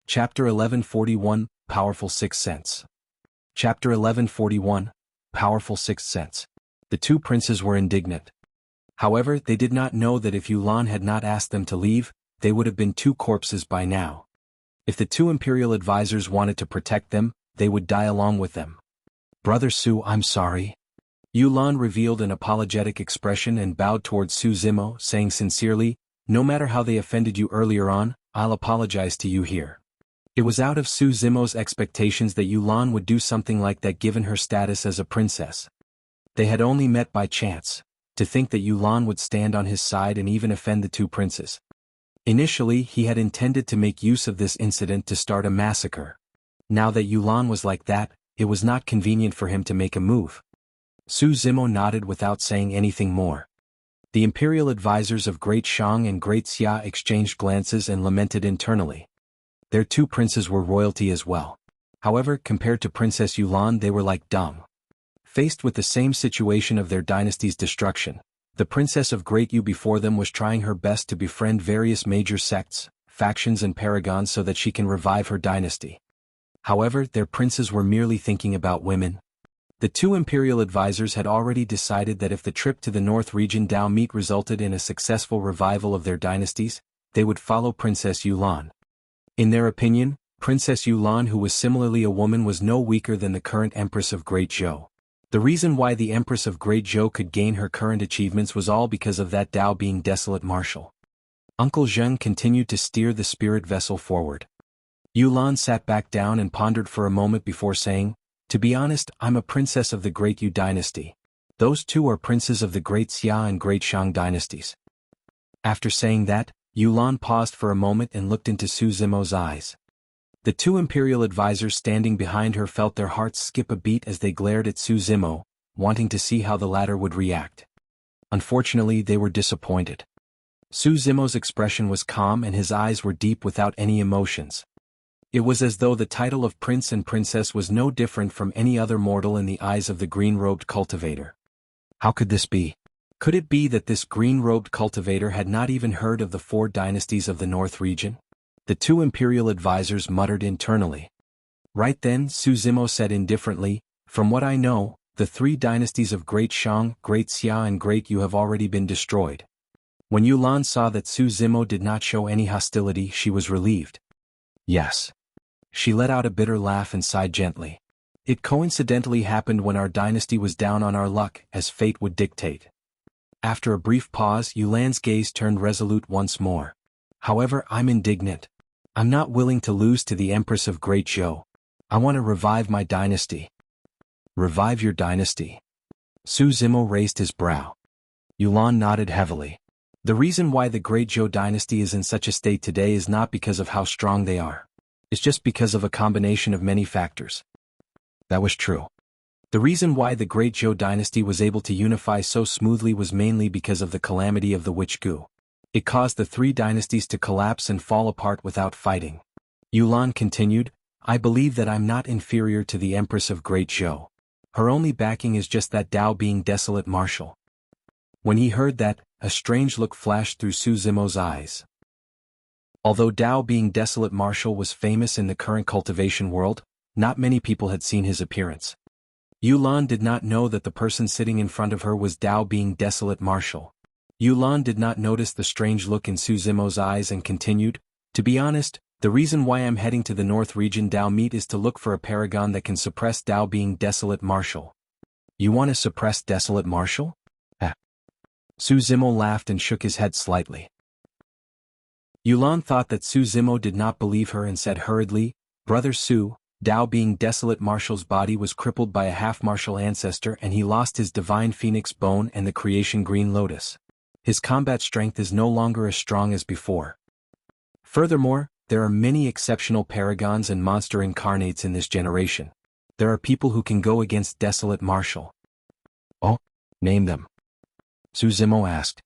Chapter 1141, Powerful Sixth Sense. Chapter 1141, Powerful Sixth Sense. The two princes were indignant. However, they did not know that if Yulan had not asked them to leave, they would have been two corpses by now. If the two imperial advisors wanted to protect them, they would die along with them. Brother Su, I'm sorry. Yulan revealed an apologetic expression and bowed towards Su Zimo, saying sincerely, no matter how they offended you earlier on, I'll apologize to you here. It was out of Su Zimo's expectations that Yulan would do something like that given her status as a princess. They had only met by chance. To think that Yulan would stand on his side and even offend the two princes. Initially, he had intended to make use of this incident to start a massacre. Now that Yulan was like that, it was not convenient for him to make a move. Su Zimo nodded without saying anything more. The imperial advisors of Great Shang and Great Xia exchanged glances and lamented internally. Their two princes were royalty as well. However, compared to Princess Yulan, they were like dung. Faced with the same situation of their dynasty's destruction, the princess of Great Yu before them was trying her best to befriend various major sects, factions and paragons so that she can revive her dynasty. However, their princes were merely thinking about women. The two imperial advisors had already decided that if the trip to the North region Dao Meet resulted in a successful revival of their dynasties, they would follow Princess Yulan. In their opinion, Princess Yulan, who was similarly a woman, was no weaker than the current Empress of Great Zhou. The reason why the Empress of Great Zhou could gain her current achievements was all because of that Dao being desolate martial. Uncle Zheng continued to steer the spirit vessel forward. Yulan sat back down and pondered for a moment before saying, to be honest, I'm a princess of the Great Yu dynasty. Those two are princes of the Great Xia and Great Shang dynasties. After saying that, Yulan paused for a moment and looked into Su Zimo's eyes. The two imperial advisors standing behind her felt their hearts skip a beat as they glared at Su Zimo, wanting to see how the latter would react. Unfortunately, they were disappointed. Su Zimo's expression was calm and his eyes were deep without any emotions. It was as though the title of prince and princess was no different from any other mortal in the eyes of the green-robed cultivator. How could this be? Could it be that this green-robed cultivator had not even heard of the four dynasties of the North region? The two imperial advisors muttered internally. Right then, Su Zimo said indifferently, from what I know, the three dynasties of Great Shang, Great Xia and Great Yu have already been destroyed. When Yulan saw that Su Zimo did not show any hostility, she was relieved. Yes. She let out a bitter laugh and sighed gently. It coincidentally happened when our dynasty was down on our luck, as fate would dictate. After a brief pause, Yulan's gaze turned resolute once more. However, I'm indignant. I'm not willing to lose to the Empress of Great Zhou. I want to revive my dynasty. Revive your dynasty? Su Zimo raised his brow. Yulan nodded heavily. The reason why the Great Zhou dynasty is in such a state today is not because of how strong they are. It's just because of a combination of many factors. That was true. The reason why the Great Zhou dynasty was able to unify so smoothly was mainly because of the calamity of the Witch Gu. It caused the three dynasties to collapse and fall apart without fighting. Yulan continued, I believe that I'm not inferior to the Empress of Great Zhou. Her only backing is just that Dao being desolate martial. When he heard that, a strange look flashed through Su Zimo's eyes. Although Dao being desolate martial was famous in the current cultivation world, not many people had seen his appearance. Yulan did not know that the person sitting in front of her was Dao being desolate martial. Yulan did not notice the strange look in Su Zimo's eyes and continued, to be honest, the reason why I'm heading to the North region Dao Meet is to look for a paragon that can suppress Dao being desolate martial. You want to suppress desolate martial? Su Zimo laughed and shook his head slightly. Yulan thought that Su Zimo did not believe her and said hurriedly, Brother Su, Dao being desolate martial's body was crippled by a half-martial ancestor and he lost his divine phoenix bone and the creation green lotus. His combat strength is no longer as strong as before. Furthermore, there are many exceptional paragons and monster incarnates in this generation. There are people who can go against desolate martial. Oh, name them. Su Zimo asked.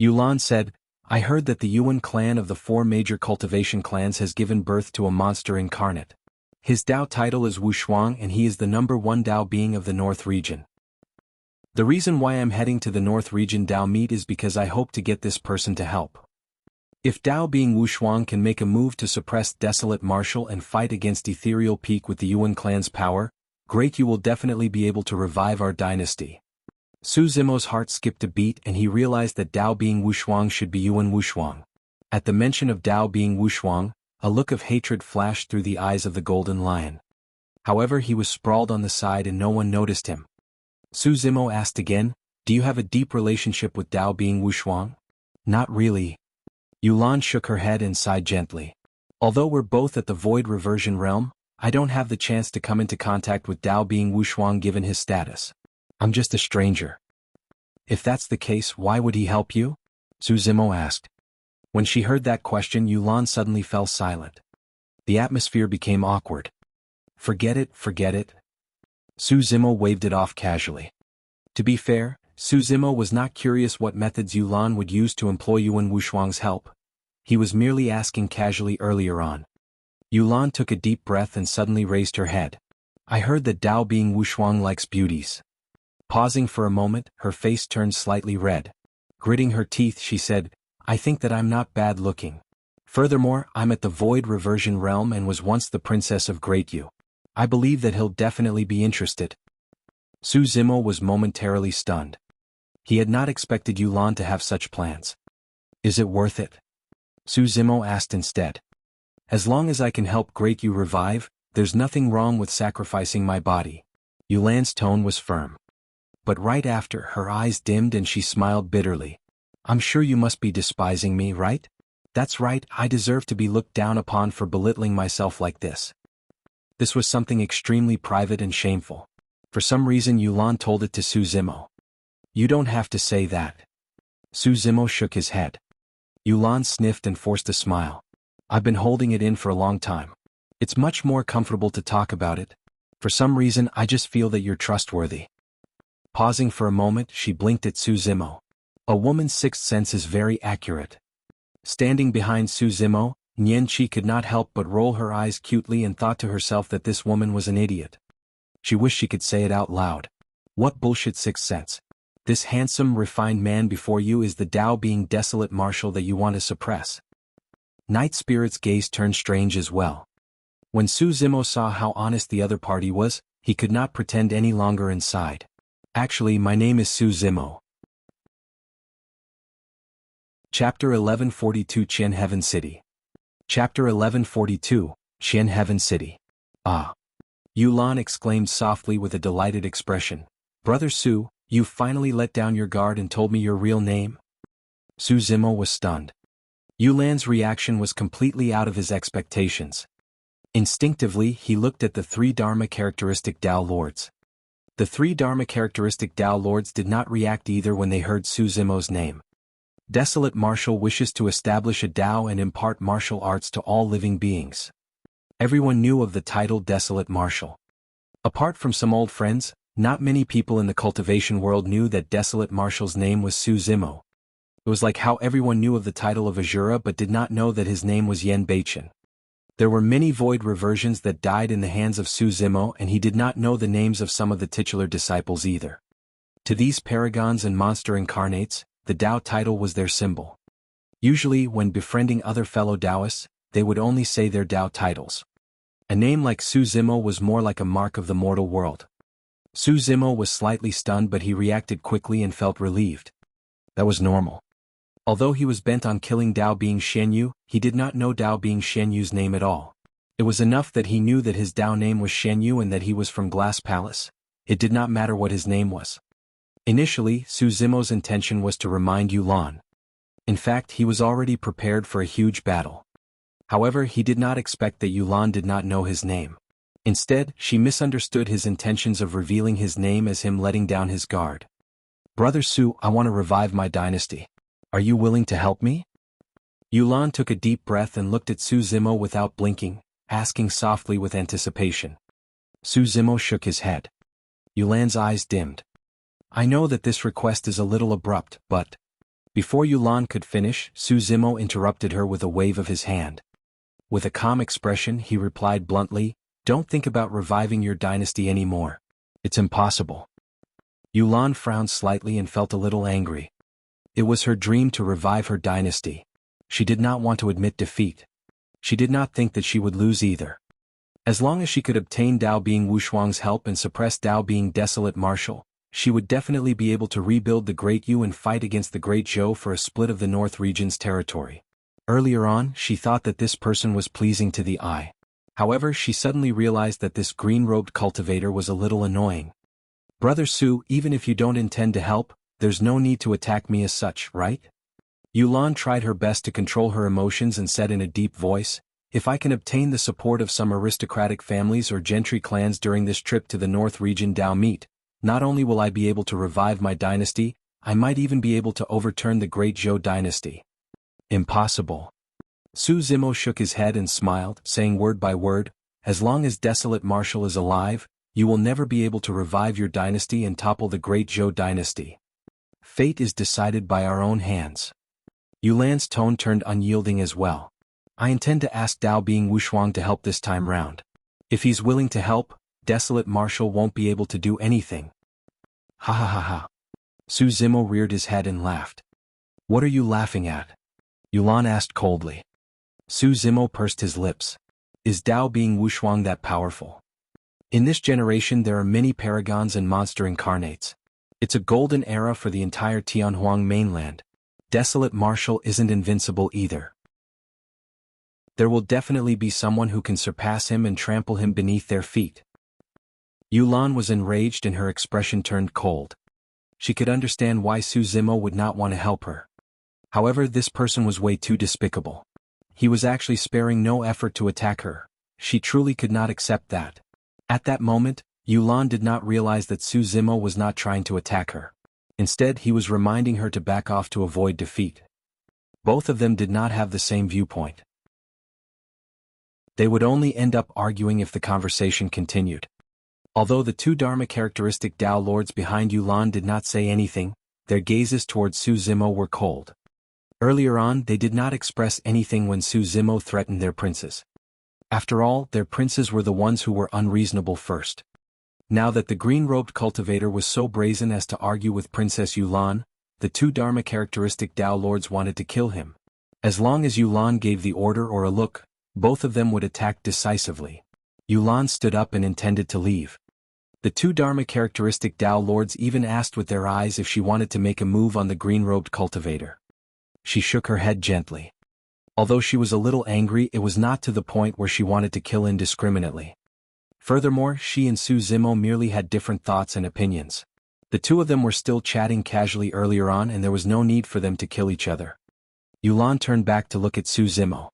Yulan said, I heard that the Yuan clan of the four major cultivation clans has given birth to a monster incarnate. His Dao title is Wuxia and he is the #1 Dao being of the North region. The reason why I'm heading to the North region Dao Meet is because I hope to get this person to help. If Dao being Wuxia can make a move to suppress Desolate Marshal and fight against Ethereal Peak with the Yuan clan's power, great, you will definitely be able to revive our dynasty. Su Zimo's heart skipped a beat and he realized that Dao being Wuxia should be Yuan Wuxia. At the mention of Dao being Wuxia, a look of hatred flashed through the eyes of the Golden Lion. However, he was sprawled on the side and no one noticed him. Su Zimo asked again, "Do you have a deep relationship with Dao being Wuxia?" "Not really." Yulan shook her head and sighed gently. "Although we're both at the Void Reversion realm, I don't have the chance to come into contact with Dao being Wuxia given his status. I'm just a stranger." "If that's the case, why would he help you?" Su Zimo asked. When she heard that question, Yulan suddenly fell silent. The atmosphere became awkward. Forget it. Su Zimo waved it off casually. To be fair, Su Zimo was not curious what methods Yulan would use to employ Yuan Wuxia's help. He was merely asking casually earlier on. Yulan took a deep breath and suddenly raised her head. "I heard that Dao being Wuxia likes beauties." Pausing for a moment, her face turned slightly red. Gritting her teeth, she said, "I think that I'm not bad looking. Furthermore, I'm at the Void Reversion realm and was once the Princess of Great Yu. I believe that he'll definitely be interested." Su Zimo was momentarily stunned. He had not expected Yulan to have such plans. "Is it worth it?" Su Zimo asked instead. "As long as I can help Great Yu revive, there's nothing wrong with sacrificing my body." Yulan's tone was firm. But right after, her eyes dimmed and she smiled bitterly. "I'm sure you must be despising me, right?" "That's right, I deserve to be looked down upon for belittling myself like this." This was something extremely private and shameful. For some reason Yulan told it to Su Zimo. "You don't have to say that." Su Zimo shook his head. Yulan sniffed and forced a smile. "I've been holding it in for a long time. It's much more comfortable to talk about it. For some reason I just feel that you're trustworthy." Pausing for a moment, she blinked at Su Zimo. A woman's sixth sense is very accurate. Standing behind Su Zimo, Nian Qi could not help but roll her eyes cutely and thought to herself that this woman was an idiot. She wished she could say it out loud. What bullshit sixth sense. This handsome, refined man before you is the Dao being Desolate Marshal that you want to suppress. Night Spirit's gaze turned strange as well. When Su Zimo saw how honest the other party was, he could not pretend any longer and sighed. "Actually, my name is Su Zimo." Chapter 1142 Qian Heaven City. Chapter 1142, Qian Heaven City. "Ah!" Yulan exclaimed softly with a delighted expression. "Brother Su, you've finally let down your guard and told me your real name?" Su Zimo was stunned. Yulan's reaction was completely out of his expectations. Instinctively, he looked at the three Dharma characteristic Dao Lords. The three Dharma characteristic Dao Lords did not react either when they heard Su Zimo's name. Desolate Marshal wishes to establish a Dao and impart martial arts to all living beings. Everyone knew of the title Desolate Marshal. Apart from some old friends, not many people in the cultivation world knew that Desolate Marshal's name was Su Zimo. It was like how everyone knew of the title of Azura but did not know that his name was Yen Beichen. There were many void reversions that died in the hands of Su Zimo and he did not know the names of some of the titular disciples either. To these paragons and monster incarnates, the Dao title was their symbol. Usually, when befriending other fellow Daoists, they would only say their Dao titles. A name like Su Zimo was more like a mark of the mortal world. Su Zimo was slightly stunned but he reacted quickly and felt relieved. That was normal. Although he was bent on killing Dao being Xianyu, he did not know Dao being Xianyu's name at all. It was enough that he knew that his Dao name was Xianyu and that he was from Glass Palace. It did not matter what his name was. Initially, Su Zimo's intention was to remind Yulan. In fact, he was already prepared for a huge battle. However, he did not expect that Yulan did not know his name. Instead, she misunderstood his intentions of revealing his name as him letting down his guard. "Brother Su, I want to revive my dynasty. Are you willing to help me?" Yulan took a deep breath and looked at Su Zimo without blinking, asking softly with anticipation. Su Zimo shook his head. Yulan's eyes dimmed. "I know that this request is a little abrupt, but..." Before Yulan could finish, Su Zimo interrupted her with a wave of his hand. With a calm expression, he replied bluntly, "Don't think about reviving your dynasty anymore. It's impossible." Yulan frowned slightly and felt a little angry. It was her dream to revive her dynasty. She did not want to admit defeat. She did not think that she would lose either. As long as she could obtain Dao Being Wushuang's help and suppress Dao Being Desolate Martial, she would definitely be able to rebuild the Great Yu and fight against the Great Zhou for a split of the North region's territory. Earlier on, she thought that this person was pleasing to the eye. However, she suddenly realized that this green-robed cultivator was a little annoying. Brother Su, even if you don't intend to help, there's no need to attack me as such, right? Yulan tried her best to control her emotions and said in a deep voice, if I can obtain the support of some aristocratic families or gentry clans during this trip to the North region Dao Meet, not only will I be able to revive my dynasty, I might even be able to overturn the Great Zhou dynasty. Impossible. Su Zimo shook his head and smiled, saying word by word, as long as Desolate Martial is alive, you will never be able to revive your dynasty and topple the Great Zhou dynasty. Fate is decided by our own hands. Yulan's tone turned unyielding as well. I intend to ask Dao Being Wushuang to help this time round. If he's willing to help, Desolate Martial won't be able to do anything. Ha ha ha ha. Su Zimo reared his head and laughed. What are you laughing at? Yulan asked coldly. Su Zimo pursed his lips. Is Dao Being Wushuang that powerful? In this generation there are many paragons and monster incarnates. It's a golden era for the entire Tianhuang mainland. Desolate Martial isn't invincible either. There will definitely be someone who can surpass him and trample him beneath their feet. Yulan was enraged and her expression turned cold. She could understand why Su Zimo would not want to help her. However, this person was way too despicable. He was actually sparing no effort to attack her. She truly could not accept that. At that moment, Yulan did not realize that Su Zimo was not trying to attack her. Instead, he was reminding her to back off to avoid defeat. Both of them did not have the same viewpoint. They would only end up arguing if the conversation continued. Although the two Dharma characteristic Dao lords behind Yulan did not say anything, their gazes towards Su Zimo were cold. Earlier on, they did not express anything when Su Zimo threatened their princes. After all, their princes were the ones who were unreasonable first. Now that the green-robed cultivator was so brazen as to argue with Princess Yulan, the two Dharma characteristic Dao lords wanted to kill him. As long as Yulan gave the order or a look, both of them would attack decisively. Yulan stood up and intended to leave. The two Dharma characteristic Dao lords even asked with their eyes if she wanted to make a move on the green-robed cultivator. She shook her head gently. Although she was a little angry, it was not to the point where she wanted to kill indiscriminately. Furthermore, she and Su Zimo merely had different thoughts and opinions. The two of them were still chatting casually earlier on and there was no need for them to kill each other. Yulan turned back to look at Su Zimo.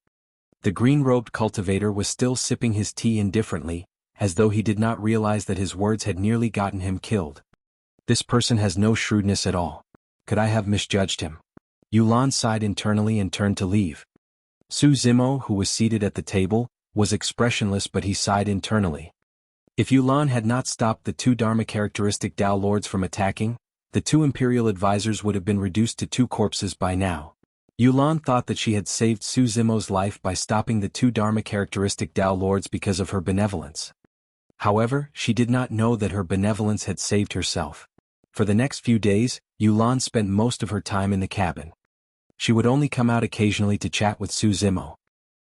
The green-robed cultivator was still sipping his tea indifferently, as though he did not realize that his words had nearly gotten him killed. This person has no shrewdness at all. Could I have misjudged him? Yulan sighed internally and turned to leave. Su Zimo, who was seated at the table, was expressionless but he sighed internally. If Yulan had not stopped the two Dharma characteristic Dao lords from attacking, the two imperial advisors would have been reduced to two corpses by now. Yulan thought that she had saved Su Zimo's life by stopping the two Dharma characteristic Dao lords because of her benevolence. However, she did not know that her benevolence had saved herself. For the next few days, Yulan spent most of her time in the cabin. She would only come out occasionally to chat with Su Zimo.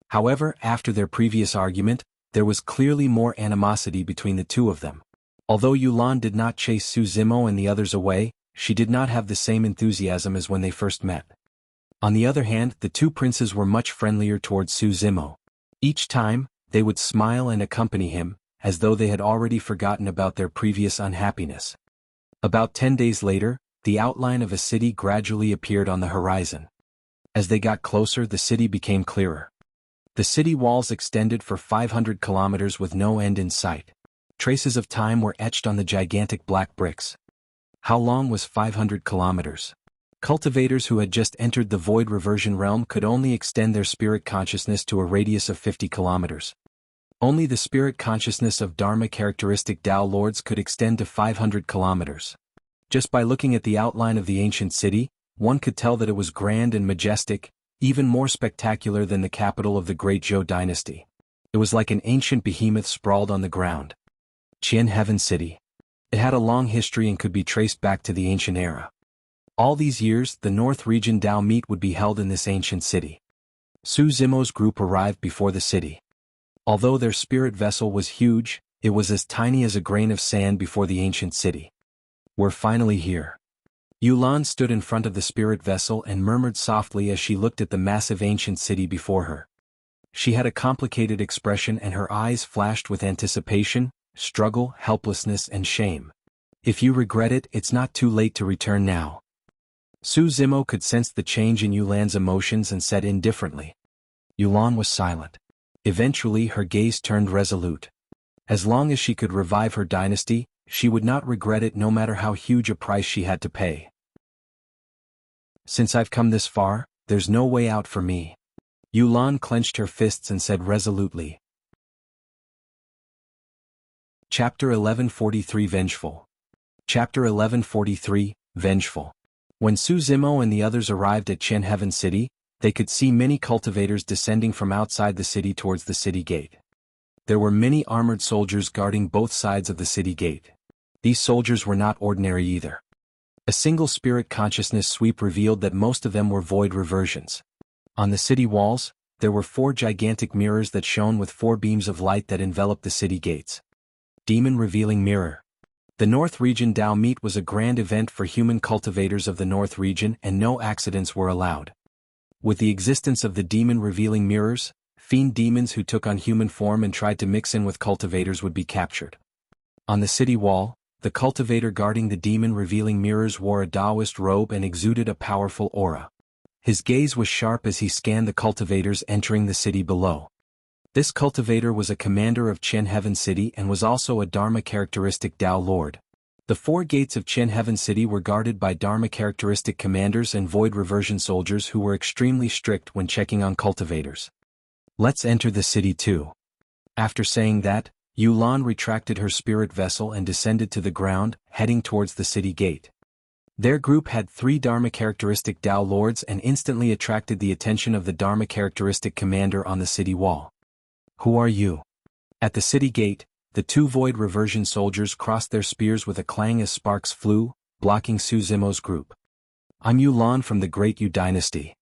However, after their previous argument, there was clearly more animosity between the two of them. Although Yulan did not chase Su Zimo and the others away, she did not have the same enthusiasm as when they first met. On the other hand, the two princes were much friendlier towards Su Zimo. Each time, they would smile and accompany him, as though they had already forgotten about their previous unhappiness. About 10 days later, the outline of a city gradually appeared on the horizon. As they got closer, the city became clearer. The city walls extended for 500 kilometers with no end in sight. Traces of time were etched on the gigantic black bricks. How long was 500 kilometers? Cultivators who had just entered the void reversion realm could only extend their spirit consciousness to a radius of 50 kilometers. Only the spirit consciousness of Dharma characteristic Dao lords could extend to 500 kilometers. Just by looking at the outline of the ancient city, one could tell that it was grand and majestic, even more spectacular than the capital of the Great Zhou dynasty. It was like an ancient behemoth sprawled on the ground. Qian Heaven City. It had a long history and could be traced back to the ancient era. All these years, the North Region Dao Meet would be held in this ancient city. Su Zimo's group arrived before the city. Although their spirit vessel was huge, it was as tiny as a grain of sand before the ancient city. We're finally here. Yulan stood in front of the spirit vessel and murmured softly as she looked at the massive ancient city before her. She had a complicated expression and her eyes flashed with anticipation, struggle, helplessness and shame. If you regret it, it's not too late to return now. Su Zimo could sense the change in Yulan's emotions and said indifferently. Yulan was silent. Eventually her gaze turned resolute. As long as she could revive her dynasty, she would not regret it no matter how huge a price she had to pay. Since I've come this far, there's no way out for me. Yulan clenched her fists and said resolutely. Chapter 1143 Vengeful. Chapter 1143, Vengeful. When Su Zimo and the others arrived at Qian Heaven City, they could see many cultivators descending from outside the city towards the city gate. There were many armored soldiers guarding both sides of the city gate. These soldiers were not ordinary either. A single spirit consciousness sweep revealed that most of them were void reversions. On the city walls, there were 4 gigantic mirrors that shone with 4 beams of light that enveloped the city gates. Demon Revealing Mirror. The North Region Dao Meet was a grand event for human cultivators of the North Region and no accidents were allowed. With the existence of the Demon Revealing Mirrors, fiend demons who took on human form and tried to mix in with cultivators would be captured. On the city wall, the cultivator guarding the Demon Revealing Mirrors wore a Taoist robe and exuded a powerful aura. His gaze was sharp as he scanned the cultivators entering the city below. This cultivator was a commander of Qian Heaven City and was also a Dharma characteristic Dao Lord. The 4 gates of Qian Heaven City were guarded by Dharma characteristic commanders and void reversion soldiers who were extremely strict when checking on cultivators. Let's enter the city too. After saying that, Yulan retracted her spirit vessel and descended to the ground, heading towards the city gate. Their group had 3 Dharma characteristic Dao Lords and instantly attracted the attention of the Dharma characteristic commander on the city wall. Who are you? At the city gate, the 2 void reversion soldiers crossed their spears with a clang as sparks flew, blocking Su Zimo's group. I'm Yulan from the Great Yu dynasty.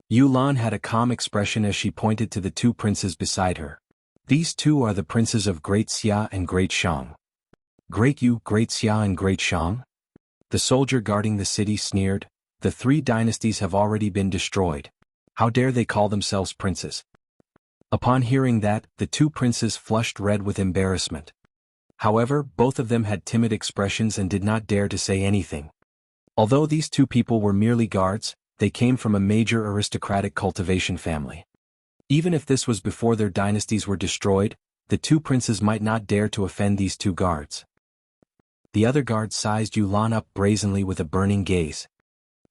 Yulan had a calm expression as she pointed to the 2 princes beside her. These 2 are the princes of Great Xia and Great Shang. Great Yu, Great Xia and Great Shang? The soldier guarding the city sneered, the 3 dynasties have already been destroyed. How dare they call themselves princes? Upon hearing that, the 2 princes flushed red with embarrassment. However, both of them had timid expressions and did not dare to say anything. Although these 2 people were merely guards, they came from a major aristocratic cultivation family. Even if this was before their dynasties were destroyed, the 2 princes might not dare to offend these 2 guards. The other guard sized Yulan up brazenly with a burning gaze.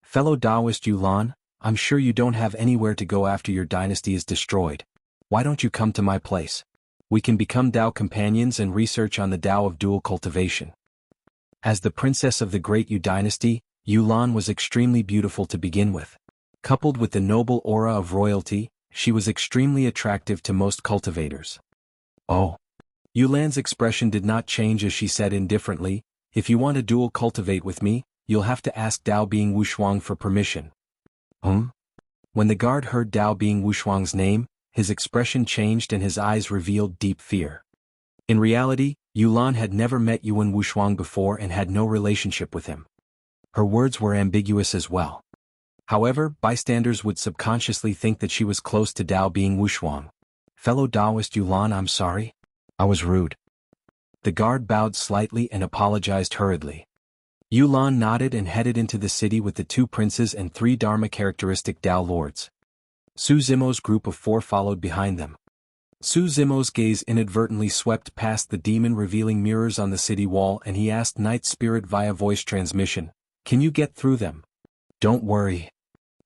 Fellow Taoist Yulan, I'm sure you don't have anywhere to go after your dynasty is destroyed. Why don't you come to my place? We can become Dao companions and research on the Dao of dual cultivation. As the princess of the Great Yu dynasty, Yulan was extremely beautiful to begin with. Coupled with the noble aura of royalty, she was extremely attractive to most cultivators. Oh. Yulan's expression did not change as she said indifferently, if you want to dual cultivate with me, you'll have to ask Dao Being Wushuang for permission. When the guard heard Dao Being Wushuang's name, his expression changed and his eyes revealed deep fear. In reality, Yulan had never met Yuan Wushuang before and had no relationship with him. Her words were ambiguous as well. However, bystanders would subconsciously think that she was close to Dao Being Wushuang. Fellow Taoist Yulan, I'm sorry. I was rude. The guard bowed slightly and apologized hurriedly. Yulan nodded and headed into the city with the 2 princes and 3 Dharma characteristic Dao Lords. Su Zimo's group of 4 followed behind them. Su Zimo's gaze inadvertently swept past the demon revealing mirrors on the city wall and he asked Night Spirit via voice transmission, "Can you get through them?" "Don't worry."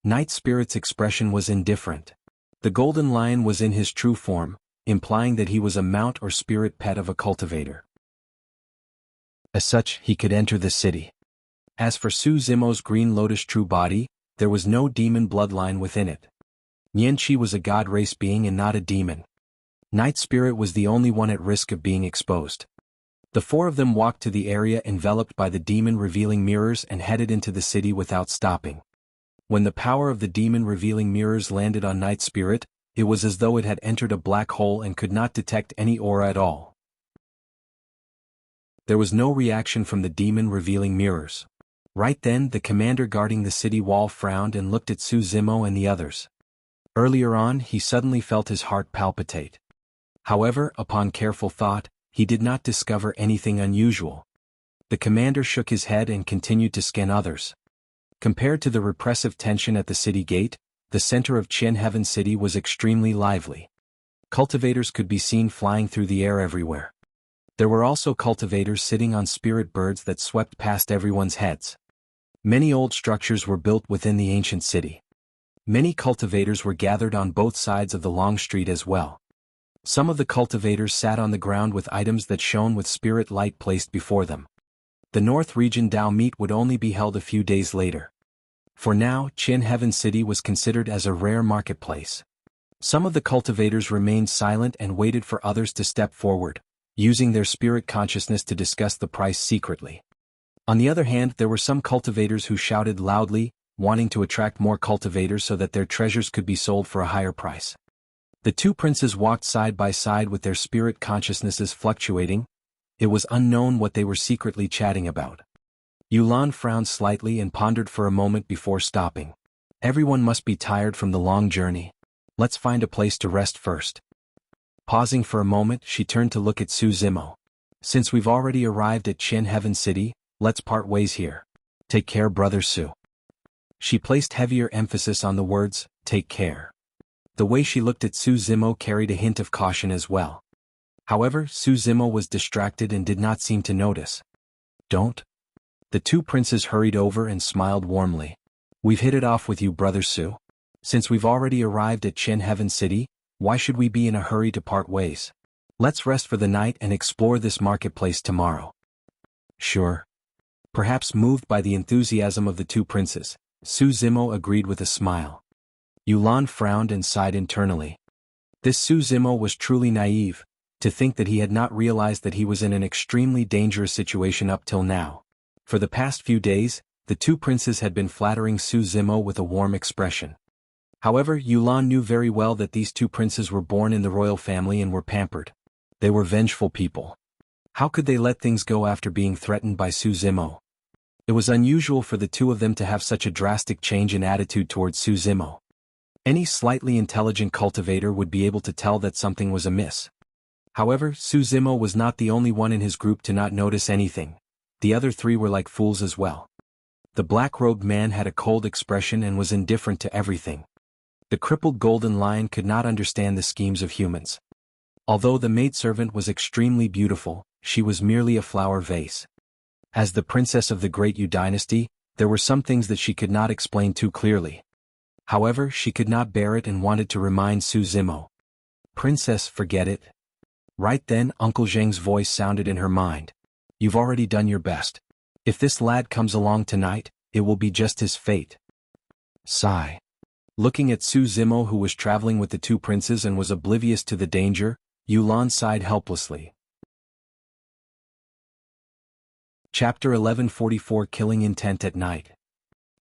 Night Spirit's expression was indifferent. The golden lion was in his true form, implying that he was a mount or spirit pet of a cultivator. As such, he could enter the city. As for Su Zimo's green lotus true body, there was no demon bloodline within it. Nianqi was a god race being and not a demon. Night Spirit was the only one at risk of being exposed. The 4 of them walked to the area enveloped by the demon revealing mirrors and headed into the city without stopping. When the power of the demon-revealing mirrors landed on Night Spirit, it was as though it had entered a black hole and could not detect any aura at all. There was no reaction from the demon-revealing mirrors. Right then, the commander guarding the city wall frowned and looked at Su Zimo and the others. Earlier on, he suddenly felt his heart palpitate. However, upon careful thought, he did not discover anything unusual. The commander shook his head and continued to scan others. Compared to the repressive tension at the city gate, the center of Qian Heaven City was extremely lively. Cultivators could be seen flying through the air everywhere. There were also cultivators sitting on spirit birds that swept past everyone's heads. Many old structures were built within the ancient city. Many cultivators were gathered on both sides of the long street as well. Some of the cultivators sat on the ground with items that shone with spirit light placed before them. The North Region Dao meet would only be held a few days later. For now, Qian Heaven City was considered as a rare marketplace. Some of the cultivators remained silent and waited for others to step forward, using their spirit consciousness to discuss the price secretly. On the other hand, there were some cultivators who shouted loudly, wanting to attract more cultivators so that their treasures could be sold for a higher price. The two princes walked side by side with their spirit consciousnesses fluctuating. It was unknown what they were secretly chatting about. Yulan frowned slightly and pondered for a moment before stopping. Everyone must be tired from the long journey. Let's find a place to rest first. Pausing for a moment, she turned to look at Su Zimo. Since we've already arrived at Qian Heaven City, let's part ways here. Take care, brother Su. She placed heavier emphasis on the words, take care. The way she looked at Su Zimo carried a hint of caution as well. However, Su Zimo was distracted and did not seem to notice. Don't. The two princes hurried over and smiled warmly. We've hit it off with you, brother Su. Since we've already arrived at Qian Heaven City, why should we be in a hurry to part ways? Let's rest for the night and explore this marketplace tomorrow. Sure. Perhaps moved by the enthusiasm of the two princes, Su Zimo agreed with a smile. Yulan frowned and sighed internally. This Su Zimo was truly naive, to think that he had not realized that he was in an extremely dangerous situation up till now. For the past few days, the two princes had been flattering Su Zimo with a warm expression. However, Yulan knew very well that these two princes were born in the royal family and were pampered. They were vengeful people. How could they let things go after being threatened by Su Zimo? It was unusual for the two of them to have such a drastic change in attitude towards Su Zimo. Any slightly intelligent cultivator would be able to tell that something was amiss. However, Su Zimo was not the only one in his group to not notice anything. The other three were like fools as well. The black-robed man had a cold expression and was indifferent to everything. The crippled golden lion could not understand the schemes of humans. Although the maidservant was extremely beautiful, she was merely a flower vase. As the princess of the Great Yu dynasty, there were some things that she could not explain too clearly. However, she could not bear it and wanted to remind Su Zimo. Princess, forget it. Right then, Uncle Zheng's voice sounded in her mind. You've already done your best. If this lad comes along tonight, it will be just his fate. Sigh. Looking at Su Zimo, who was traveling with the two princes and was oblivious to the danger, Yulan sighed helplessly. Chapter 1144 Killing Intent at Night.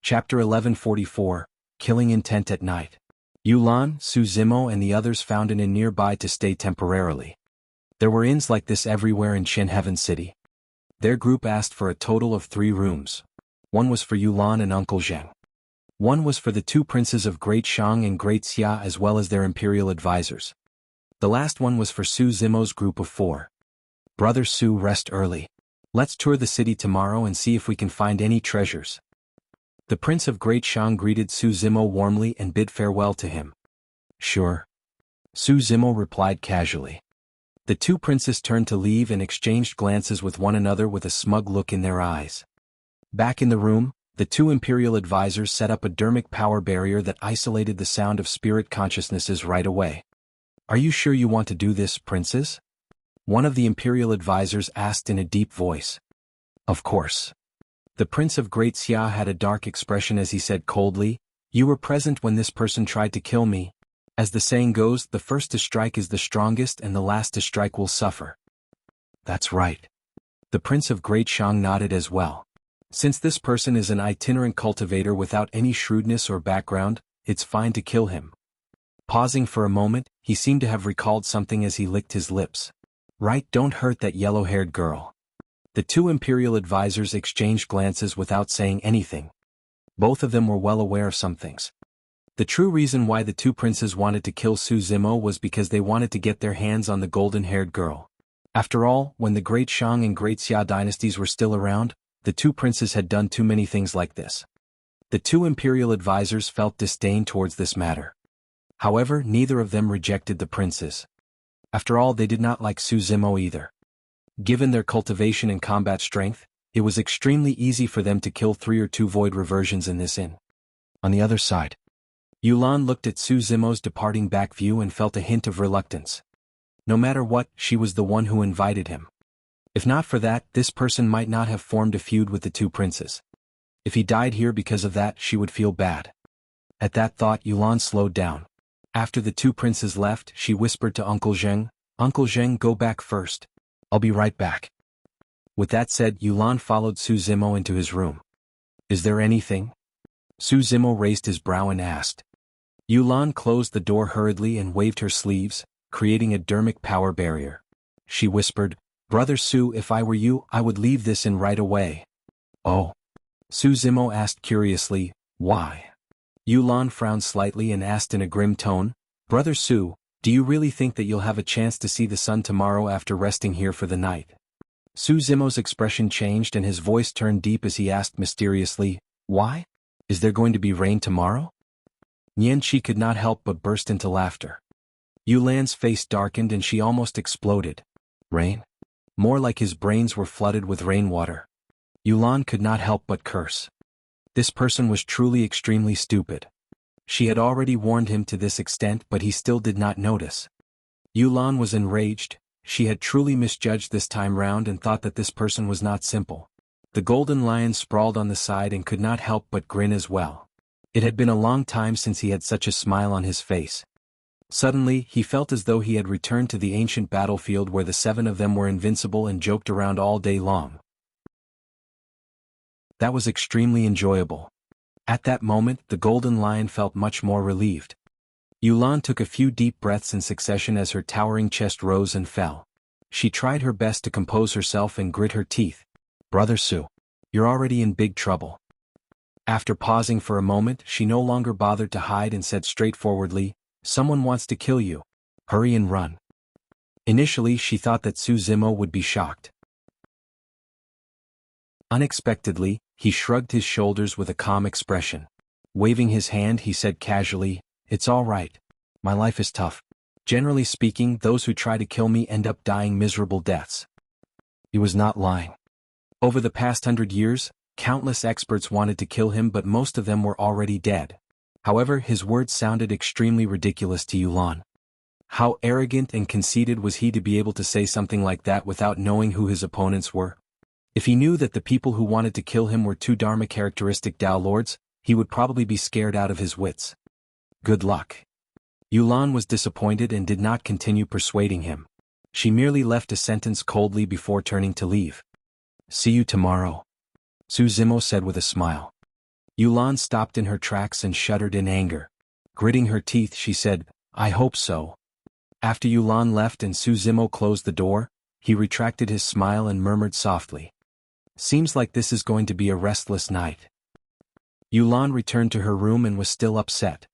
Chapter 1144 Killing Intent at Night. Yulan, Su Zimo and the others found an inn nearby to stay temporarily. There were inns like this everywhere in Qian Heaven City. Their group asked for a total of 3 rooms. One was for Yulan and Uncle Zheng. One was for the two princes of Great Shang and Great Xia as well as their imperial advisors. The last one was for Su Zimo's group of 4. Brother Su, rest early. Let's tour the city tomorrow and see if we can find any treasures. The Prince of Great Shang greeted Su Zimo warmly and bid farewell to him. Sure. Su Zimo replied casually. The two princes turned to leave and exchanged glances with one another with a smug look in their eyes. Back in the room, the two imperial advisors set up a dermic power barrier that isolated the sound of spirit consciousnesses right away. Are you sure you want to do this, princes? One of the imperial advisors asked in a deep voice. Of course. The Prince of Great Xia had a dark expression as he said coldly, You were present when this person tried to kill me. As the saying goes, the first to strike is the strongest and the last to strike will suffer. That's right. The Prince of Great Shang nodded as well. Since this person is an itinerant cultivator without any shrewdness or background, it's fine to kill him. Pausing for a moment, he seemed to have recalled something as he licked his lips. Right, don't hurt that yellow-haired girl. The two Imperial advisors exchanged glances without saying anything. Both of them were well aware of some things. The true reason why the two princes wanted to kill Su Zimo was because they wanted to get their hands on the golden-haired girl. After all, when the Great Shang and Great Xia dynasties were still around, the two princes had done too many things like this. The two Imperial advisors felt disdain towards this matter. However, neither of them rejected the princes. After all, they did not like Su Zimo either. Given their cultivation and combat strength, it was extremely easy for them to kill 3 or 2 void reversions in this inn. On the other side, Yulan looked at Su Zimo's departing back view and felt a hint of reluctance. No matter what, she was the one who invited him. If not for that, this person might not have formed a feud with the two princes. If he died here because of that, she would feel bad. At that thought, Yulan slowed down. After the two princes left, she whispered to Uncle Zheng, "Uncle Zheng, go back first. I'll be right back." With that said, Yulan followed Su Zimo into his room. "Is there anything?" Su Zimo raised his brow and asked. Yulan closed the door hurriedly and waved her sleeves, creating a dermic power barrier. She whispered, "Brother Su, if I were you, I would leave this in right away." "Oh?" Su Zimo asked curiously, "Why?" Yulan frowned slightly and asked in a grim tone, "Brother Su, do you really think that you'll have a chance to see the sun tomorrow after resting here for the night?" Su Zimo's expression changed and his voice turned deep as he asked mysteriously, "Why? Is there going to be rain tomorrow?" Nianqi could not help but burst into laughter. Yulan's face darkened and she almost exploded. Rain? More like his brains were flooded with rainwater. Yulan could not help but curse. This person was truly extremely stupid. She had already warned him to this extent, but he still did not notice. Yulan was enraged. She had truly misjudged this time round and thought that this person was not simple. The golden lion sprawled on the side and could not help but grin as well. It had been a long time since he had such a smile on his face. Suddenly, he felt as though he had returned to the ancient battlefield where the 7 of them were invincible and joked around all day long. That was extremely enjoyable. At that moment, the golden lion felt much more relieved. Yulan took a few deep breaths in succession as her towering chest rose and fell. She tried her best to compose herself and grit her teeth. "Brother Su, you're already in big trouble." After pausing for a moment, she no longer bothered to hide and said straightforwardly, "Someone wants to kill you. Hurry and run." Initially, she thought that Su Zimo would be shocked. Unexpectedly, he shrugged his shoulders with a calm expression. Waving his hand, he said casually, "It's all right. My life is tough. Generally speaking, those who try to kill me end up dying miserable deaths." He was not lying. Over the past 100 years, countless experts wanted to kill him, but most of them were already dead. However, his words sounded extremely ridiculous to Yulan. How arrogant and conceited was he to be able to say something like that without knowing who his opponents were? If he knew that the people who wanted to kill him were 2 Dharma-characteristic Dao Lords, he would probably be scared out of his wits. Good luck. Yulan was disappointed and did not continue persuading him. She merely left a sentence coldly before turning to leave. "See you tomorrow," Su Zimo said with a smile. Yulan stopped in her tracks and shuddered in anger. Gritting her teeth, she said, "I hope so." After Yulan left and Su Zimo closed the door, he retracted his smile and murmured softly, "Seems like this is going to be a restless night." Yulan returned to her room and was still upset.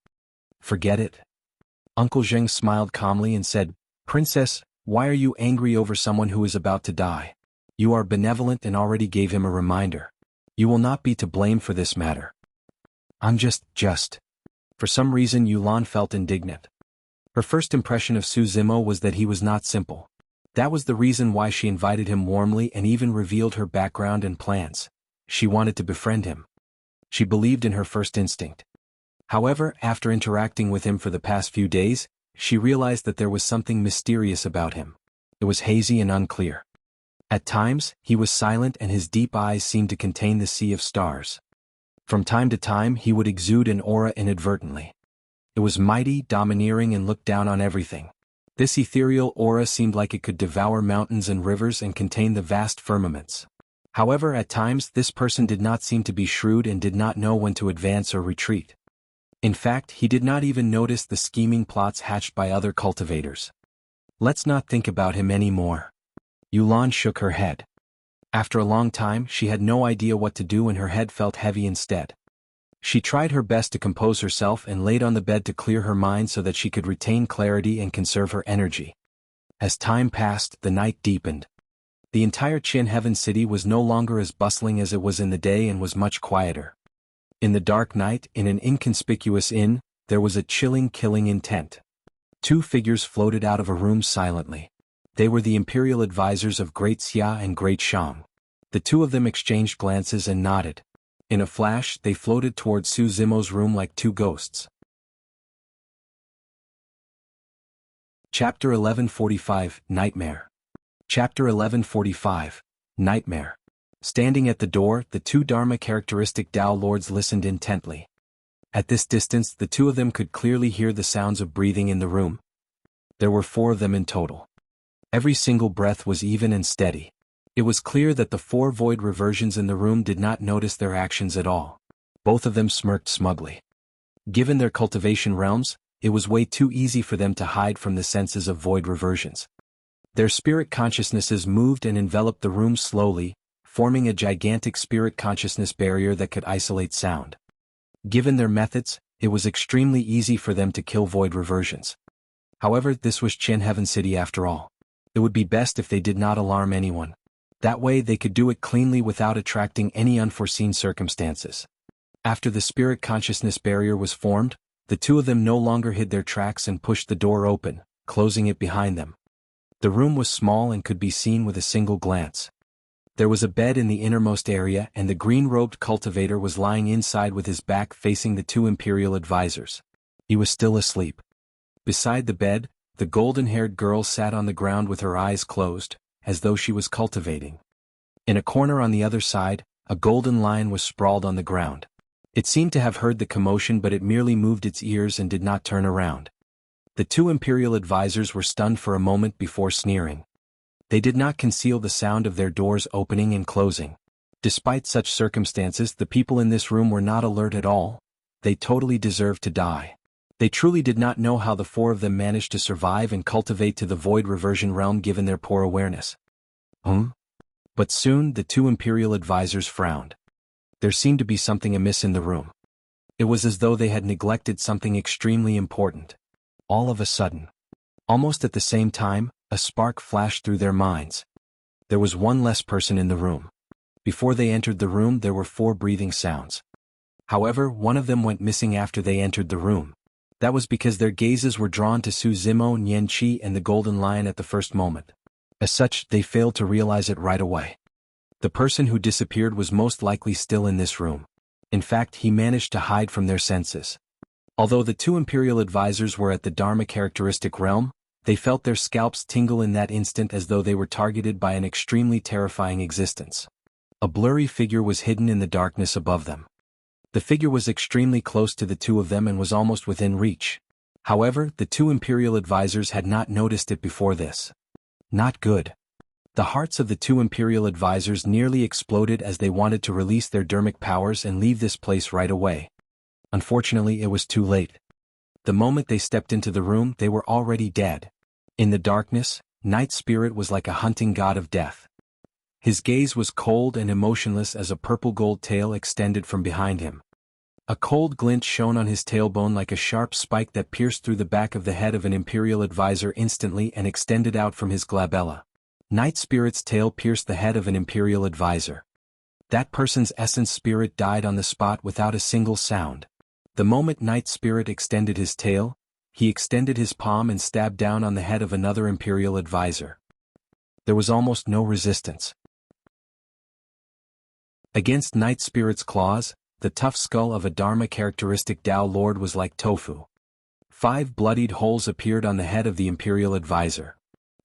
"Forget it." Uncle Zheng smiled calmly and said, "Princess, why are you angry over someone who is about to die? You are benevolent and already gave him a reminder. You will not be to blame for this matter." I'm just. For some reason Yulan felt indignant. Her first impression of Su Zimo was that he was not simple. That was the reason why she invited him warmly and even revealed her background and plans. She wanted to befriend him. She believed in her first instinct. However, after interacting with him for the past few days, she realized that there was something mysterious about him. It was hazy and unclear. At times, he was silent and his deep eyes seemed to contain the sea of stars. From time to time, he would exude an aura inadvertently. It was mighty, domineering, and looked down on everything. This ethereal aura seemed like it could devour mountains and rivers and contain the vast firmaments. However, at times this person did not seem to be shrewd and did not know when to advance or retreat. In fact, he did not even notice the scheming plots hatched by other cultivators. Let's not think about him anymore. Yulan shook her head. After a long time, she had no idea what to do and her head felt heavy instead. She tried her best to compose herself and laid on the bed to clear her mind so that she could retain clarity and conserve her energy. As time passed, the night deepened. The entire Qian Heaven City was no longer as bustling as it was in the day and was much quieter. In the dark night, in an inconspicuous inn, there was a chilling killing intent. Two figures floated out of a room silently. They were the imperial advisors of Great Xia and Great Shang. The two of them exchanged glances and nodded. In a flash, they floated towards Su Zimo's room like two ghosts. Chapter 1145, Nightmare. Chapter 1145, Nightmare. Standing at the door, the two Dharma-characteristic Tao Lords listened intently. At this distance, the two of them could clearly hear the sounds of breathing in the room. There were 4 of them in total. Every single breath was even and steady. It was clear that the 4 void reversions in the room did not notice their actions at all. Both of them smirked smugly. Given their cultivation realms, it was way too easy for them to hide from the senses of void reversions. Their spirit consciousnesses moved and enveloped the room slowly, forming a gigantic spirit consciousness barrier that could isolate sound. Given their methods, it was extremely easy for them to kill void reversions. However, this was Qian Heaven City after all. It would be best if they did not alarm anyone. That way they could do it cleanly without attracting any unforeseen circumstances. After the spirit consciousness barrier was formed, the two of them no longer hid their tracks and pushed the door open, closing it behind them. The room was small and could be seen with a single glance. There was a bed in the innermost area and the green-robed cultivator was lying inside with his back facing the two imperial advisors. He was still asleep. Beside the bed, the golden-haired girl sat on the ground with her eyes closed, as though she was cultivating. In a corner on the other side, a golden lion was sprawled on the ground. It seemed to have heard the commotion but it merely moved its ears and did not turn around. The two imperial advisors were stunned for a moment before sneering. They did not conceal the sound of their doors opening and closing. Despite such circumstances, the people in this room were not alert at all. They totally deserved to die. They truly did not know how the 4 of them managed to survive and cultivate to the void reversion realm given their poor awareness. But soon the two imperial advisors frowned. There seemed to be something amiss in the room. It was as though they had neglected something extremely important. All of a sudden, almost at the same time, a spark flashed through their minds. There was one less person in the room. Before they entered the room there were 4 breathing sounds. However, one of them went missing after they entered the room. That was because their gazes were drawn to Su Zimo, Nian Qi and the Golden Lion at the first moment. As such, they failed to realize it right away. The person who disappeared was most likely still in this room. In fact, he managed to hide from their senses. Although the two imperial advisors were at the Dharma characteristic realm, they felt their scalps tingle in that instant as though they were targeted by an extremely terrifying existence. A blurry figure was hidden in the darkness above them. The figure was extremely close to the two of them and was almost within reach. However, the two imperial advisors had not noticed it before this. Not good. The hearts of the two imperial advisors nearly exploded as they wanted to release their dermic powers and leave this place right away. Unfortunately, it was too late. The moment they stepped into the room, they were already dead. In the darkness, Night Spirit was like a hunting god of death. His gaze was cold and emotionless as a purple-gold tail extended from behind him. A cold glint shone on his tailbone like a sharp spike that pierced through the back of the head of an imperial advisor instantly and extended out from his glabella. Night Spirit's tail pierced the head of an imperial advisor. That person's essence spirit died on the spot without a single sound. The moment Night Spirit extended his tail, he extended his palm and stabbed down on the head of another imperial advisor. There was almost no resistance. Against Night Spirit's claws, the tough skull of a Dharma characteristic Tao Lord was like tofu. 5 bloodied holes appeared on the head of the imperial advisor.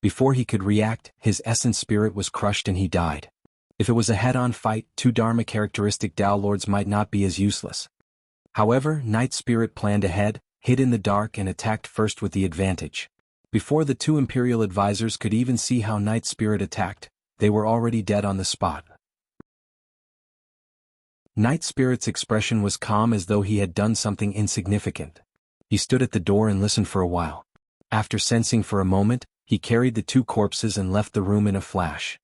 Before he could react, his essence spirit was crushed and he died. If it was a head-on fight, 2 Dharma characteristic Tao Lords might not be as useless. However, Night Spirit planned ahead, hid in the dark and attacked first with the advantage. Before the 2 imperial advisors could even see how Night Spirit attacked, they were already dead on the spot. Night Spirit's expression was calm as though he had done something insignificant. He stood at the door and listened for a while. After sensing for a moment, he carried the two corpses and left the room in a flash.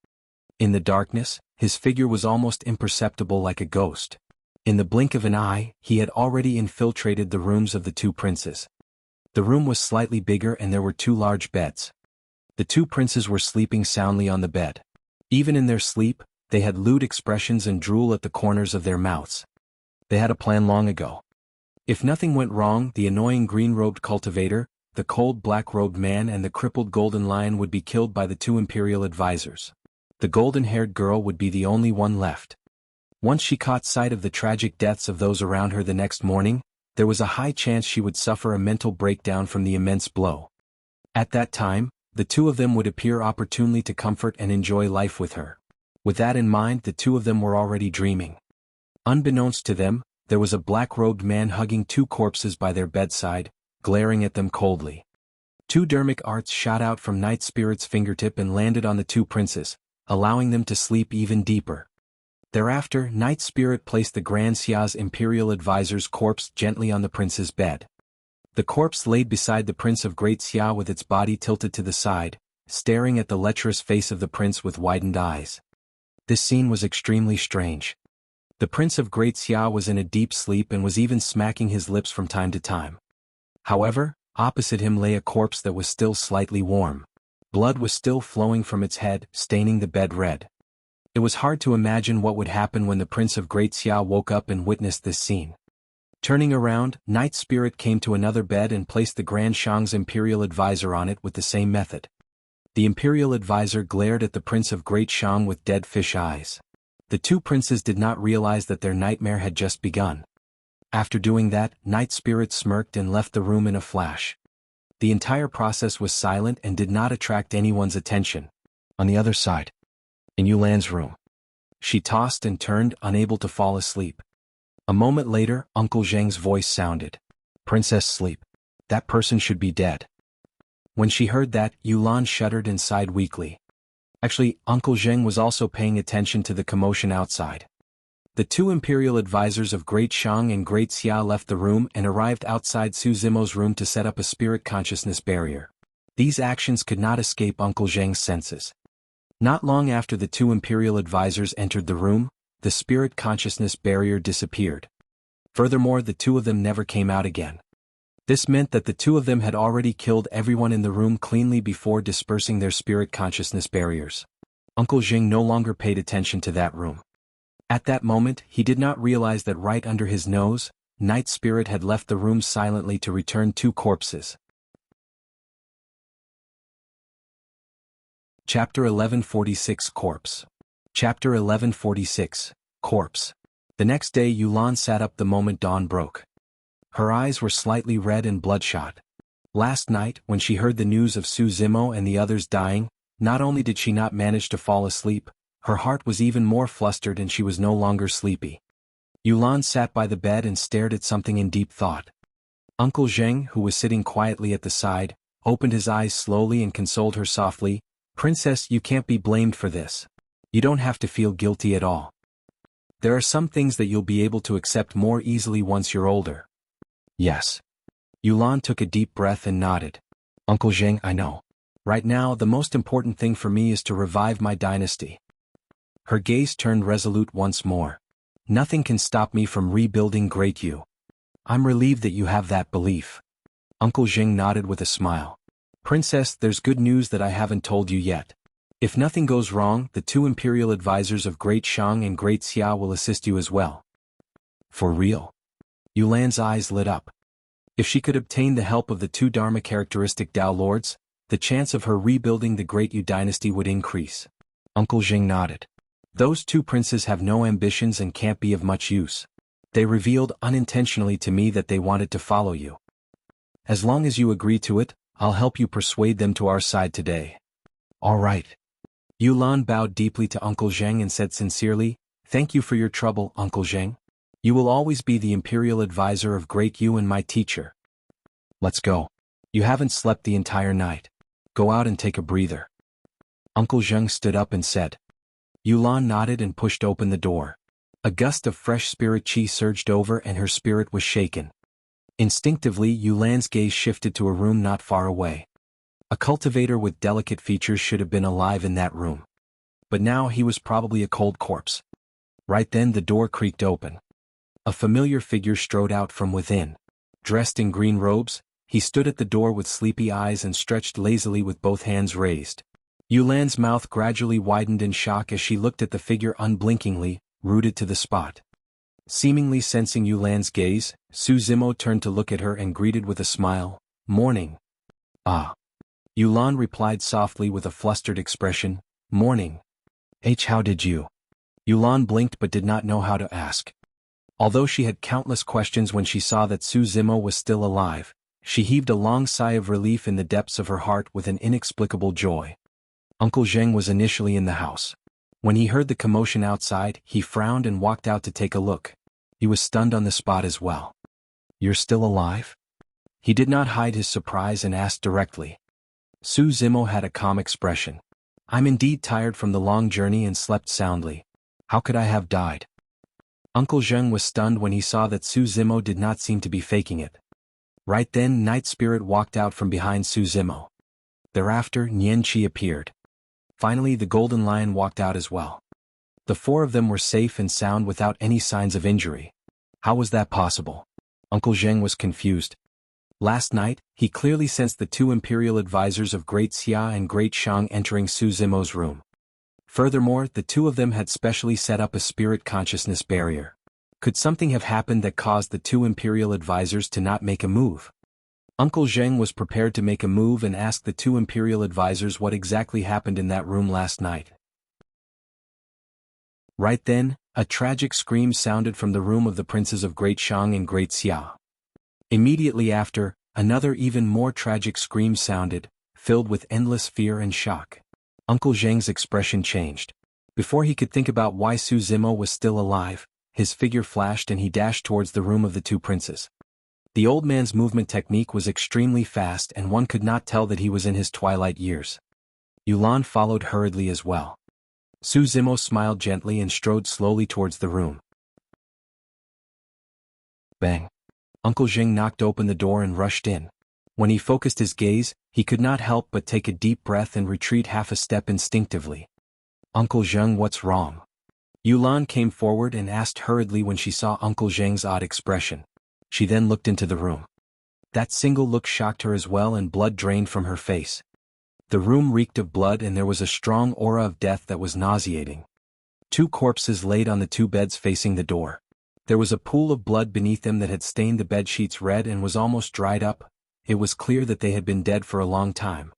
In the darkness, his figure was almost imperceptible like a ghost. In the blink of an eye, he had already infiltrated the rooms of the two princes. The room was slightly bigger and there were two large beds. The two princes were sleeping soundly on the bed. Even in their sleep, they had lewd expressions and drool at the corners of their mouths. They had a plan long ago. If nothing went wrong, the annoying green-robed cultivator, the cold black-robed man and the crippled golden lion would be killed by the two imperial advisors. The golden-haired girl would be the only one left. Once she caught sight of the tragic deaths of those around her the next morning, there was a high chance she would suffer a mental breakdown from the immense blow. At that time, the two of them would appear opportunely to comfort and enjoy life with her. With that in mind, the two of them were already dreaming. Unbeknownst to them, there was a black-robed man hugging two corpses by their bedside, glaring at them coldly. Two dermic arts shot out from Night Spirit's fingertip and landed on the two princes, allowing them to sleep even deeper. Thereafter, Night Spirit placed the Grand Xia's imperial advisor's corpse gently on the prince's bed. The corpse laid beside the Prince of Great Xia with its body tilted to the side, staring at the lecherous face of the prince with widened eyes. This scene was extremely strange. The Prince of Great Xia was in a deep sleep and was even smacking his lips from time to time. However, opposite him lay a corpse that was still slightly warm. Blood was still flowing from its head, staining the bed red. It was hard to imagine what would happen when the Prince of Great Xia woke up and witnessed this scene. Turning around, Night Spirit came to another bed and placed the Grand Shang's imperial advisor on it with the same method. The imperial advisor glared at the Prince of Great Shang with dead fish eyes. The two princes did not realize that their nightmare had just begun. After doing that, Night Spirit smirked and left the room in a flash. The entire process was silent and did not attract anyone's attention. On the other side, in Yulan's room, she tossed and turned, unable to fall asleep. A moment later, Uncle Zheng's voice sounded. "Princess, sleep. That person should be dead." When she heard that, Yulan shuddered and sighed weakly. Actually, Uncle Zheng was also paying attention to the commotion outside. The two imperial advisors of Great Shang and Great Xia left the room and arrived outside Su Zimo's room to set up a spirit consciousness barrier. These actions could not escape Uncle Zheng's senses. Not long after the two imperial advisors entered the room, the spirit consciousness barrier disappeared. Furthermore, the two of them never came out again. This meant that the two of them had already killed everyone in the room cleanly before dispersing their spirit consciousness barriers. Uncle Zheng no longer paid attention to that room. At that moment, he did not realize that right under his nose, Night Spirit had left the room silently to return two corpses. Chapter 1146 Corpse. Chapter 1146 Corpse. The next day Yulan sat up the moment dawn broke. Her eyes were slightly red and bloodshot. Last night, when she heard the news of Su Zimo and the others dying, not only did she not manage to fall asleep, her heart was even more flustered and she was no longer sleepy. Yulan sat by the bed and stared at something in deep thought. Uncle Zheng, who was sitting quietly at the side, opened his eyes slowly and consoled her softly. "Princess, you can't be blamed for this. You don't have to feel guilty at all. There are some things that you'll be able to accept more easily once you're older." "Yes." Yulan took a deep breath and nodded. "Uncle Zheng, I know. Right now, the most important thing for me is to revive my dynasty." Her gaze turned resolute once more. "Nothing can stop me from rebuilding Great Yu. I'm relieved that you have that belief." Uncle Zheng nodded with a smile. "Princess, there's good news that I haven't told you yet. If nothing goes wrong, the two imperial advisors of Great Shang and Great Xia will assist you as well." "For real?" Yulan's eyes lit up. If she could obtain the help of the two Dharma-characteristic Tao Lords, the chance of her rebuilding the Great Yu dynasty would increase. Uncle Zheng nodded. "Those two princes have no ambitions and can't be of much use. They revealed unintentionally to me that they wanted to follow you. As long as you agree to it, I'll help you persuade them to our side today." "All right." Yulan bowed deeply to Uncle Zheng and said sincerely, "Thank you for your trouble, Uncle Zheng. You will always be the imperial advisor of Great Yu and my teacher. Let's go. You haven't slept the entire night. Go out and take a breather." Uncle Zheng stood up and said. Yulan nodded and pushed open the door. A gust of fresh spirit qi surged over and her spirit was shaken. Instinctively, Yulan's gaze shifted to a room not far away. A cultivator with delicate features should have been alive in that room. But now he was probably a cold corpse. Right then the door creaked open. A familiar figure strode out from within. Dressed in green robes, he stood at the door with sleepy eyes and stretched lazily with both hands raised. Yulan's mouth gradually widened in shock as she looked at the figure unblinkingly, rooted to the spot. Seemingly sensing Yulan's gaze, Su Zimo turned to look at her and greeted with a smile, "Morning." "Ah." Yulan replied softly with a flustered expression, "Morning. How did you?" Yulan blinked but did not know how to ask. Although she had countless questions when she saw that Su Zimo was still alive, she heaved a long sigh of relief in the depths of her heart with an inexplicable joy. Uncle Zheng was initially in the house. When he heard the commotion outside, he frowned and walked out to take a look. He was stunned on the spot as well. "You're still alive?" He did not hide his surprise and asked directly. Su Zimo had a calm expression. "I'm indeed tired from the long journey and slept soundly. How could I have died?" Uncle Zheng was stunned when he saw that Su Zimo did not seem to be faking it. Right then Night Spirit walked out from behind Su Zimo. Thereafter Nian Qi appeared. Finally the Golden Lion walked out as well. The four of them were safe and sound without any signs of injury. How was that possible? Uncle Zheng was confused. Last night, he clearly sensed the two imperial advisors of Great Xia and Great Shang entering Su Zimo's room. Furthermore, the two of them had specially set up a spirit consciousness barrier. Could something have happened that caused the two imperial advisors to not make a move? Uncle Zheng was prepared to make a move and ask the two imperial advisors what exactly happened in that room last night. Right then, a tragic scream sounded from the room of the princes of Great Shang and Great Xia. Immediately after, another even more tragic scream sounded, filled with endless fear and shock. Uncle Zheng's expression changed. Before he could think about why Su Zimo was still alive, his figure flashed and he dashed towards the room of the two princes. The old man's movement technique was extremely fast and one could not tell that he was in his twilight years. Yulan followed hurriedly as well. Su Zimo smiled gently and strode slowly towards the room. Bang! Uncle Zheng knocked open the door and rushed in. When he focused his gaze, he could not help but take a deep breath and retreat half a step instinctively. "Uncle Zheng, what's wrong?" Yulan came forward and asked hurriedly when she saw Uncle Zheng's odd expression. She then looked into the room. That single look shocked her as well and blood drained from her face. The room reeked of blood and there was a strong aura of death that was nauseating. Two corpses laid on the two beds facing the door. There was a pool of blood beneath them that had stained the bedsheets red and was almost dried up. It was clear that they had been dead for a long time.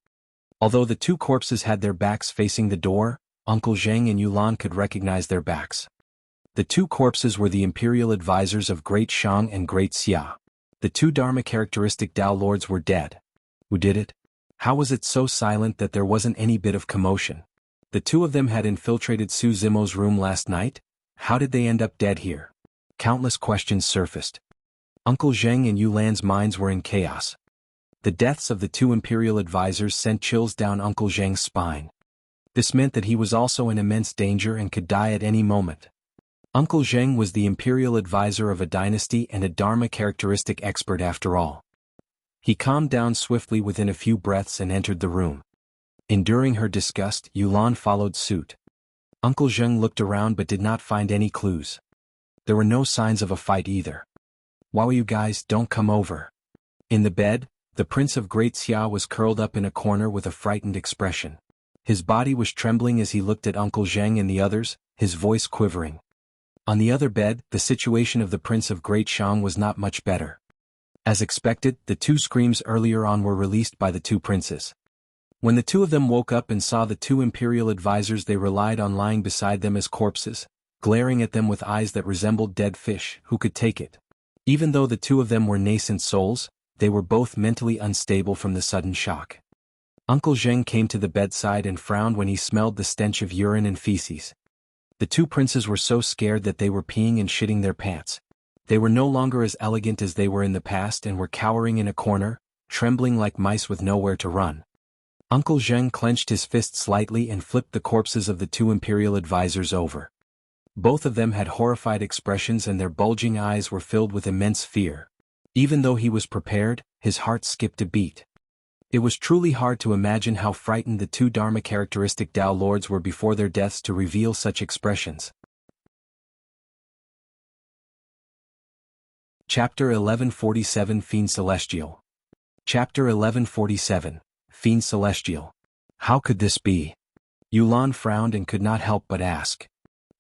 Although the two corpses had their backs facing the door, Uncle Zheng and Yulan could recognize their backs. The two corpses were the imperial advisors of Great Shang and Great Xia. The two Dharma characteristic Tao lords were dead. Who did it? How was it so silent that there wasn't any bit of commotion? The two of them had infiltrated Su Zimo's room last night? How did they end up dead here? Countless questions surfaced. Uncle Zheng and Yulan's minds were in chaos. The deaths of the two imperial advisors sent chills down Uncle Zheng's spine. This meant that he was also in immense danger and could die at any moment. Uncle Zheng was the imperial advisor of a dynasty and a Dharma characteristic expert after all. He calmed down swiftly within a few breaths and entered the room. Enduring her disgust, Yulan followed suit. Uncle Zheng looked around but did not find any clues. There were no signs of a fight either. "Wow, you guys, don't come over." In the bed, the Prince of Great Xia was curled up in a corner with a frightened expression. His body was trembling as he looked at Uncle Zheng and the others, his voice quivering. On the other bed, the situation of the Prince of Great Shang was not much better. As expected, the two screams earlier on were released by the two princes. When the two of them woke up and saw the two imperial advisors, they relied on lying beside them as corpses, glaring at them with eyes that resembled dead fish. Who could take it? Even though the two of them were nascent souls, they were both mentally unstable from the sudden shock. Uncle Zheng came to the bedside and frowned when he smelled the stench of urine and feces. The two princes were so scared that they were peeing and shitting their pants. They were no longer as elegant as they were in the past and were cowering in a corner, trembling like mice with nowhere to run. Uncle Zheng clenched his fist slightly and flipped the corpses of the two imperial advisors over. Both of them had horrified expressions and their bulging eyes were filled with immense fear. Even though he was prepared, his heart skipped a beat. It was truly hard to imagine how frightened the two Dharma characteristic Tao Lords were before their deaths to reveal such expressions. Chapter 1147 Fiendcelestial. Chapter 1147 Fiendcelestial. How could this be? Yulan frowned and could not help but ask.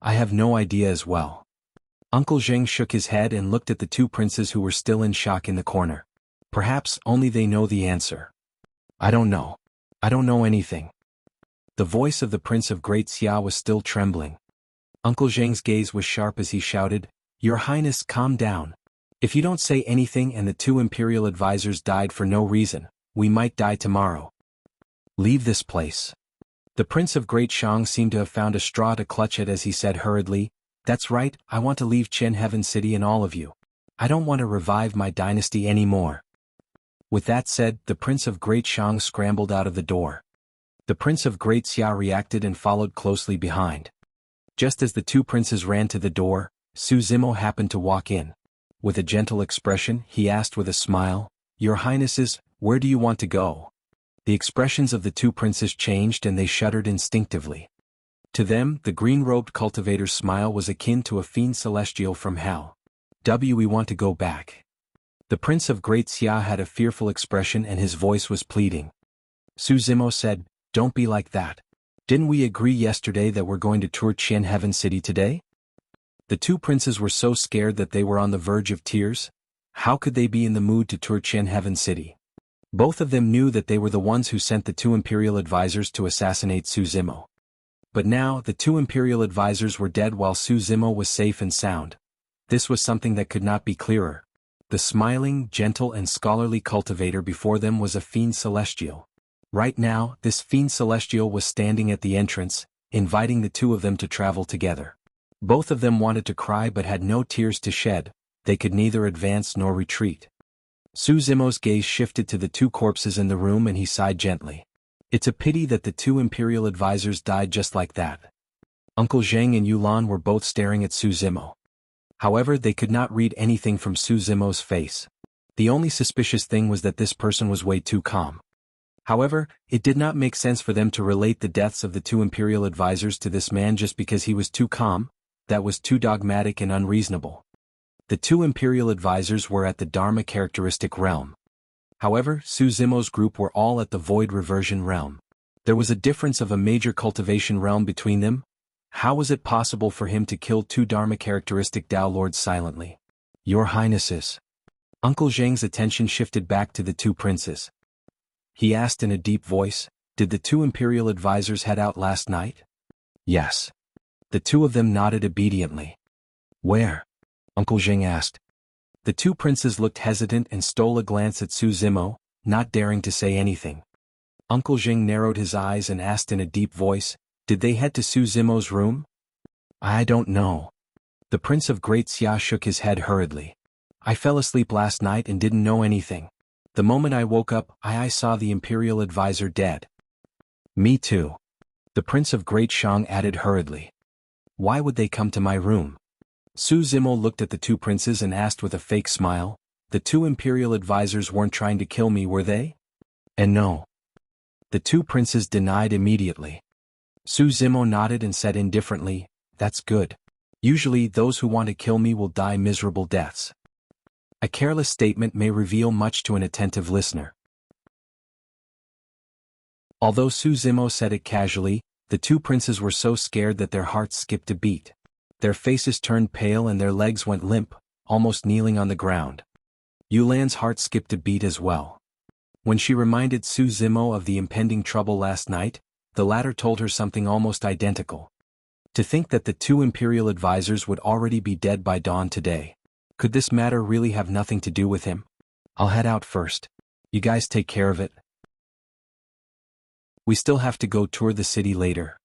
I have no idea as well. Uncle Zheng shook his head and looked at the two princes who were still in shock in the corner. Perhaps only they know the answer. I don't know. I don't know anything. The voice of the Prince of Great Xia was still trembling. Uncle Zheng's gaze was sharp as he shouted, Your Highness, calm down. If you don't say anything and the two imperial advisors died for no reason, we might die tomorrow. Leave this place. The Prince of Great Shang seemed to have found a straw to clutch at as he said hurriedly, That's right, I want to leave Qian Heaven City and all of you. I don't want to revive my dynasty anymore. With that said, the Prince of Great Shang scrambled out of the door. The Prince of Great Xia reacted and followed closely behind. Just as the two princes ran to the door, Su Zimo happened to walk in. With a gentle expression, he asked with a smile, Your Highnesses, where do you want to go? The expressions of the two princes changed and they shuddered instinctively. To them, the green-robed cultivator's smile was akin to a fiend celestial from hell. We want to go back. The Prince of Great Xia had a fearful expression and his voice was pleading. Su Zimo said, Don't be like that. Didn't we agree yesterday that we're going to tour Qian Heaven City today? The two princes were so scared that they were on the verge of tears. How could they be in the mood to tour Qian Heaven City? Both of them knew that they were the ones who sent the two imperial advisors to assassinate Su Zimo. But now, the two imperial advisors were dead while Su Zimo was safe and sound. This was something that could not be clearer. The smiling, gentle and scholarly cultivator before them was a fiend celestial. Right now, this fiend celestial was standing at the entrance, inviting the two of them to travel together. Both of them wanted to cry but had no tears to shed. They could neither advance nor retreat. Su Zimo's gaze shifted to the two corpses in the room and he sighed gently. It's a pity that the two imperial advisors died just like that. Uncle Zheng and Yulan were both staring at Su Zimo. However, they could not read anything from Su Zimo's face. The only suspicious thing was that this person was way too calm. However, it did not make sense for them to relate the deaths of the two imperial advisors to this man just because he was too calm. That was too dogmatic and unreasonable. The two imperial advisors were at the Dharma characteristic realm. However, Su Zimo's group were all at the void reversion realm. There was a difference of a major cultivation realm between them. How was it possible for him to kill two Dharma characteristic Tao Lords silently? Your Highnesses. Uncle Zheng's attention shifted back to the two princes. He asked in a deep voice, Did the two imperial advisors head out last night? Yes. The two of them nodded obediently. Where? Uncle Zheng asked. The two princes looked hesitant and stole a glance at Su Zimo, not daring to say anything. Uncle Zheng narrowed his eyes and asked in a deep voice, Did they head to Su Zimo's room? I don't know. The Prince of Great Xia shook his head hurriedly. I fell asleep last night and didn't know anything. The moment I woke up, I saw the imperial advisor dead. Me too. The Prince of Great Shang added hurriedly. Why would they come to my room? Su Zimo looked at the two princes and asked with a fake smile, The two imperial advisors weren't trying to kill me, were they? And no. The two princes denied immediately. Su Zimo nodded and said indifferently, That's good. Usually those who want to kill me will die miserable deaths. A careless statement may reveal much to an attentive listener. Although Su Zimo said it casually, the two princes were so scared that their hearts skipped a beat. Their faces turned pale and their legs went limp, almost kneeling on the ground. Yulan's heart skipped a beat as well. When she reminded Su Zimo of the impending trouble last night, the latter told her something almost identical. To think that the two imperial advisors would already be dead by dawn today. Could this matter really have nothing to do with him? I'll head out first. You guys take care of it. We still have to go tour the city later.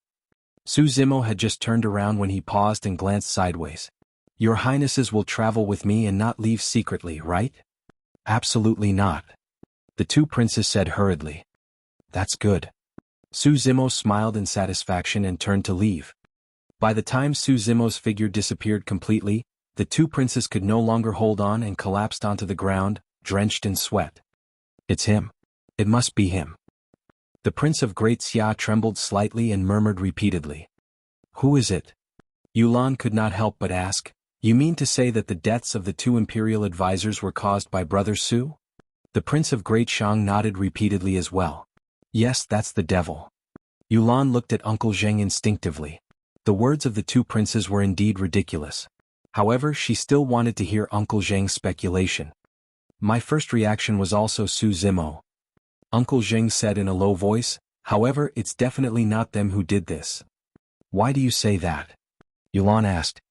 Su Zimo had just turned around when he paused and glanced sideways. Your Highnesses will travel with me and not leave secretly, right? Absolutely not. The two princes said hurriedly. That's good. Su Zimo smiled in satisfaction and turned to leave. By the time Su Zimo's figure disappeared completely, the two princes could no longer hold on and collapsed onto the ground, drenched in sweat. It's him. It must be him. The Prince of Great Xia trembled slightly and murmured repeatedly. Who is it? Yulan could not help but ask, you mean to say that the deaths of the two imperial advisors were caused by Brother Su? The Prince of Great Shang nodded repeatedly as well. Yes, that's the devil. Yulan looked at Uncle Zheng instinctively. The words of the two princes were indeed ridiculous. However, she still wanted to hear Uncle Zheng's speculation. My first reaction was also Su Zimo. Uncle Zheng said in a low voice, however, it's definitely not them who did this. Why do you say that? Yulan asked.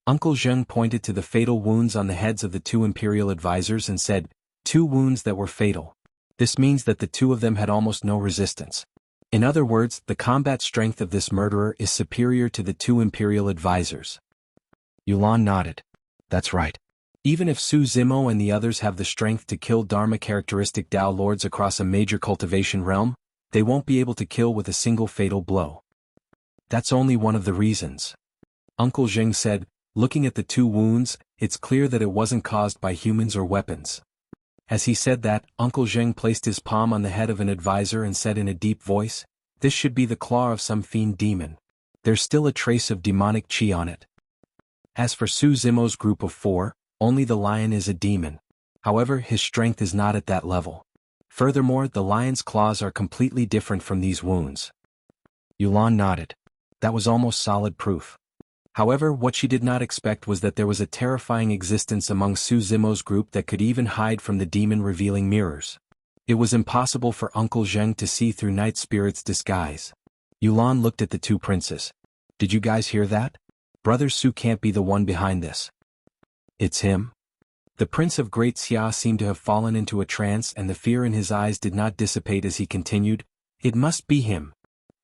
Uncle Zheng pointed to the fatal wounds on the heads of the two imperial advisors and said, 2 wounds that were fatal. This means that the two of them had almost no resistance. In other words, the combat strength of this murderer is superior to the two imperial advisors. Yulan nodded. That's right. Even if Su Zimo and the others have the strength to kill Dharma-characteristic Dao Lords across a major cultivation realm, they won't be able to kill with a single fatal blow. That's only one of the reasons. Uncle Zheng said, looking at the 2 wounds, it's clear that it wasn't caused by humans or weapons. As he said that, Uncle Zheng placed his palm on the head of an advisor and said in a deep voice, this should be the claw of some fiend demon. There's still a trace of demonic qi on it. As for Su Zimo's group of 4, only the lion is a demon. However, his strength is not at that level. Furthermore, the lion's claws are completely different from these wounds. Yulan nodded. That was almost solid proof. However, what she did not expect was that there was a terrifying existence among Su Zimo's group that could even hide from the demon-revealing mirrors. It was impossible for Uncle Zheng to see through Night Spirit's disguise. Yulan looked at the two princes. Did you guys hear that? Brother Su can't be the one behind this. It's him? The Prince of Great Xia seemed to have fallen into a trance and the fear in his eyes did not dissipate as he continued, it must be him.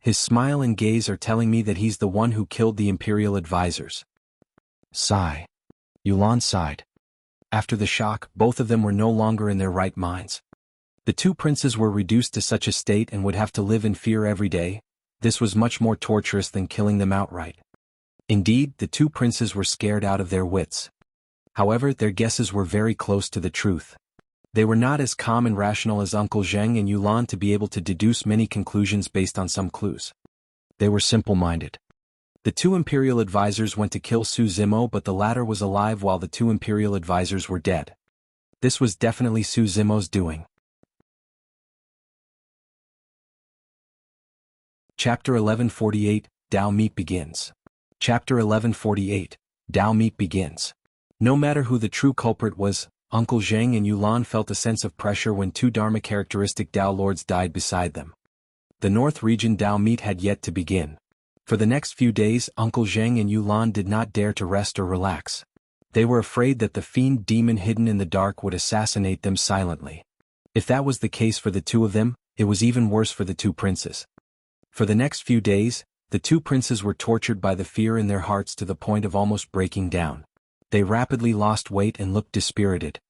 His smile and gaze are telling me that he's the one who killed the imperial advisors. Sigh. Yulan sighed. After the shock, both of them were no longer in their right minds. The two princes were reduced to such a state and would have to live in fear every day. This was much more torturous than killing them outright. Indeed, the two princes were scared out of their wits. However, their guesses were very close to the truth. They were not as calm and rational as Uncle Zheng and Yulan to be able to deduce many conclusions based on some clues. They were simple-minded. The two imperial advisors went to kill Su Zimo, but the latter was alive while the two imperial advisors were dead. This was definitely Su Zimo's doing. Chapter 1148, Dao Meat begins. Chapter 1148, Dao Meat begins. No matter who the true culprit was, Uncle Zheng and Yulan felt a sense of pressure when 2 Dharma-characteristic Dao Lords died beside them. The North Region Dao Meet had yet to begin. For the next few days, Uncle Zheng and Yulan did not dare to rest or relax. They were afraid that the fiend demon hidden in the dark would assassinate them silently. If that was the case for the two of them, it was even worse for the two princes. For the next few days, the two princes were tortured by the fear in their hearts to the point of almost breaking down. They rapidly lost weight and looked dispirited.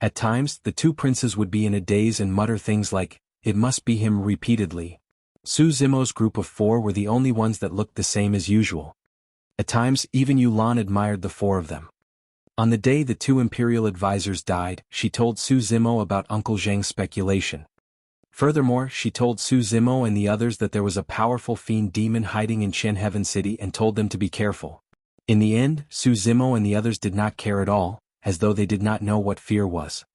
At times, the two princes would be in a daze and mutter things like, it must be him repeatedly. Su Zimo's group of 4 were the only ones that looked the same as usual. At times, even Yulan admired the 4 of them. On the day the 2 imperial advisors died, she told Su Zimo about Uncle Zheng's speculation. Furthermore, she told Su Zimo and the others that there was a powerful fiend demon hiding in Qian Heaven City and told them to be careful. In the end, Su Zimo and the others did not care at all, as though they did not know what fear was.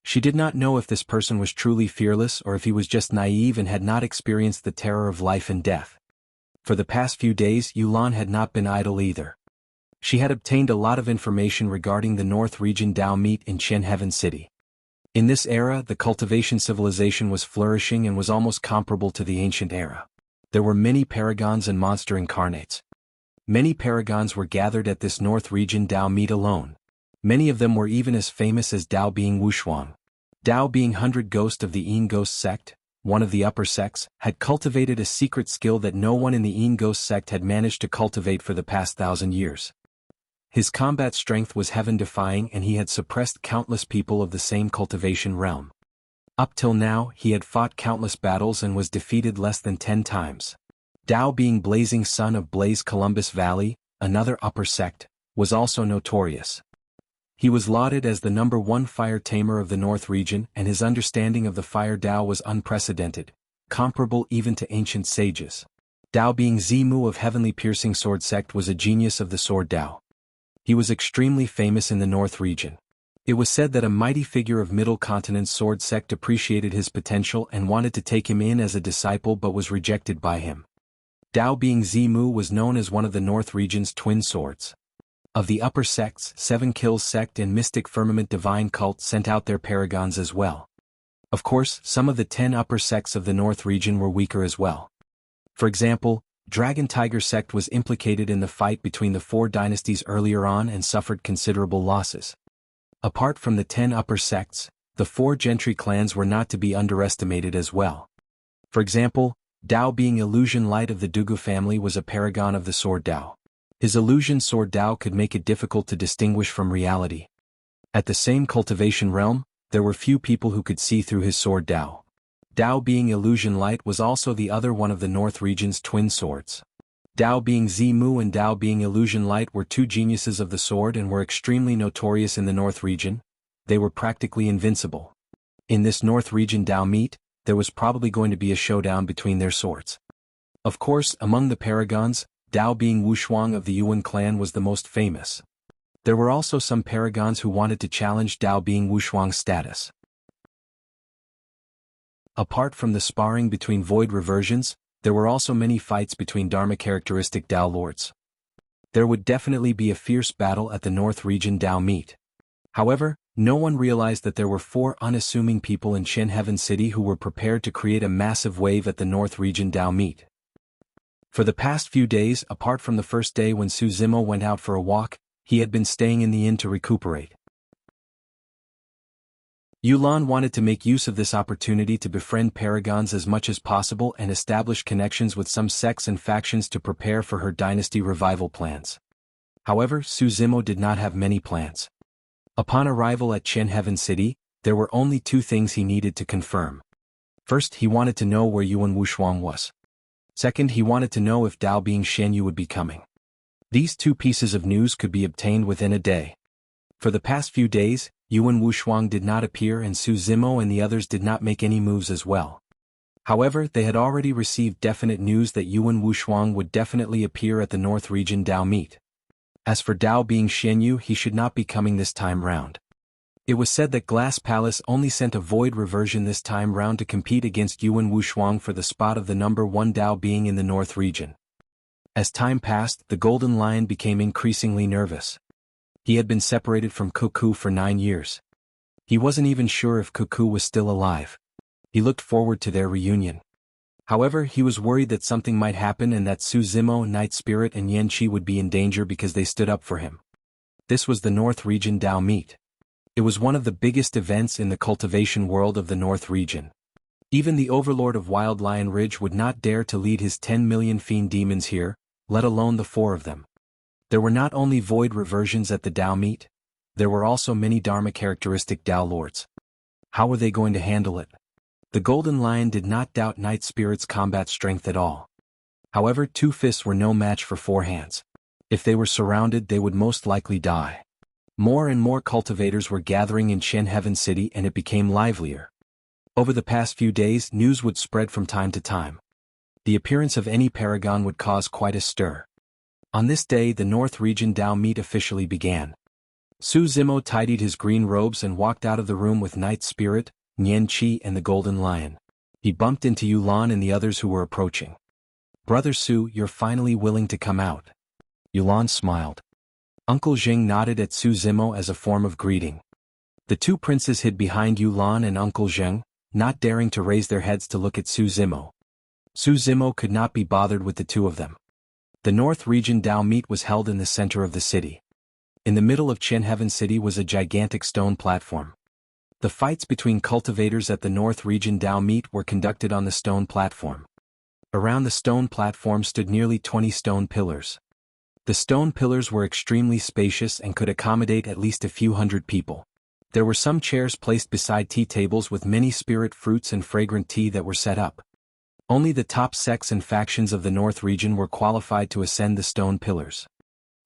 She did not know if this person was truly fearless or if he was just naive and had not experienced the terror of life and death. For the past few days, Yulan had not been idle either. She had obtained a lot of information regarding the North Region Dao Meet in Qian Heaven City. In this era, the cultivation civilization was flourishing and was almost comparable to the ancient era. There were many paragons and monster incarnates. Many paragons were gathered at this North Region Dao Meet alone. Many of them were even as famous as Dao being Wuxia. Dao being 100 Ghost of the Yin Ghost sect, one of the upper sects, had cultivated a secret skill that no one in the Yin Ghost sect had managed to cultivate for the past 1,000 years. His combat strength was heaven-defying and he had suppressed countless people of the same cultivation realm. Up till now, he had fought countless battles and was defeated less than 10 times. Dao, being blazing son of Blaze Columbus Valley, another upper sect, was also notorious. He was lauded as the #1 fire tamer of the North region, and his understanding of the fire Dao was unprecedented, comparable even to ancient sages. Dao, being Zimu of Heavenly Piercing Sword sect, was a genius of the sword Dao. He was extremely famous in the North region. It was said that a mighty figure of Middle Continent's sword sect appreciated his potential and wanted to take him in as a disciple but was rejected by him. Dao, being Zimu, was known as one of the North region's twin swords. Of the upper sects, Seven Kills sect and Mystic Firmament Divine Cult sent out their paragons as well. Of course, some of the 10 upper sects of the North region were weaker as well. For example, Dragon Tiger sect was implicated in the fight between the 4 dynasties earlier on and suffered considerable losses. Apart from the 10 upper sects, the 4 gentry clans were not to be underestimated as well. For example, Dao, being Illusion Light of the Dugu family, was a paragon of the sword Dao. His illusion sword Dao could make it difficult to distinguish from reality. At the same cultivation realm, there were few people who could see through his sword Dao. Dao, being Illusion Light, was also the other one of the North region's twin swords. Dao, being Zimu, and Dao, being Illusion Light, were 2 geniuses of the sword and were extremely notorious in the North region. They were practically invincible. In this North region Dao meet, there was probably going to be a showdown between their swords. Of course, among the paragons, Dao, being Wuxia of the Yuan clan, was the most famous. There were also some paragons who wanted to challenge Dao, being Wuxia's status. Apart from the sparring between void reversions, there were also many fights between Dharma characteristic Dao lords. There would definitely be a fierce battle at the North region Dao meet. However, no one realized that there were 4 unassuming people in Qian Heaven City who were prepared to create a massive wave at the North region Dao meet. For the past few days, apart from the first day when Su Zimo went out for a walk, he had been staying in the inn to recuperate. Yulan wanted to make use of this opportunity to befriend paragons as much as possible and establish connections with some sects and factions to prepare for her dynasty revival plans. However, Su Zimo did not have many plans. Upon arrival at Qian Heaven City, there were only 2 things he needed to confirm. First, he wanted to know where Yuan Wuxia was. Second, he wanted to know if Dao, being Shenyu, would be coming. These 2 pieces of news could be obtained within a day. For the past few days, Yuan Wuxia did not appear and Su Zimo and the others did not make any moves as well. However, they had already received definite news that Yuan Wuxia would definitely appear at the North region Dao meet. As for Dao, being Shenyu, he should not be coming this time round. It was said that Glass Palace only sent a void reversion this time round to compete against Yuan Wuxia for the spot of the #1 Dao being in the North region. As time passed, the Golden Lion became increasingly nervous. He had been separated from Cuckoo for 9 years. He wasn't even sure if Cuckoo was still alive. He looked forward to their reunion. However, he was worried that something might happen and that Su Zimo, Night Spirit and Yanqi would be in danger because they stood up for him. This was the North region Dao meet. It was one of the biggest events in the cultivation world of the North region. Even the Overlord of Wild Lion Ridge would not dare to lead his 10 million fiend demons here, let alone the 4 of them. There were not only void reversions at the Dao meet, there were also many Dharma characteristic Dao lords. How were they going to handle it? The Golden Lion did not doubt Night Spirit's combat strength at all. However, 2 fists were no match for 4 hands. If they were surrounded, they would most likely die. More and more cultivators were gathering in Qian Heaven City and it became livelier. Over the past few days, news would spread from time to time. The appearance of any paragon would cause quite a stir. On this day, the North region Dao meet officially began. Su Zimo tidied his green robes and walked out of the room with Night Spirit, Yanqi and the Golden Lion. He bumped into Yulan and the others who were approaching. "Brother Su, you're finally willing to come out." Yulan smiled. Uncle Zheng nodded at Su Zimo as a form of greeting. The 2 princes hid behind Yulan and Uncle Zheng, not daring to raise their heads to look at Su Zimo. Su Zimo could not be bothered with the 2 of them. The North region Dao meet was held in the center of the city. In the middle of Qian Heaven City was a gigantic stone platform. The fights between cultivators at the North region Dao meet were conducted on the stone platform. Around the stone platform stood nearly 20 stone pillars. The stone pillars were extremely spacious and could accommodate at least a few hundred people. There were some chairs placed beside tea tables with many spirit fruits and fragrant tea that were set up. Only the top sects and factions of the North region were qualified to ascend the stone pillars.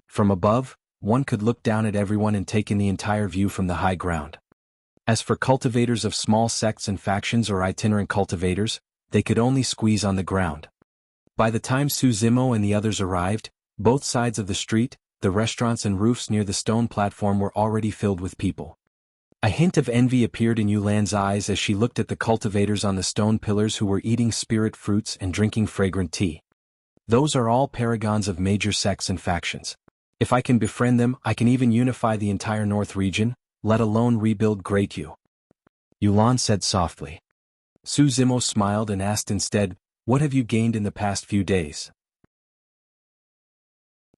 From above, one could look down at everyone and take in the entire view from the high ground. As for cultivators of small sects and factions or itinerant cultivators, they could only squeeze on the ground. By the time Su Zimo and the others arrived, both sides of the street, the restaurants and roofs near the stone platform were already filled with people. A hint of envy appeared in Yulan's eyes as she looked at the cultivators on the stone pillars who were eating spirit fruits and drinking fragrant tea. Those are all paragons of major sects and factions. If I can befriend them, I can even unify the entire North region, let alone rebuild Great Yu. Yulan said softly. Su Zimo smiled and asked instead, "What have you gained in the past few days?"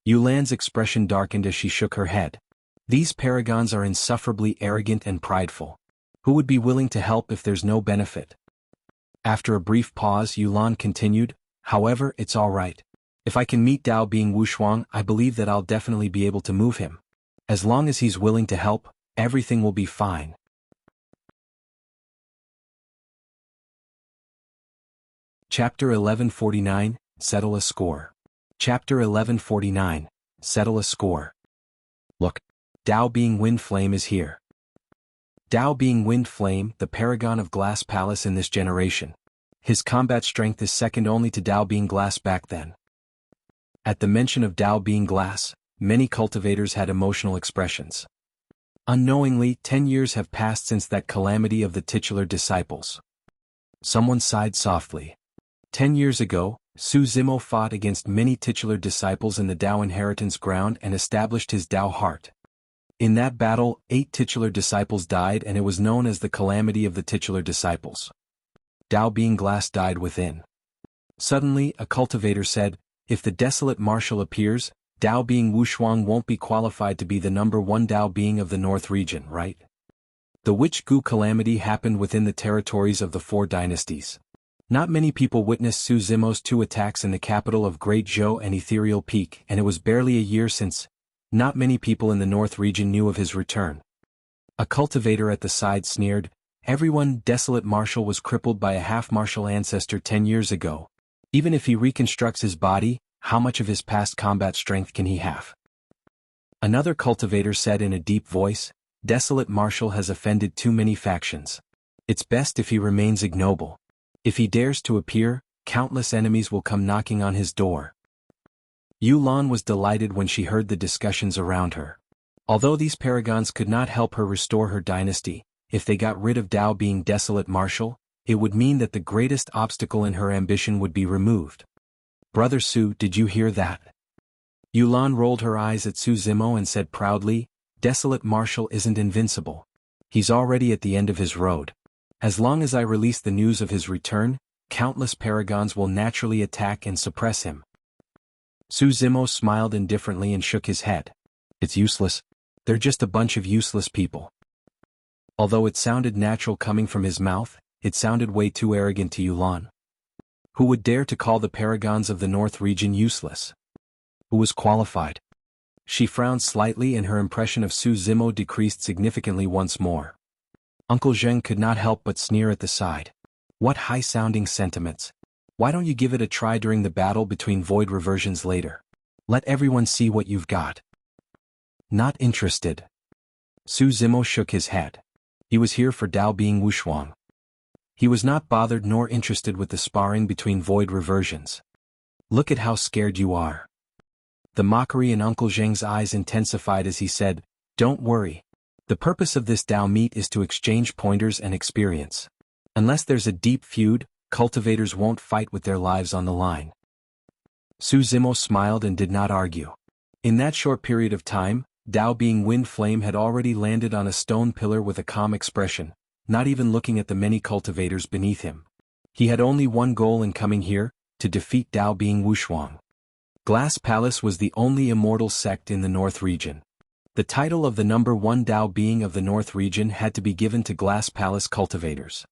Yulan's expression darkened as she shook her head. These paragons are insufferably arrogant and prideful. Who would be willing to help if there's no benefit? After a brief pause, Yulan continued, "However, it's all right. If I can meet Dao Bing Wushuang, I believe that I'll definitely be able to move him. As long as he's willing to help, everything will be fine." Chapter 1149, Settle a Score. Chapter 1149, Settle a Score. Look, Dao Bing Wind Flame is here. Dao Bing Wind Flame, the paragon of Glass Palace in this generation. His combat strength is second only to Dao Bing Glass back then. At the mention of Dao Bing Glass, many cultivators had emotional expressions. Unknowingly, 10 years have passed since that calamity of the titular disciples. Someone sighed softly. 10 years ago, Su Zimo fought against many titular disciples in the Dao inheritance ground and established his Dao heart. In that battle, 8 titular disciples died and it was known as the calamity of the titular disciples. Dao Bing Glass died within. Suddenly, a cultivator said, "If the desolate marshal appears, Dao Bing Wushuang won't be qualified to be the number 1 Dao Bing of the North region, right?" The Witch Gu calamity happened within the territories of the 4 dynasties. Not many people witnessed Su Zimo's 2 attacks in the capital of Great Zhou and Ethereal Peak, and it was barely a year since. Not many people in the North region knew of his return. A cultivator at the side sneered, "Everyone, desolate marshal was crippled by a half-martial ancestor 10 years ago. Even if he reconstructs his body, how much of his past combat strength can he have?" Another cultivator said in a deep voice, "Desolate marshal has offended too many factions. It's best if he remains ignoble. If he dares to appear, countless enemies will come knocking on his door." Yulan was delighted when she heard the discussions around her. Although these paragons could not help her restore her dynasty, if they got rid of Dao Bing desolate marshal, it would mean that the greatest obstacle in her ambition would be removed. "Brother Su, did you hear that?" Yulan rolled her eyes at Su Zimo and said proudly, "Desolate marshal isn't invincible. He's already at the end of his road. As long as I release the news of his return, countless paragons will naturally attack and suppress him." Su Zimo smiled indifferently and shook his head. "It's useless. They're just a bunch of useless people." Although it sounded natural coming from his mouth, it sounded way too arrogant to Yulan. Who would dare to call the paragons of the North region useless? Who was qualified? She frowned slightly and her impression of Su Zimo decreased significantly once more. Uncle Zheng could not help but sneer at the side. "What high-sounding sentiments. Why don't you give it a try during the battle between void reversions later? Let everyone see what you've got." "Not interested." Su Zimo shook his head. He was here for Dao Bing Wushuang. He was not bothered nor interested with the sparring between void reversions. "Look at how scared you are." The mockery in Uncle Zheng's eyes intensified as he said, "Don't worry. The purpose of this Dao meet is to exchange pointers and experience. Unless there's a deep feud, cultivators won't fight with their lives on the line." Su Zimo smiled and did not argue. In that short period of time, Dao Bing Wind Flame had already landed on a stone pillar with a calm expression, not even looking at the many cultivators beneath him. He had only one goal in coming here, to defeat Dao Bing Wushuang. Glass Palace was the only immortal sect in the North region. The title of the number 1 Dao Being of the North region had to be given to Glass Palace cultivators.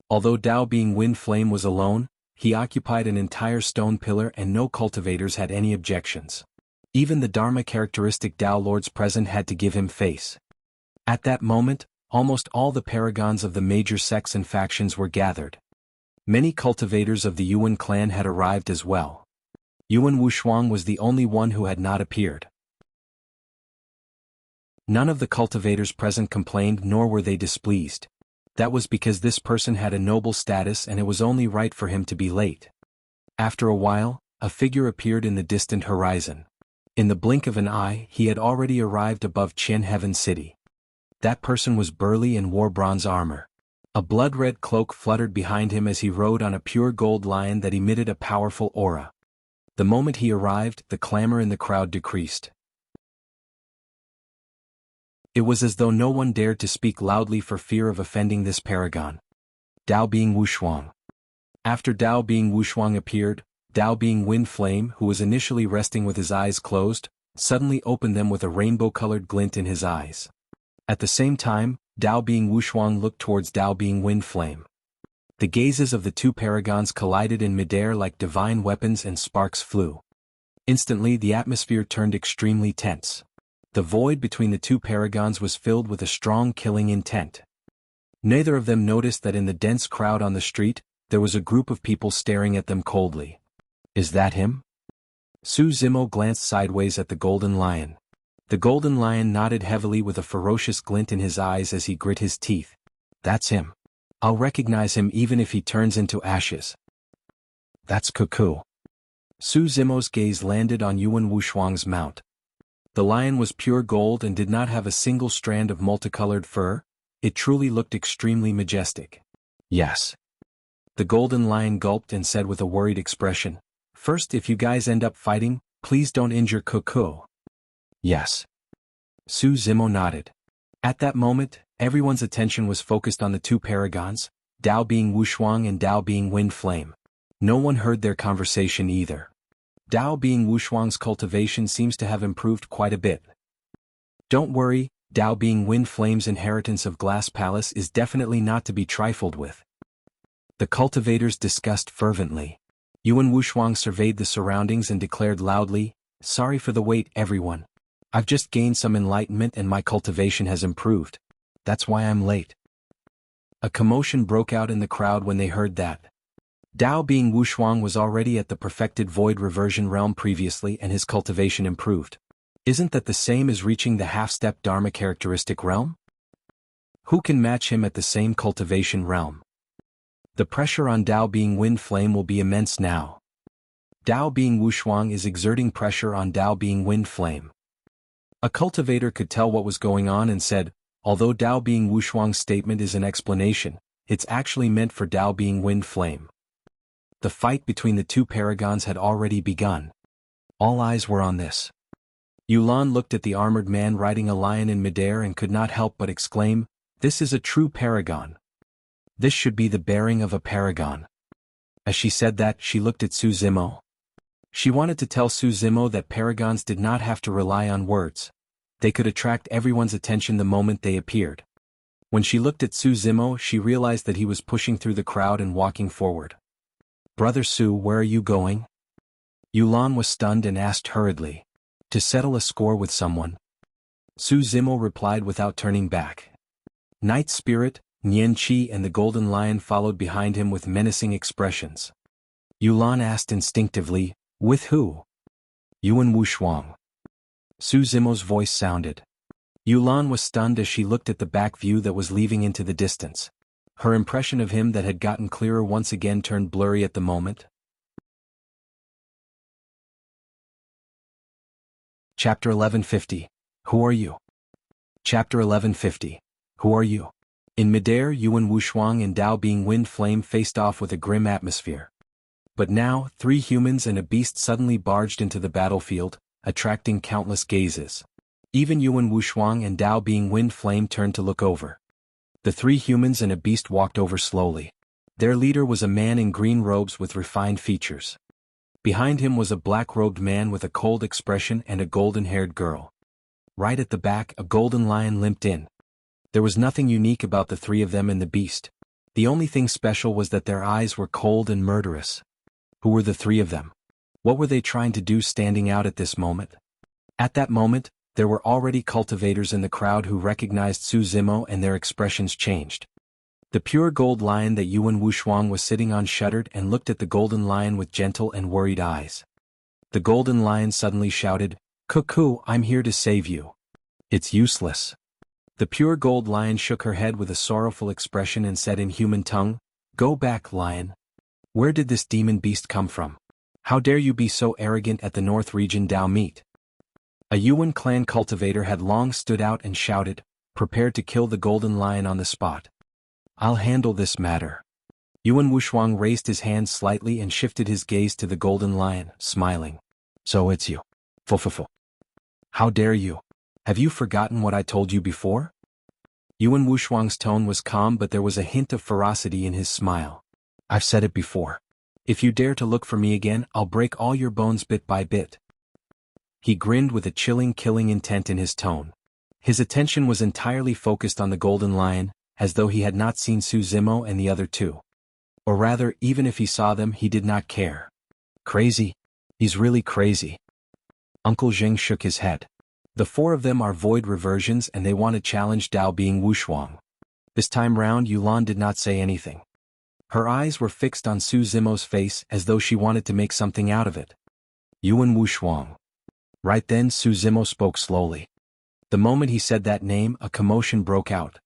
Although Dao Bing Wind Flame was alone, he occupied an entire stone pillar and no cultivators had any objections. Even the Dharma characteristic Dao lords present had to give him face. At that moment, almost all the paragons of the major sects and factions were gathered. Many cultivators of the Yuan clan had arrived as well. Yuan Wuxia was the only one who had not appeared. None of the cultivators present complained, nor were they displeased. That was because this person had a noble status and it was only right for him to be late. After a while, a figure appeared in the distant horizon. In the blink of an eye, he had already arrived above Qian Heaven City. That person was burly and wore bronze armor. A blood-red cloak fluttered behind him as he rode on a pure gold lion that emitted a powerful aura. The moment he arrived, the clamor in the crowd decreased. It was as though no one dared to speak loudly for fear of offending this paragon. Dao Bing Wuxia. After Dao Bing Wuxia appeared, Dao Bing Wind Flame, who was initially resting with his eyes closed, suddenly opened them with a rainbow-colored glint in his eyes. At the same time, Dao Bing Wuxia looked towards Dao Bing Wind Flame. The gazes of the two paragons collided in midair like divine weapons and sparks flew. Instantly the atmosphere turned extremely tense. The void between the two paragons was filled with a strong killing intent. Neither of them noticed that in the dense crowd on the street, there was a group of people staring at them coldly. Is that him? Su Zimo glanced sideways at the golden lion. The golden lion nodded heavily with a ferocious glint in his eyes as he grit his teeth. That's him. I'll recognize him even if he turns into ashes. That's Cuckoo. Su Zimo's gaze landed on Yuan Wuxia's mount. The lion was pure gold and did not have a single strand of multicolored fur. It truly looked extremely majestic. Yes. The golden lion gulped and said with a worried expression, "First, if you guys end up fighting, please don't injure Cuckoo." Yes. Su Zimo nodded. At that moment, everyone's attention was focused on the two paragons, Dao Bing Wuxia and Dao Bing Wind Flame. No one heard their conversation either. Dao Bing Wuxia's cultivation seems to have improved quite a bit. Don't worry, Dao Bing Wind Flame's inheritance of Glass Palace is definitely not to be trifled with. The cultivators discussed fervently. Yuan Wuxia surveyed the surroundings and declared loudly, "Sorry for the wait, everyone. I've just gained some enlightenment and my cultivation has improved. That's why I'm late." A commotion broke out in the crowd when they heard that. Dao Bing Wuxia was already at the perfected void reversion realm previously and his cultivation improved. Isn't that the same as reaching the half-step Dharma characteristic realm? Who can match him at the same cultivation realm? The pressure on Dao Bing Wind Flame will be immense now. Dao Bing Wuxia is exerting pressure on Dao Bing Wind Flame. A cultivator could tell what was going on and said, although Dao Bing Wuxia's statement is an explanation, it's actually meant for Dao Bing Wind Flame. The fight between the two paragons had already begun. All eyes were on this. Yulan looked at the armored man riding a lion in midair and could not help but exclaim, "This is a true paragon. This should be the bearing of a paragon." As she said that, she looked at Su Zimo. She wanted to tell Su Zimo that paragons did not have to rely on words. They could attract everyone's attention the moment they appeared. When she looked at Su Zimo, she realized that he was pushing through the crowd and walking forward. "Brother Su, where are you going?" Yulan was stunned and asked hurriedly. "To settle a score with someone." Su Zimo replied without turning back. Night Spirit, Nian Qi and the Golden Lion followed behind him with menacing expressions. Yulan asked instinctively, "With who?" "Yuan Wuxia." Su Zimo's voice sounded. Yulan was stunned as she looked at the back view that was leaving into the distance. Her impression of him that had gotten clearer once again turned blurry at the moment. Chapter 1150. Who are you? Chapter 1150. Who are you? In midair, Yuan Wuxia and Dao Bing Wind Flame faced off with a grim atmosphere. But now, three humans and a beast suddenly barged into the battlefield, attracting countless gazes. Even Yuan Wuxia and Dao Bing Wind Flame turned to look over. The three humans and a beast walked over slowly. Their leader was a man in green robes with refined features. Behind him was a black-robed man with a cold expression and a golden-haired girl. Right at the back, a golden lion limped in. There was nothing unique about the three of them and the beast. The only thing special was that their eyes were cold and murderous. Who were the three of them? What were they trying to do standing out at this moment? At that moment, there were already cultivators in the crowd who recognized Su Zimo and their expressions changed. The pure gold lion that Yuan Wushuang was sitting on shuddered and looked at the golden lion with gentle and worried eyes. The golden lion suddenly shouted, "Cuckoo, I'm here to save you." "It's useless." The pure gold lion shook her head with a sorrowful expression and said in human tongue, "Go back, lion. Where did this demon beast come from? How dare you be so arrogant at the North Region Dao meet?" A Yuan clan cultivator had long stood out and shouted, prepared to kill the golden lion on the spot. "I'll handle this matter." Yuan Wushuang raised his hand slightly and shifted his gaze to the golden lion, smiling. "So it's you. Fufufu. How dare you? Have you forgotten what I told you before?" Yuan Wushuang's tone was calm, but there was a hint of ferocity in his smile. "I've said it before. If you dare to look for me again, I'll break all your bones bit by bit." He grinned with a chilling, killing intent in his tone. His attention was entirely focused on the golden lion, as though he had not seen Su Zimo and the other two. Or rather, even if he saw them, he did not care. "Crazy? He's really crazy." Uncle Zheng shook his head. "The four of them are void reversions and they want to challenge Dao being Wushuang." This time round Yulan did not say anything. Her eyes were fixed on Su Zimo's face as though she wanted to make something out of it. "Yuan Wushuang." Right then Su Zimo spoke slowly. The moment he said that name, a commotion broke out.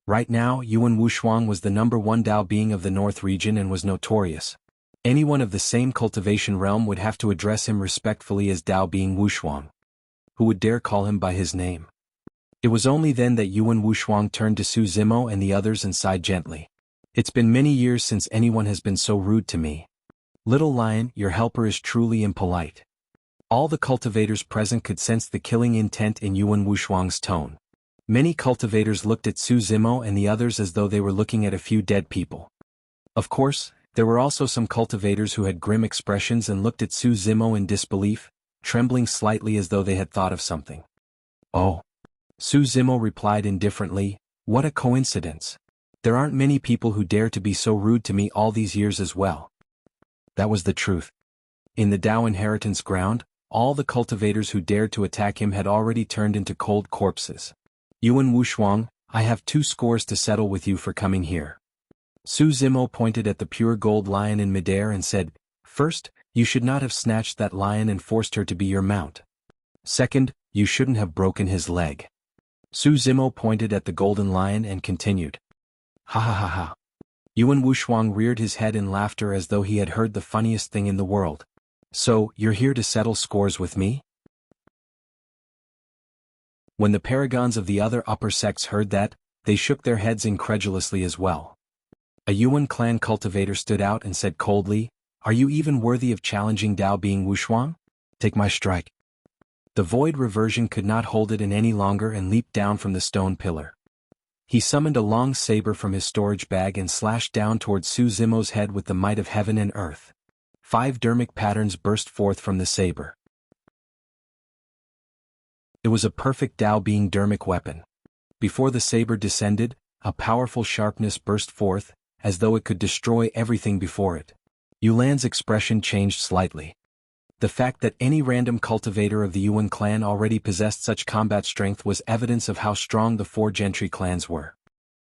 Right now, Yuan Wushuang was the #1 Dao being of the North region and was notorious. Anyone of the same cultivation realm would have to address him respectfully as Dao being Wushuang. Who would dare call him by his name? It was only then that Yuan Wushuang turned to Su Zimo and the others and sighed gently. "It's been many years since anyone has been so rude to me. Little lion, your helper is truly impolite." All the cultivators present could sense the killing intent in Yuan Wushuang's tone. Many cultivators looked at Su Zimo and the others as though they were looking at a few dead people. Of course, there were also some cultivators who had grim expressions and looked at Su Zimo in disbelief, trembling slightly as though they had thought of something. "Oh." Su Zimo replied indifferently, "What a coincidence. There aren't many people who dare to be so rude to me all these years as well." That was the truth. In the Dao inheritance ground, all the cultivators who dared to attack him had already turned into cold corpses. "Yuan Wushuang, I have 2 scores to settle with you for coming here." Su Zimo pointed at the pure gold lion in midair and said, "First, you should not have snatched that lion and forced her to be your mount. Second, you shouldn't have broken his leg." Su Zimo pointed at the golden lion and continued. "Ha ha ha ha." Yuan Wushuang reared his head in laughter as though he had heard the funniest thing in the world. "So, you're here to settle scores with me?" When the paragons of the other upper sects heard that, they shook their heads incredulously as well. A Yuan clan cultivator stood out and said coldly, "Are you even worthy of challenging Dao being Wushuang? Take my strike." The void reversion could not hold it in any longer and leaped down from the stone pillar. He summoned a long saber from his storage bag and slashed down towards Su Zimo's head with the might of heaven and earth. 5 dermic patterns burst forth from the saber. It was a perfect Dao being dermic weapon. Before the saber descended, a powerful sharpness burst forth, as though it could destroy everything before it. Yulan's expression changed slightly. The fact that any random cultivator of the Yuan clan already possessed such combat strength was evidence of how strong the 4 gentry clans were.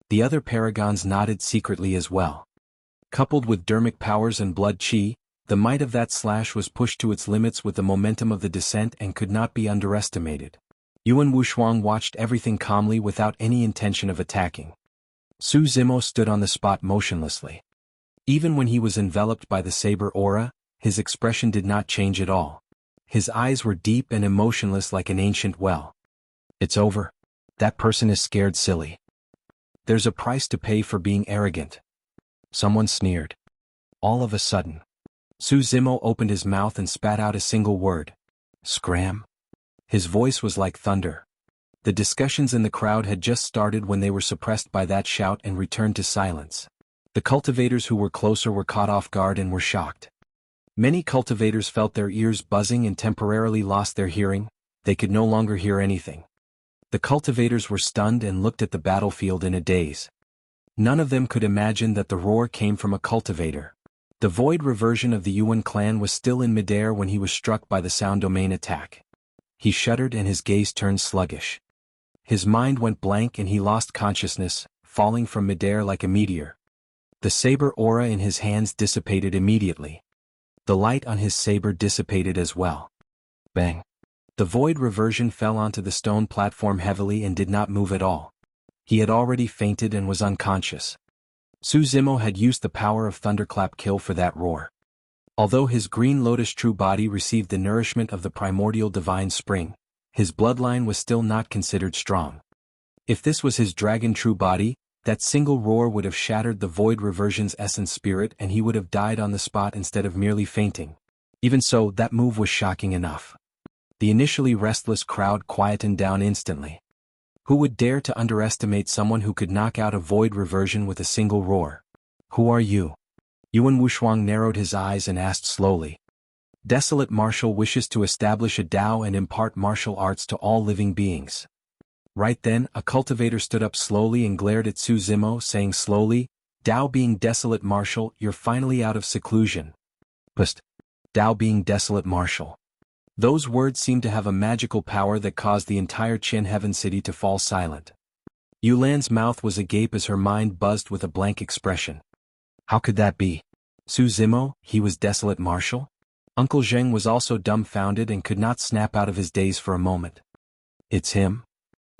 The other paragons nodded secretly as well. Coupled with dermic powers and blood chi, the might of that slash was pushed to its limits with the momentum of the descent and could not be underestimated. Yuan Wushuang watched everything calmly without any intention of attacking. Su Zimo stood on the spot motionlessly. Even when he was enveloped by the saber aura, his expression did not change at all. His eyes were deep and emotionless like an ancient well. "It's over. That person is scared silly. There's a price to pay for being arrogant." Someone sneered. All of a sudden, Su Zimo opened his mouth and spat out a single word. "Scram." His voice was like thunder. The discussions in the crowd had just started when they were suppressed by that shout and returned to silence. The cultivators who were closer were caught off guard and were shocked. Many cultivators felt their ears buzzing and temporarily lost their hearing. They could no longer hear anything. The cultivators were stunned and looked at the battlefield in a daze. None of them could imagine that the roar came from a cultivator. The void reversion of the Yuan clan was still in midair when he was struck by the sound domain attack. He shuddered and his gaze turned sluggish. His mind went blank and he lost consciousness, falling from midair like a meteor. The saber aura in his hands dissipated immediately. The light on his saber dissipated as well. Bang! The void reversion fell onto the stone platform heavily and did not move at all. He had already fainted and was unconscious. Su Zimo had used the power of Thunderclap Kill for that roar. Although his green lotus true body received the nourishment of the primordial divine spring, his bloodline was still not considered strong. If this was his dragon true body, that single roar would have shattered the void reversion's essence spirit and he would have died on the spot instead of merely fainting. Even so, that move was shocking enough. The initially restless crowd quietened down instantly. Who would dare to underestimate someone who could knock out a void reversion with a single roar? Who are you? Yuan Wuxia narrowed his eyes and asked slowly. Desolate Martial wishes to establish a Tao and impart martial arts to all living beings. Right then, a cultivator stood up slowly and glared at Su Zimo, saying slowly, Tao being Desolate Martial, you're finally out of seclusion. Psst. Tao being Desolate Martial. Those words seemed to have a magical power that caused the entire Qian Heaven City to fall silent. Yulan's mouth was agape as her mind buzzed with a blank expression. How could that be? Su Zimo, he was Desolate Martial? Uncle Zheng was also dumbfounded and could not snap out of his daze for a moment. It's him?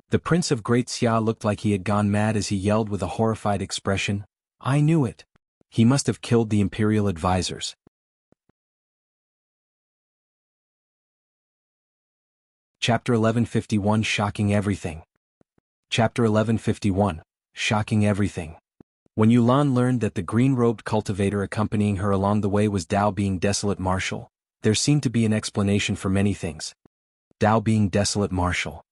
The Prince of Great Xia looked like he had gone mad as he yelled with a horrified expression, I knew it. He must have killed the Imperial advisors. Chapter 1151 Shocking Everything. Chapter 1151 Shocking Everything. When Yulan learned that the green-robed cultivator accompanying her along the way was Tao being Desolate Martial, there seemed to be an explanation for many things. Tao being Desolate Martial.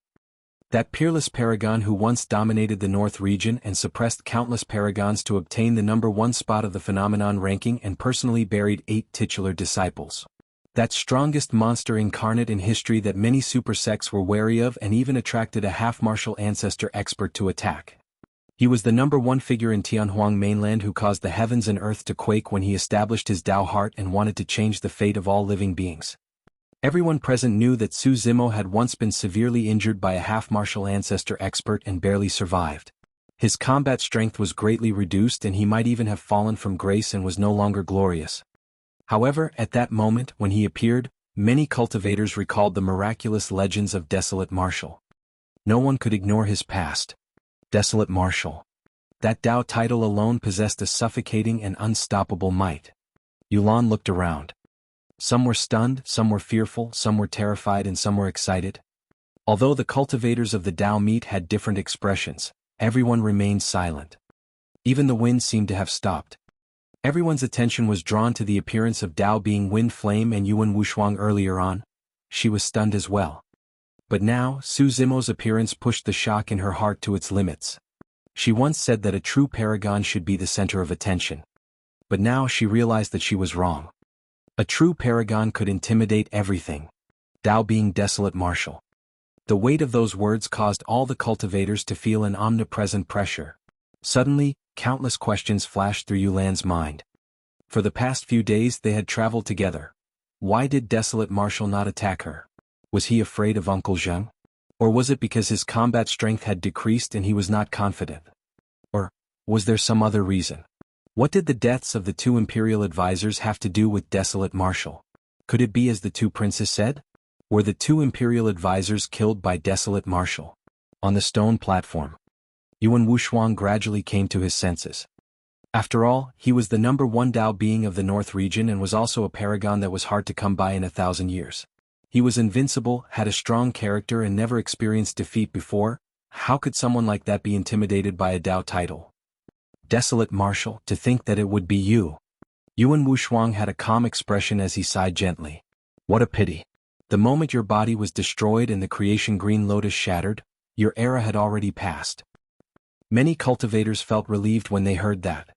That peerless paragon who once dominated the North region and suppressed countless paragons to obtain the #1 spot of the phenomenon ranking and personally buried 8 titular disciples. That strongest monster incarnate in history that many super sects were wary of and even attracted a half-martial ancestor expert to attack. He was the #1 figure in Tianhuang mainland who caused the heavens and earth to quake when he established his Tao heart and wanted to change the fate of all living beings. Everyone present knew that Su Zimo had once been severely injured by a half-martial ancestor expert and barely survived. His combat strength was greatly reduced and he might even have fallen from grace and was no longer glorious. However, at that moment when he appeared, many cultivators recalled the miraculous legends of Desolate Martial. No one could ignore his past. Desolate Martial. That Tao title alone possessed a suffocating and unstoppable might. Yulan looked around. Some were stunned, some were fearful, some were terrified and some were excited. Although the cultivators of the Tao meet had different expressions, everyone remained silent. Even the wind seemed to have stopped. Everyone's attention was drawn to the appearance of Tao being Wind Flame and Yuan Wuxia earlier on. She was stunned as well. But now, Su Zimo's appearance pushed the shock in her heart to its limits. She once said that a true paragon should be the center of attention. But now she realized that she was wrong. A true paragon could intimidate everything. Tao being Desolate Martial. The weight of those words caused all the cultivators to feel an omnipresent pressure. Suddenly, countless questions flashed through Yulan's mind. For the past few days they had traveled together. Why did Desolate Martial not attack her? Was he afraid of Uncle Zheng? Or was it because his combat strength had decreased and he was not confident? Or was there some other reason? What did the deaths of the 2 Imperial advisors have to do with Desolate Martial? Could it be as the 2 princes said? Were the 2 Imperial advisors killed by Desolate Martial? On the stone platform. Yuan Wuxia gradually came to his senses. After all, he was the #1 Tao being of the North region and was also a paragon that was hard to come by in 1,000 years. He was invincible, had a strong character and never experienced defeat before. How could someone like that be intimidated by a Tao title? Desolate Martial, to think that it would be you. Yuan Wuxia had a calm expression as he sighed gently. What a pity. The moment your body was destroyed and the creation Green Lotus shattered, your era had already passed. Many cultivators felt relieved when they heard that.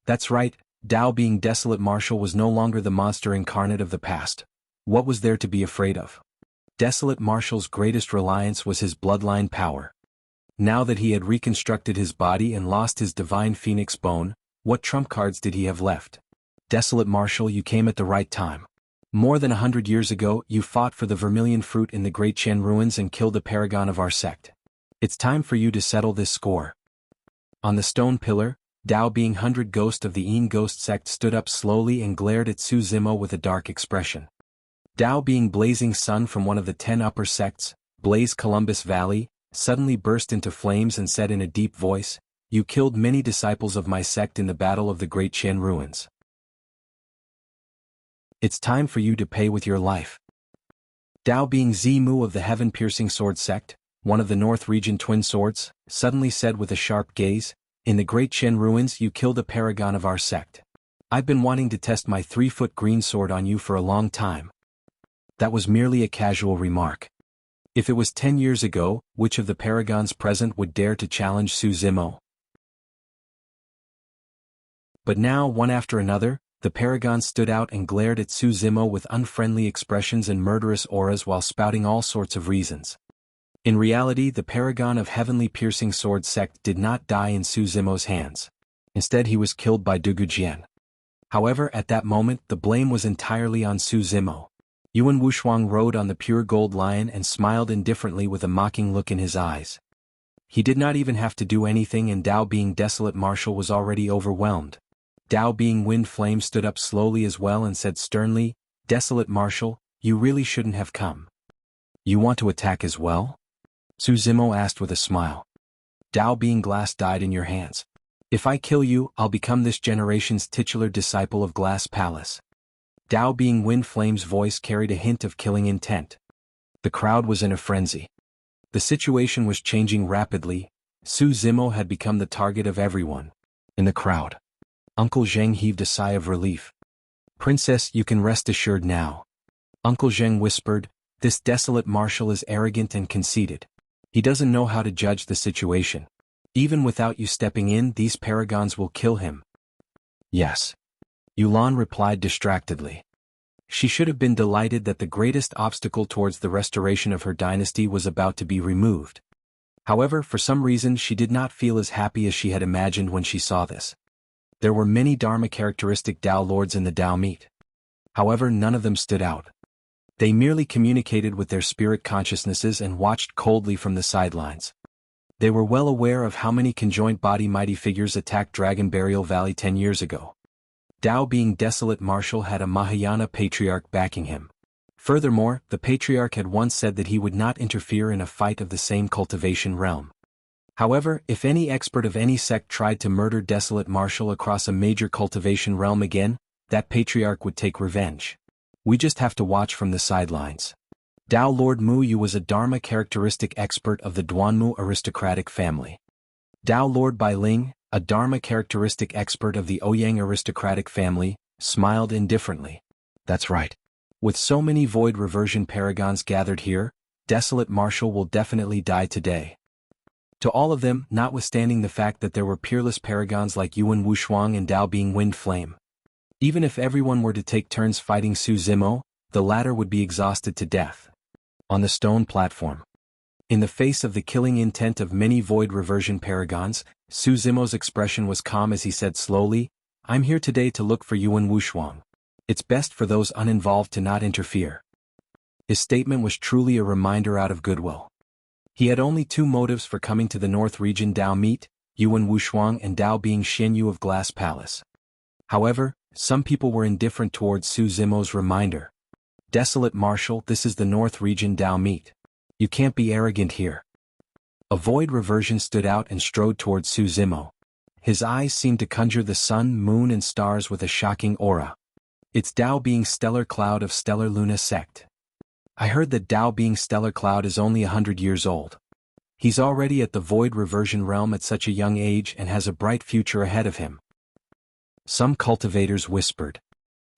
That's right, Tao being Desolate Martial was no longer the monster incarnate of the past. What was there to be afraid of? Desolate Martial's greatest reliance was his bloodline power. Now that he had reconstructed his body and lost his divine phoenix bone, what trump cards did he have left? Desolate Martial, you came at the right time. More than 100 years ago, you fought for the vermilion fruit in the Great Qian ruins and killed a paragon of our sect. It's time for you to settle this score. On the stone pillar, Dao being 100 ghost of the Yin ghost sect stood up slowly and glared at Su Zimo with a dark expression. Dao being blazing sun from one of the 10 upper sects, Blaze Columbus Valley, suddenly burst into flames and said in a deep voice, "You killed many disciples of my sect in the battle of the Great Qian ruins. It's time for you to pay with your life." Dao being Zimu of the Heaven-Piercing Sword sect, one of the North Region Twin Swords, suddenly said with a sharp gaze, "In the Great Qian ruins you killed a paragon of our sect. I've been wanting to test my 3-foot green sword on you for a long time." That was merely a casual remark. If it was 10 years ago, which of the paragons present would dare to challenge Su Zimo? But now, one after another, the paragons stood out and glared at Su Zimo with unfriendly expressions and murderous auras while spouting all sorts of reasons. In reality, the paragon of Heavenly Piercing Sword sect did not die in Su Zimo's hands. Instead, he was killed by Dugu Jian. However, at that moment, the blame was entirely on Su Zimo. Yuan Wuxuang rode on the pure gold lion and smiled indifferently with a mocking look in his eyes. He did not even have to do anything, and Dao being Desolate Marshal was already overwhelmed. Dao being Wind Flame stood up slowly as well and said sternly, "Desolate Marshal, you really shouldn't have come." "You want to attack as well?" Su Zimo asked with a smile. Dao being Glass died in your hands. "If I kill you, I'll become this generation's titular disciple of Glass Palace." Dao being Wind Flame's voice carried a hint of killing intent. The crowd was in a frenzy. The situation was changing rapidly. Su Zimo had become the target of everyone. In the crowd, Uncle Zheng heaved a sigh of relief. "Princess, you can rest assured now." Uncle Zheng whispered, "This Desolate Marshal is arrogant and conceited. He doesn't know how to judge the situation. Even without you stepping in, these paragons will kill him." "Yes," Yulan replied distractedly. She should have been delighted that the greatest obstacle towards the restoration of her dynasty was about to be removed. However, for some reason she did not feel as happy as she had imagined when she saw this. There were many Dharma-characteristic Dao Lords in the Dao meet. However, none of them stood out. They merely communicated with their spirit consciousnesses and watched coldly from the sidelines. They were well aware of how many conjoined body mighty figures attacked Dragon Burial Valley 10 years ago. Dao being Desolate Marshal had a Mahayana patriarch backing him. Furthermore, the patriarch had once said that he would not interfere in a fight of the same cultivation realm. However, if any expert of any sect tried to murder Desolate Marshal across a major cultivation realm again, that patriarch would take revenge. We just have to watch from the sidelines. Dao Lord Mu Yu was a Dharma characteristic expert of the Duanmu aristocratic family. Dao Lord Bai Ling, a Dharma characteristic expert of the Ouyang aristocratic family, smiled indifferently. "That's right. With so many void reversion paragons gathered here, Desolate Marshal will definitely die today." To all of them, notwithstanding the fact that there were peerless paragons like Yuan Wuxuang and Dao being Wind Flame. Even if everyone were to take turns fighting Su Zimo, the latter would be exhausted to death. On the stone platform, in the face of the killing intent of many void reversion paragons, Su Zimo's expression was calm as he said slowly, "I'm here today to look for Yuan Wuxuang. It's best for those uninvolved to not interfere." His statement was truly a reminder out of goodwill. He had only 2 motives for coming to the North Region Dao meet, Yuan Wuxuang and Dao being Xianyu of Glass Palace. However, some people were indifferent towards Su Zimo's reminder. "Desolate Marshal, this is the North Region Dao meet. You can't be arrogant here." A void reversion stood out and strode towards Su Zimo. His eyes seemed to conjure the sun, moon and stars with a shocking aura. "It's Dao being Stellar Cloud of Stellar Luna sect. I heard that Dao being Stellar Cloud is only 100 years old. He's already at the void reversion realm at such a young age and has a bright future ahead of him." Some cultivators whispered.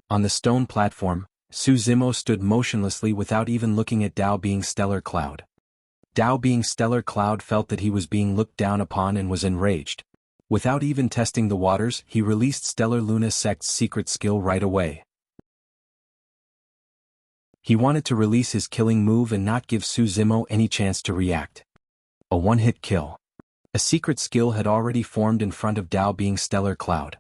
On the stone platform, Su Zimo stood motionlessly without even looking at Dao being Stellar Cloud. Dao being Stellar Cloud felt that he was being looked down upon and was enraged. Without even testing the waters, he released Stellar Luna sect's secret skill right away. He wanted to release his killing move and not give Su Zimo any chance to react. A one-hit kill. A secret skill had already formed in front of Dao being Stellar Cloud.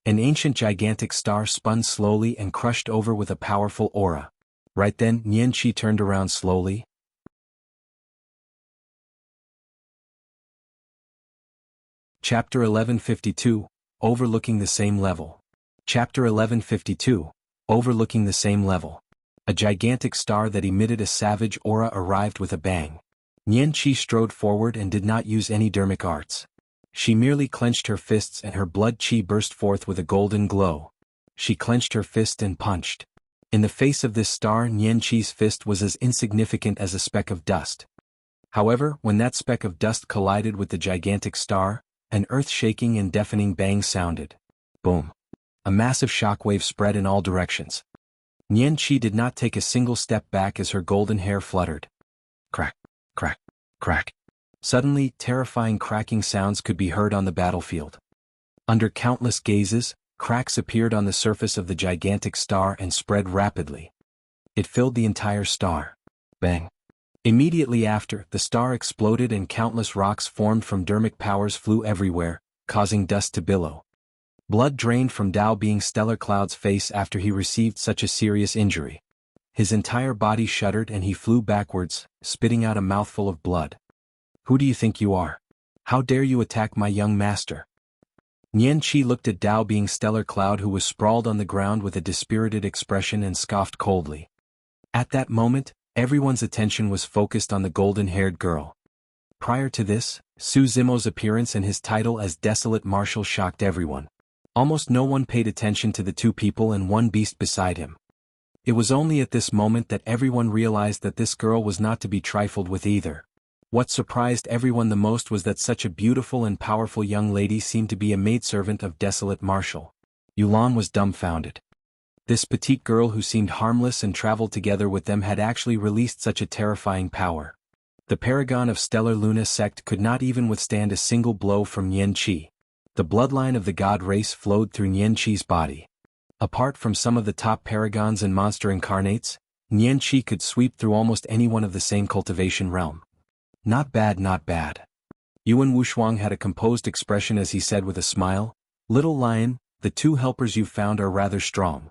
An ancient gigantic star spun slowly and crushed over with a powerful aura. Right then, Nian Qi turned around slowly. Chapter 1152, Overlooking the Same Level. Chapter 1152, Overlooking the Same Level. A gigantic star that emitted a savage aura arrived with a bang. Nian Qi strode forward and did not use any dermic arts. She merely clenched her fists and her blood qi burst forth with a golden glow. She clenched her fist and punched. In the face of this star, Nian Qi's fist was as insignificant as a speck of dust. However, when that speck of dust collided with the gigantic star, an earth-shaking and deafening bang sounded. Boom. A massive shockwave spread in all directions. Nian Qi did not take a single step back as her golden hair fluttered. Crack, crack, crack. Suddenly, terrifying cracking sounds could be heard on the battlefield. Under countless gazes, cracks appeared on the surface of the gigantic star and spread rapidly. It filled the entire star. Bang. Immediately after, the star exploded and countless rocks formed from dermic powers flew everywhere, causing dust to billow. Blood drained from Dao Being Stellar Cloud's face after he received such a serious injury. His entire body shuddered and he flew backwards, spitting out a mouthful of blood. Who do you think you are? How dare you attack my young master? Nian Qi looked at Dao Being Stellar Cloud, who was sprawled on the ground with a dispirited expression, and scoffed coldly. At that moment, everyone's attention was focused on the golden-haired girl. Prior to this, Su Zimo's appearance and his title as Desolate Marshal shocked everyone. Almost no one paid attention to the two people and one beast beside him. It was only at this moment that everyone realized that this girl was not to be trifled with either. What surprised everyone the most was that such a beautiful and powerful young lady seemed to be a maidservant of Desolate Marshal. Yulan was dumbfounded. This petite girl who seemed harmless and traveled together with them had actually released such a terrifying power. The paragon of Stellar Luna sect could not even withstand a single blow from Nian Qi. The bloodline of the god race flowed through Nian Qi's body. Apart from some of the top paragons and monster incarnates, Nian Qi could sweep through almost anyone of the same cultivation realm. Not bad, not bad. Yuan Wushuang had a composed expression as he said with a smile, "Little lion, the two helpers you found are rather strong.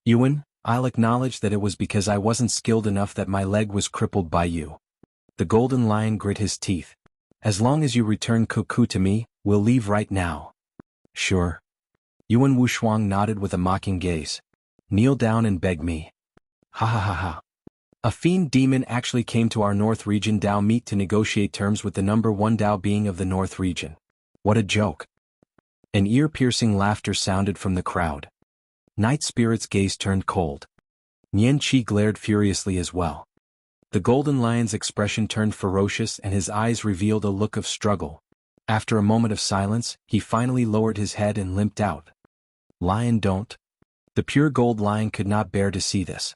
Yuan, I'll acknowledge that it was because I wasn't skilled enough that my leg was crippled by you." The golden lion grit his teeth. "As long as you return Cuckoo to me, we'll leave right now." "Sure." Yuan Wushuang nodded with a mocking gaze. "Kneel down and beg me." "Ha ha ha ha. A fiend demon actually came to our North Region Dao meet to negotiate terms with the number one Dao being of the North Region. What a joke." An ear-piercing laughter sounded from the crowd. Night Spirit's gaze turned cold. Nian Qi glared furiously as well. The golden lion's expression turned ferocious and his eyes revealed a look of struggle. After a moment of silence, he finally lowered his head and limped out. "Lion, don't." The pure gold lion could not bear to see this.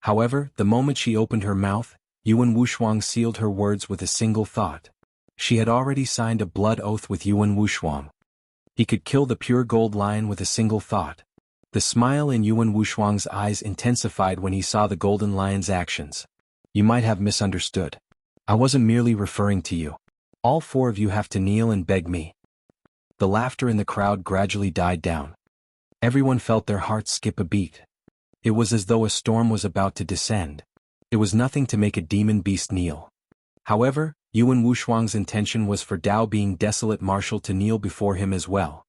However, the moment she opened her mouth, Yuan Wushuang sealed her words with a single thought. She had already signed a blood oath with Yuan Wushuang. He could kill the pure gold lion with a single thought. The smile in Yuan Wushuang's eyes intensified when he saw the golden lion's actions. "You might have misunderstood. I wasn't merely referring to you. All four of you have to kneel and beg me." The laughter in the crowd gradually died down. Everyone felt their hearts skip a beat. It was as though a storm was about to descend. It was nothing to make a demon beast kneel. However, Yuan Wushuang's intention was for Dao Being Desolate Marshal to kneel before him as well.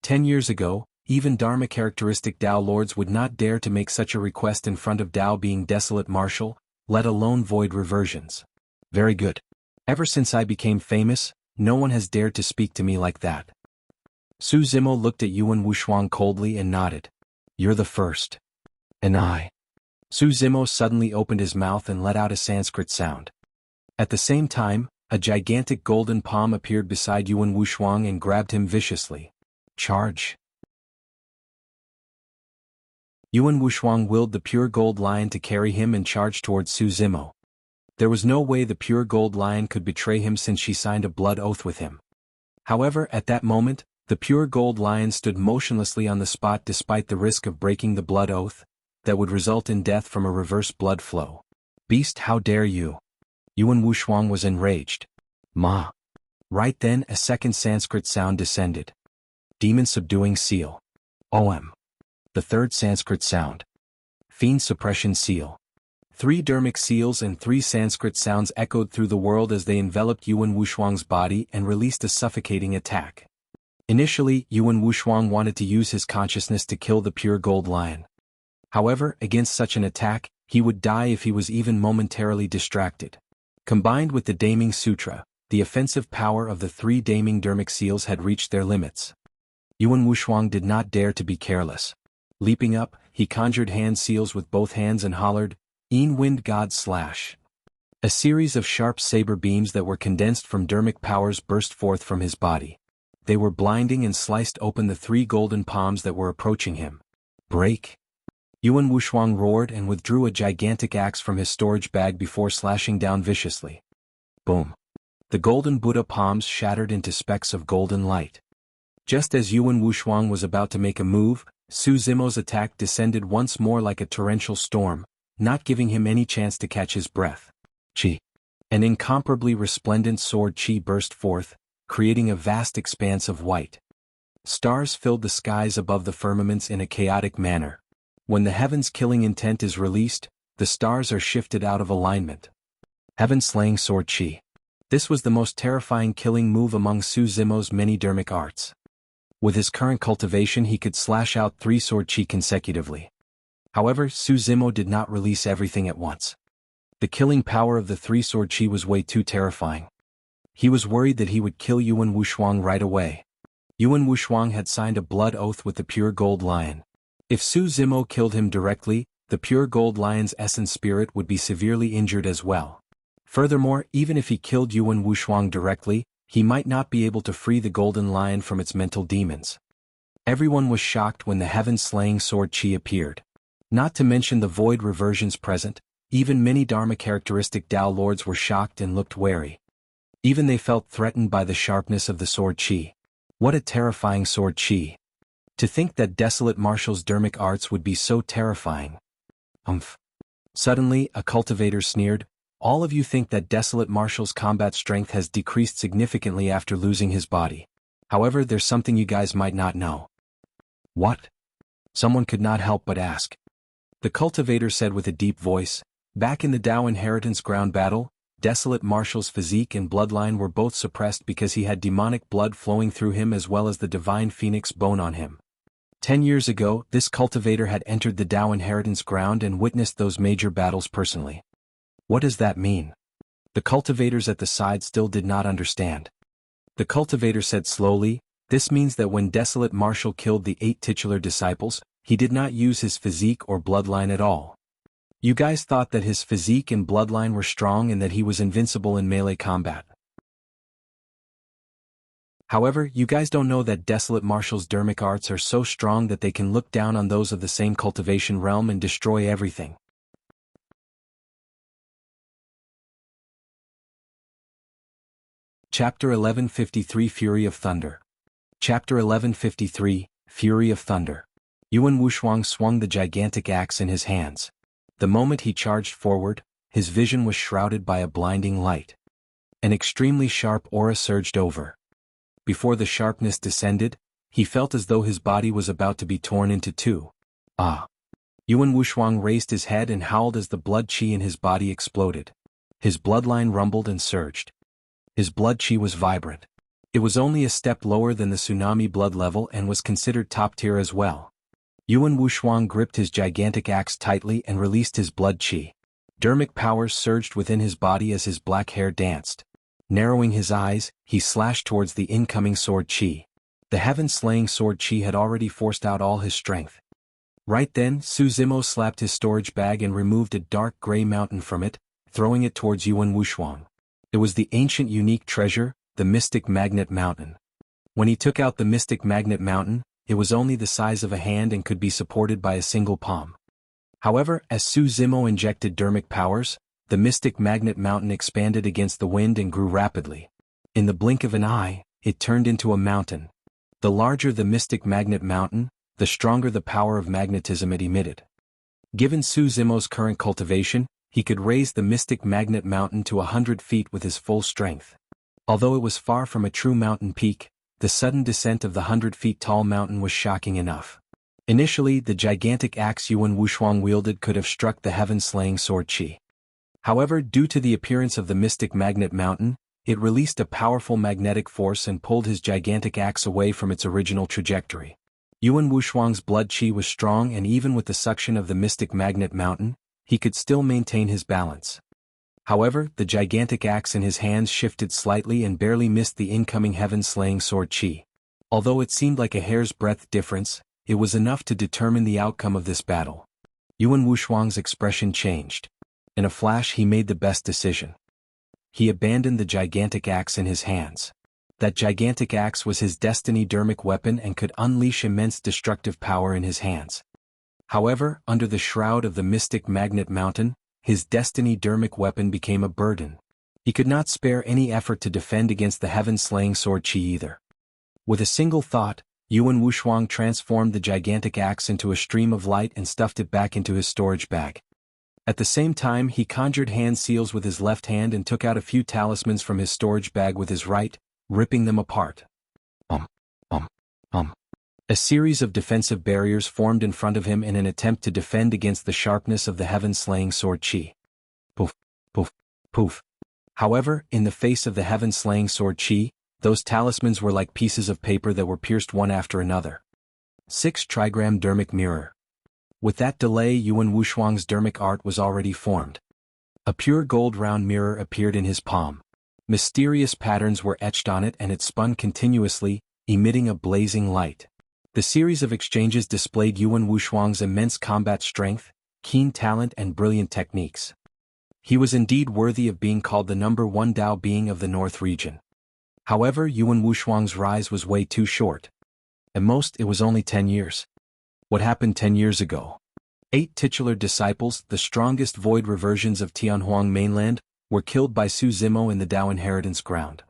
10 years ago, even Dharma characteristic Dao lords would not dare to make such a request in front of Dao Being Desolate Marshal, let alone void reversions. Very good. Ever since I became famous, no one has dared to speak to me like that. Su Zimo looked at Yuan Wushuang coldly and nodded. "You're the first." "And I." Su Zimo suddenly opened his mouth and let out a Sanskrit sound. At the same time, a gigantic golden palm appeared beside Yuan Wushuang and grabbed him viciously. "Charge." Yuan Wushuang willed the pure gold lion to carry him and charge towards Su Zimo. There was no way the pure gold lion could betray him since she signed a blood oath with him. However, at that moment, the pure gold lion stood motionlessly on the spot despite the risk of breaking the blood oath, that would result in death from a reverse blood flow. "Beast, how dare you!" Yuan Wushuang was enraged. "Ma." Right then a second Sanskrit sound descended. "Demon Subduing Seal." "OM." The third Sanskrit sound. "Fiend Suppression Seal." 3 dermic seals and 3 Sanskrit sounds echoed through the world as they enveloped Yuan Wushuang's body and released a suffocating attack. Initially, Yuan Wushuang wanted to use his consciousness to kill the pure gold lion. However, against such an attack, he would die if he was even momentarily distracted. Combined with the Daming Sutra, the offensive power of the 3 Daming dermic seals had reached their limits. Yuan Wushuang did not dare to be careless. Leaping up, he conjured hand seals with both hands and hollered, "Een Wind God Slash." A series of sharp saber beams that were condensed from dermic powers burst forth from his body. They were blinding and sliced open the 3 golden palms that were approaching him. "Break!" Yuan Wushuang roared and withdrew a gigantic axe from his storage bag before slashing down viciously. Boom! The golden Buddha palms shattered into specks of golden light. Just as Yuan Wushuang was about to make a move, Su Zimo's attack descended once more like a torrential storm, not giving him any chance to catch his breath. Qi. An incomparably resplendent sword qi burst forth, creating a vast expanse of white. Stars filled the skies above the firmaments in a chaotic manner. When the heaven's killing intent is released, the stars are shifted out of alignment. Heaven-slaying sword qi. This was the most terrifying killing move among Su Zimo's many dermic arts. With his current cultivation he could slash out 3 sword qi consecutively. However, Su Zimo did not release everything at once. The killing power of the 3 sword qi was way too terrifying. He was worried that he would kill Yuan Wushuang right away. Yuan Wushuang had signed a blood oath with the pure gold lion. If Su Zimo killed him directly, the pure gold lion's essence spirit would be severely injured as well. Furthermore, even if he killed Yuan Wushuang directly, he might not be able to free the golden lion from its mental demons. Everyone was shocked when the heaven-slaying sword qi appeared. Not to mention the void reversions present, even many Dharma-characteristic Tao lords were shocked and looked wary. Even they felt threatened by the sharpness of the sword qi. What a terrifying sword qi! To think that desolate Martial's dermic arts would be so terrifying. Suddenly, a cultivator sneered, "All of you think that desolate Martial's combat strength has decreased significantly after losing his body. However, there's something you guys might not know." "What?" Someone could not help but ask. The cultivator said with a deep voice, "Back in the Tao Inheritance ground battle, desolate Martial's physique and bloodline were both suppressed because he had demonic blood flowing through him as well as the divine phoenix bone on him. 10 years ago, this cultivator had entered the Tao Inheritance ground and witnessed those major battles personally." "What does that mean?" The cultivators at the side still did not understand. The cultivator said slowly, "This means that when desolate Martial killed the 8 titular disciples, he did not use his physique or bloodline at all. You guys thought that his physique and bloodline were strong and that he was invincible in melee combat. However, you guys don't know that desolate Martial's dermic arts are so strong that they can look down on those of the same cultivation realm and destroy everything." Chapter 1153 Fury of Thunder. Chapter 1153 Fury of Thunder. Yuan Wushuang swung the gigantic axe in his hands. The moment he charged forward, his vision was shrouded by a blinding light. An extremely sharp aura surged over. Before the sharpness descended, he felt as though his body was about to be torn into 2. Ah! Yuan Wushuang raised his head and howled as the blood qi in his body exploded. His bloodline rumbled and surged. His blood qi was vibrant. It was only a step lower than the tsunami blood level and was considered top tier as well. Yuan Wushuang gripped his gigantic axe tightly and released his blood qi. Dermic powers surged within his body as his black hair danced. Narrowing his eyes, he slashed towards the incoming sword qi. The heaven-slaying sword qi had already forced out all his strength. Right then, Su Zimo slapped his storage bag and removed a dark gray mountain from it, throwing it towards Yuan Wushuang. It was the ancient unique treasure, the Mystic Magnet Mountain. When he took out the Mystic Magnet Mountain, it was only the size of a hand and could be supported by a single palm. However, as Su Zimo injected dermic powers, the Mystic Magnet Mountain expanded against the wind and grew rapidly. In the blink of an eye, it turned into a mountain. The larger the Mystic Magnet Mountain, the stronger the power of magnetism it emitted. Given Su Zimo's current cultivation, he could raise the Mystic Magnet Mountain to 100 feet with his full strength. Although it was far from a true mountain peak, the sudden descent of the 100 feet tall mountain was shocking enough. Initially, the gigantic axe Yuan Wuxuang wielded could have struck the heaven-slaying sword Qi. However, due to the appearance of the mystic magnet mountain, it released a powerful magnetic force and pulled his gigantic axe away from its original trajectory. Yuan Wuxuang's blood Qi was strong, and even with the suction of the mystic magnet mountain, he could still maintain his balance. However, the gigantic axe in his hands shifted slightly and barely missed the incoming heaven-slaying sword Qi. Although it seemed like a hair's breadth difference, it was enough to determine the outcome of this battle. Yuan Wuxuang's expression changed. In a flash, he made the best decision. He abandoned the gigantic axe in his hands. That gigantic axe was his destiny dermic weapon and could unleash immense destructive power in his hands. However, under the shroud of the mystic magnet mountain, his destiny dermic weapon became a burden. He could not spare any effort to defend against the heaven-slaying sword Qi either. With a single thought, Yuan Wuxuang transformed the gigantic axe into a stream of light and stuffed it back into his storage bag. At the same time, he conjured hand seals with his left hand and took out a few talismans from his storage bag with his right, ripping them apart. A series of defensive barriers formed in front of him in an attempt to defend against the sharpness of the heaven-slaying sword Qi. Poof, poof, poof. However, in the face of the heaven-slaying sword Qi, those talismans were like pieces of paper that were pierced one after another. 6 trigram dermic mirror. With that delay, Yuan Wuxuang's dermic art was already formed. A pure gold round mirror appeared in his palm. Mysterious patterns were etched on it and it spun continuously, emitting a blazing light. The series of exchanges displayed Yuan Wuxuang's immense combat strength, keen talent and brilliant techniques. He was indeed worthy of being called the #1 Dao being of the North region. However, Yuan Wuxuang's rise was way too short. At most, it was only 10 years. What happened 10 years ago? 8 titular disciples, the strongest void reversions of Tianhuang mainland, were killed by Su Zimo in the Dao inheritance ground.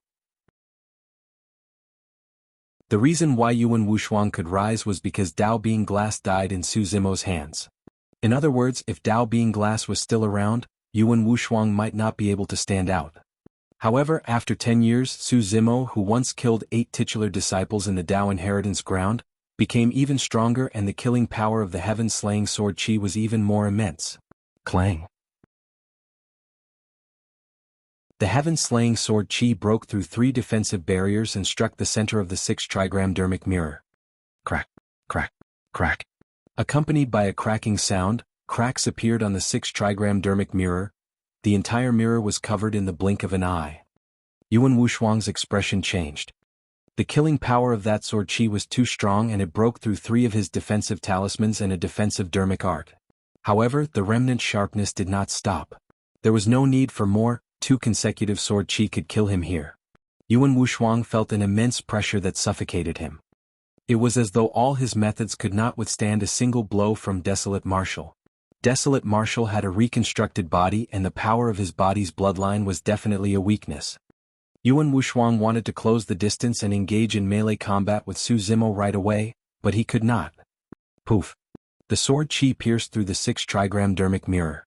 The reason why Yuan Wuxuang could rise was because Dao Being Glass died in Su Zimo's hands. In other words, if Dao Being Glass was still around, Yuan Wuxuang might not be able to stand out. However, after 10 years, Su Zimo, who once killed 8 titular disciples in the Dao inheritance ground, became even stronger and the killing power of the heaven-slaying sword Qi was even more immense. Clang. The heaven-slaying sword Qi broke through 3 defensive barriers and struck the center of the 6 trigram dermic mirror. Crack, crack, crack. Accompanied by a cracking sound, cracks appeared on the 6 trigram dermic mirror. The entire mirror was covered in the blink of an eye. Yuan Wuxuang's expression changed. The killing power of that sword Qi was too strong and it broke through 3 of his defensive talismans and a defensive dermic art. However, the remnant sharpness did not stop. There was no need for more. 2 consecutive sword Qi could kill him here. Yuan Wuxuang felt an immense pressure that suffocated him. It was as though all his methods could not withstand a single blow from Desolate Marshal. Desolate Marshal had a reconstructed body and the power of his body's bloodline was definitely a weakness. Yuan Wuxuang wanted to close the distance and engage in melee combat with Su Zimo right away, but he could not. Poof. The sword Qi pierced through the 6 trigram dermic mirror.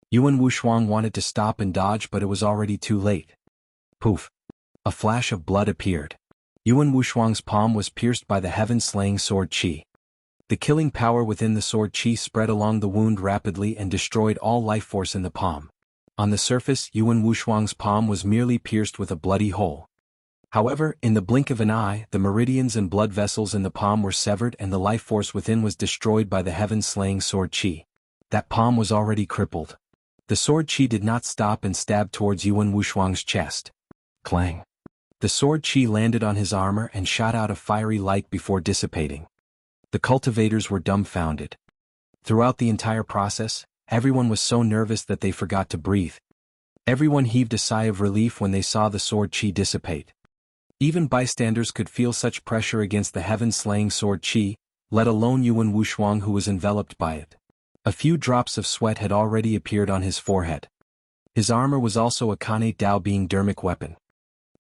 Yuan Wuxuang wanted to stop and dodge but it was already too late. Poof. A flash of blood appeared. Yuan Wuxuang's palm was pierced by the heaven-slaying sword Qi. The killing power within the sword Qi spread along the wound rapidly and destroyed all life force in the palm. On the surface, Yuan Wuxuang's palm was merely pierced with a bloody hole. However, in the blink of an eye, the meridians and blood vessels in the palm were severed and the life force within was destroyed by the heaven-slaying sword Qi. That palm was already crippled. The sword Qi did not stop and stabbed towards Yuan Wuxuang's chest. Clang. The sword Qi landed on his armor and shot out a fiery light before dissipating. The cultivators were dumbfounded. Throughout the entire process, everyone was so nervous that they forgot to breathe. Everyone heaved a sigh of relief when they saw the sword Qi dissipate. Even bystanders could feel such pressure against the heaven-slaying sword Qi, let alone Yuan Wuxuang who was enveloped by it. A few drops of sweat had already appeared on his forehead. His armor was also a Khanate Dao Being dermic weapon.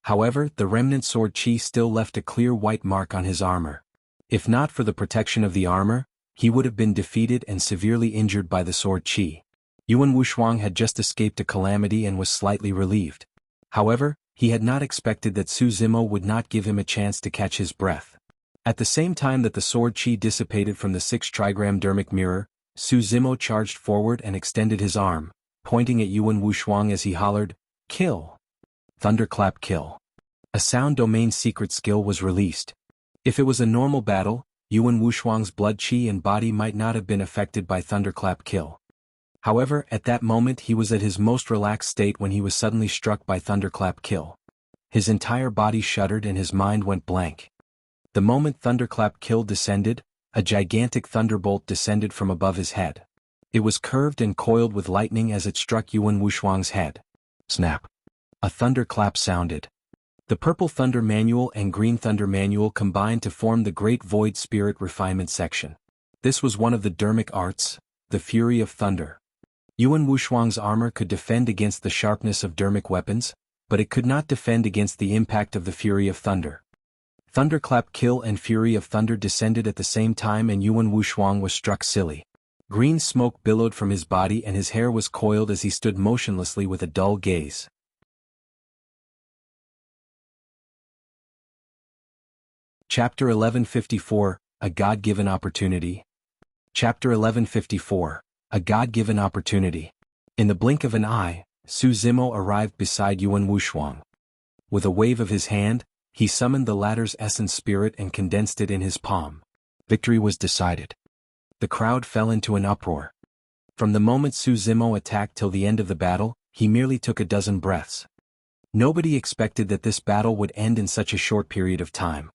However, the remnant sword Qi still left a clear white mark on his armor. If not for the protection of the armor, he would have been defeated and severely injured by the sword Qi. Yuan Wuxuang had just escaped a calamity and was slightly relieved. However, he had not expected that Su Zimo would not give him a chance to catch his breath. At the same time that the sword chi dissipated from the 6 trigram dermic mirror, Su Zimo charged forward and extended his arm, pointing at Yuan Wushuang as he hollered, "Kill!" Thunderclap kill. A sound domain secret skill was released. If it was a normal battle, Yuan Wushuang's blood chi and body might not have been affected by Thunderclap kill. However, at that moment he was at his most relaxed state when he was suddenly struck by Thunderclap kill. His entire body shuddered and his mind went blank. The moment Thunderclap kill descended, a gigantic thunderbolt descended from above his head. It was curved and coiled with lightning as it struck Yuan Wushuang's head. Snap. A thunderclap sounded. The Purple Thunder Manual and Green Thunder Manual combined to form the Great Void Spirit Refinement section. This was one of the dermic arts, the Fury of Thunder. Yuan Wushuang's armor could defend against the sharpness of dermic weapons, but it could not defend against the impact of the Fury of Thunder. Thunderclap kill and Fury of Thunder descended at the same time and Yuan Wushuang was struck silly. Green smoke billowed from his body and his hair was coiled as he stood motionlessly with a dull gaze. Chapter 1154, A God-Given Opportunity. Chapter 1154, A God-Given Opportunity. In the blink of an eye, Su Zimo arrived beside Yuan Wushuang. With a wave of his hand, he summoned the latter's essence spirit and condensed it in his palm. Victory was decided. The crowd fell into an uproar. From the moment Su Zimo attacked till the end of the battle, he merely took a dozen breaths. Nobody expected that this battle would end in such a short period of time.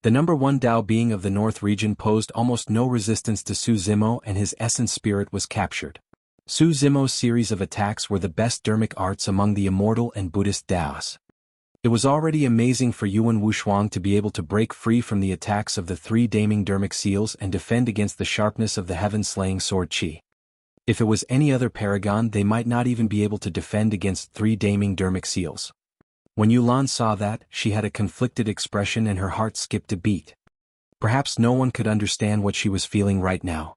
The number 1 Dao being of the North region posed almost no resistance to Su Zimo and his essence spirit was captured. Su Zimo's series of attacks were the best dermic arts among the immortal and Buddhist Daos. It was already amazing for Yuan Wushuang to be able to break free from the attacks of the 3 daming dermic seals and defend against the sharpness of the heaven-slaying sword chi. If it was any other paragon they might not even be able to defend against 3 daming dermic seals. When Yulan saw that, she had a conflicted expression and her heart skipped a beat. Perhaps no one could understand what she was feeling right now.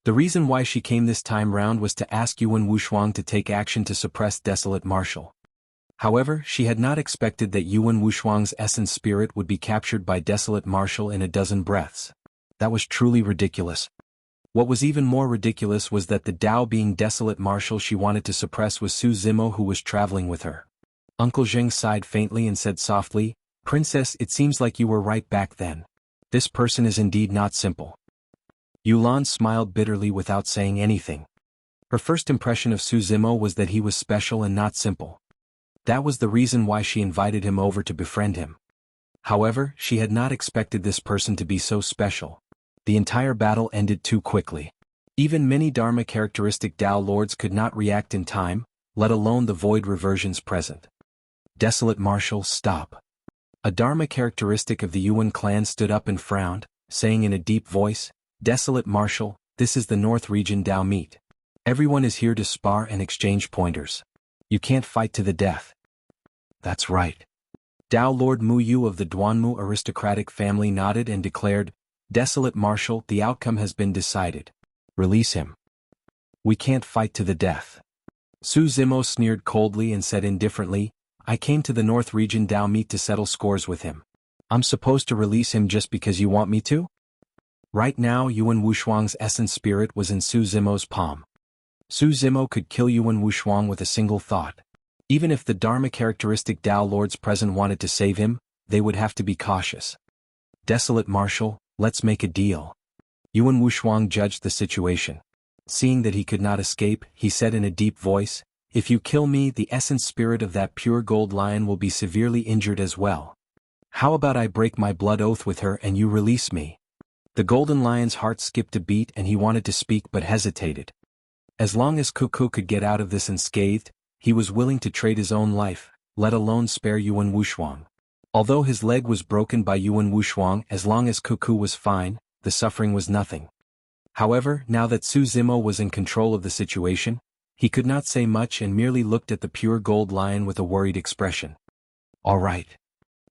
The reason why she came this time round was to ask Yuan Wushuang to take action to suppress Desolate Marshal. However, she had not expected that Yuan Wushuang's essence spirit would be captured by Desolate Marshal in a dozen breaths. That was truly ridiculous. What was even more ridiculous was that the Dao being Desolate Marshal she wanted to suppress was Su Zimo who was traveling with her. Uncle Zheng sighed faintly and said softly, "Princess, it seems like you were right back then. This person is indeed not simple." Yulan smiled bitterly without saying anything. Her first impression of Su Zimo was that he was special and not simple. That was the reason why she invited him over to befriend him. However, she had not expected this person to be so special. The entire battle ended too quickly. Even many Dharma characteristic Dao lords could not react in time, let alone the void reversions present. Desolate Marshal, stop. A Dharma characteristic of the Yuan clan stood up and frowned, saying in a deep voice, "Desolate Marshal, this is the North Region Dao meet. Everyone is here to spar and exchange pointers. You can't fight to the death." "That's right." Dao Lord Mu Yu of the Duanmu aristocratic family nodded and declared, "Desolate Marshal, the outcome has been decided. Release him." "We can't fight to the death." Su Zimo sneered coldly and said indifferently, "I came to the North Region Dao meet to settle scores with him. I'm supposed to release him just because you want me to?" Right now Yuan Wushuang's essence spirit was in Su Zimo's palm. Su Zimo could kill Yuan Wushuang with a single thought. Even if the Dharma characteristic Dao lords present wanted to save him, they would have to be cautious. "Desolate Marshal, let's make a deal." Yuan Wushuang judged the situation. Seeing that he could not escape, he said in a deep voice, "If you kill me, the essence spirit of that pure gold lion will be severely injured as well. How about I break my blood oath with her and you release me?" The golden lion's heart skipped a beat and he wanted to speak but hesitated. As long as Cuckoo could get out of this unscathed, he was willing to trade his own life, let alone spare Yuan Wushuang. Although his leg was broken by Yuan Wushuang, as long as Cuckoo was fine, the suffering was nothing. However, now that Su Zimo was in control of the situation, he could not say much and merely looked at the pure gold lion with a worried expression. "All right."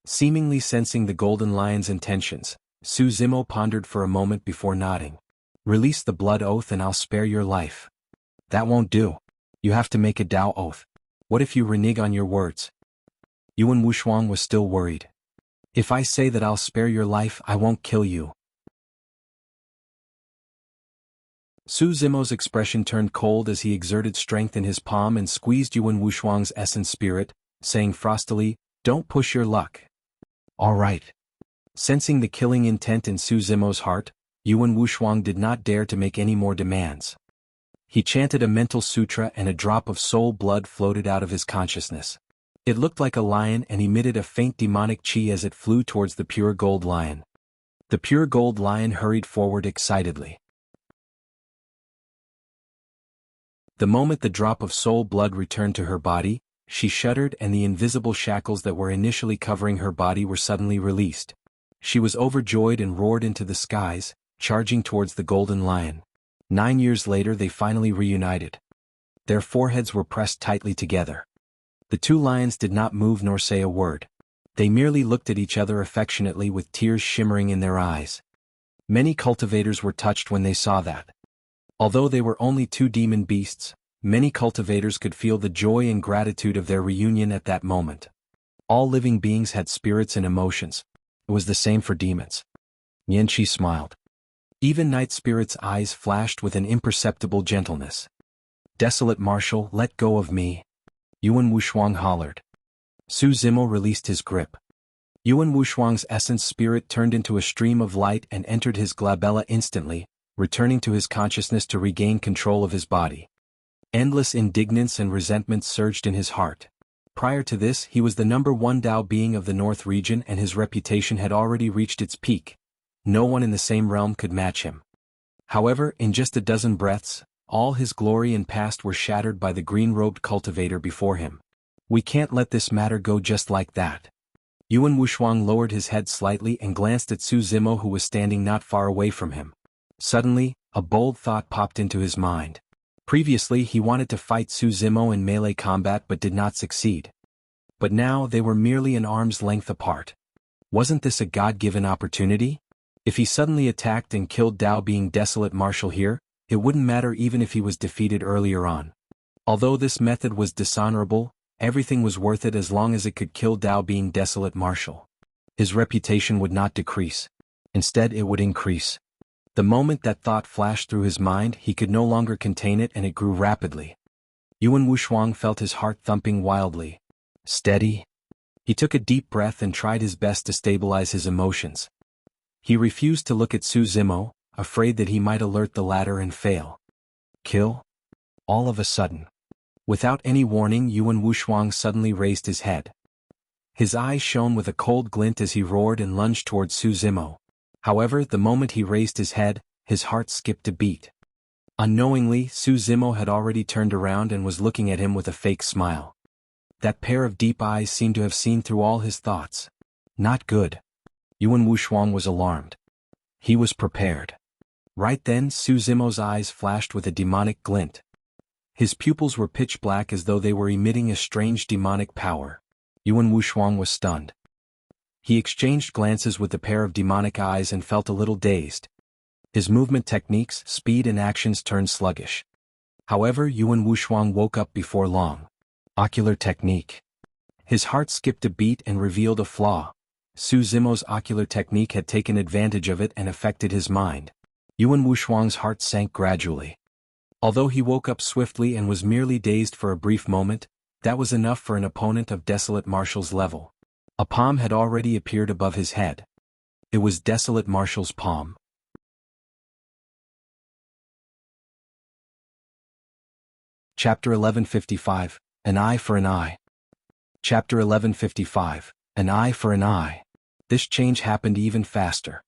Seemingly sensing the golden lion's intentions, Su Zimo pondered for a moment before nodding. "Release the blood oath and I'll spare your life." "That won't do. You have to make a Dao oath. What if you renege on your words?" Yuan Wushuang was still worried. If I say that I'll spare your life, I won't kill you. Su Zimo's expression turned cold as he exerted strength in his palm and squeezed Yuan Wushuang's essence spirit, saying frostily, "Don't push your luck." "All right." Sensing the killing intent in Su Zimo's heart, Yuan Wushuang did not dare to make any more demands. He chanted a mental sutra and a drop of soul blood floated out of his consciousness. It looked like a lion and emitted a faint demonic chi as it flew towards the pure gold lion. The pure gold lion hurried forward excitedly. The moment the drop of soul blood returned to her body, she shuddered and the invisible shackles that were initially covering her body were suddenly released. She was overjoyed and roared into the skies, charging towards the golden lion. 9 years later they finally reunited. Their foreheads were pressed tightly together. The two lions did not move nor say a word. They merely looked at each other affectionately with tears shimmering in their eyes. Many cultivators were touched when they saw that. Although they were only two demon beasts, many cultivators could feel the joy and gratitude of their reunion at that moment. All living beings had spirits and emotions. It was the same for demons. Yanqi smiled. Even Night Spirit's eyes flashed with an imperceptible gentleness. "Desolate Marshal, let go of me." Yuan Wushuang hollered. Su Zimo released his grip. Yuan Wushuang's essence spirit turned into a stream of light and entered his glabella instantly, returning to his consciousness to regain control of his body. Endless indignance and resentment surged in his heart. Prior to this, he was the #1 Dao being of the North region and his reputation had already reached its peak. No one in the same realm could match him. However, in just a dozen breaths, all his glory and past were shattered by the green-robed cultivator before him. "We can't let this matter go just like that." Yuan Wushuang lowered his head slightly and glanced at Su Zimo who was standing not far away from him. Suddenly, a bold thought popped into his mind. Previously he wanted to fight Su Zimo in melee combat but did not succeed. But now they were merely an arm's length apart. Wasn't this a God-given opportunity? If he suddenly attacked and killed Dao being Desolate Marshal here, it wouldn't matter even if he was defeated earlier on. Although this method was dishonorable, everything was worth it as long as it could kill Dao being Desolate Marshal. His reputation would not decrease. Instead it would increase. The moment that thought flashed through his mind, he could no longer contain it and it grew rapidly. Yuan Wushuang felt his heart thumping wildly. Steady. He took a deep breath and tried his best to stabilize his emotions. He refused to look at Su Zimo, afraid that he might alert the latter and fail. Kill? All of a sudden. Without any warning, Yuan Wushuang suddenly raised his head. His eyes shone with a cold glint as he roared and lunged towards Su Zimo. However, the moment he raised his head, his heart skipped a beat. Unknowingly, Su Zimo had already turned around and was looking at him with a fake smile. That pair of deep eyes seemed to have seen through all his thoughts. Not good. Yuan Wushuang was alarmed. He was prepared. Right then, Su Zimo's eyes flashed with a demonic glint. His pupils were pitch black as though they were emitting a strange demonic power. Yuan Wushuang was stunned. He exchanged glances with the pair of demonic eyes and felt a little dazed. His movement techniques, speed and actions turned sluggish. However, Yuan Wushuang woke up before long. Ocular technique. His heart skipped a beat and revealed a flaw. Su Zimo's ocular technique had taken advantage of it and affected his mind. Yuan Wushuang's heart sank gradually. Although he woke up swiftly and was merely dazed for a brief moment, that was enough for an opponent of Desolate Marshal's level. A palm had already appeared above his head. It was Desolate Marshal's palm. Chapter 1155, An Eye for an Eye. Chapter 1155, An Eye for an Eye. This change happened even faster.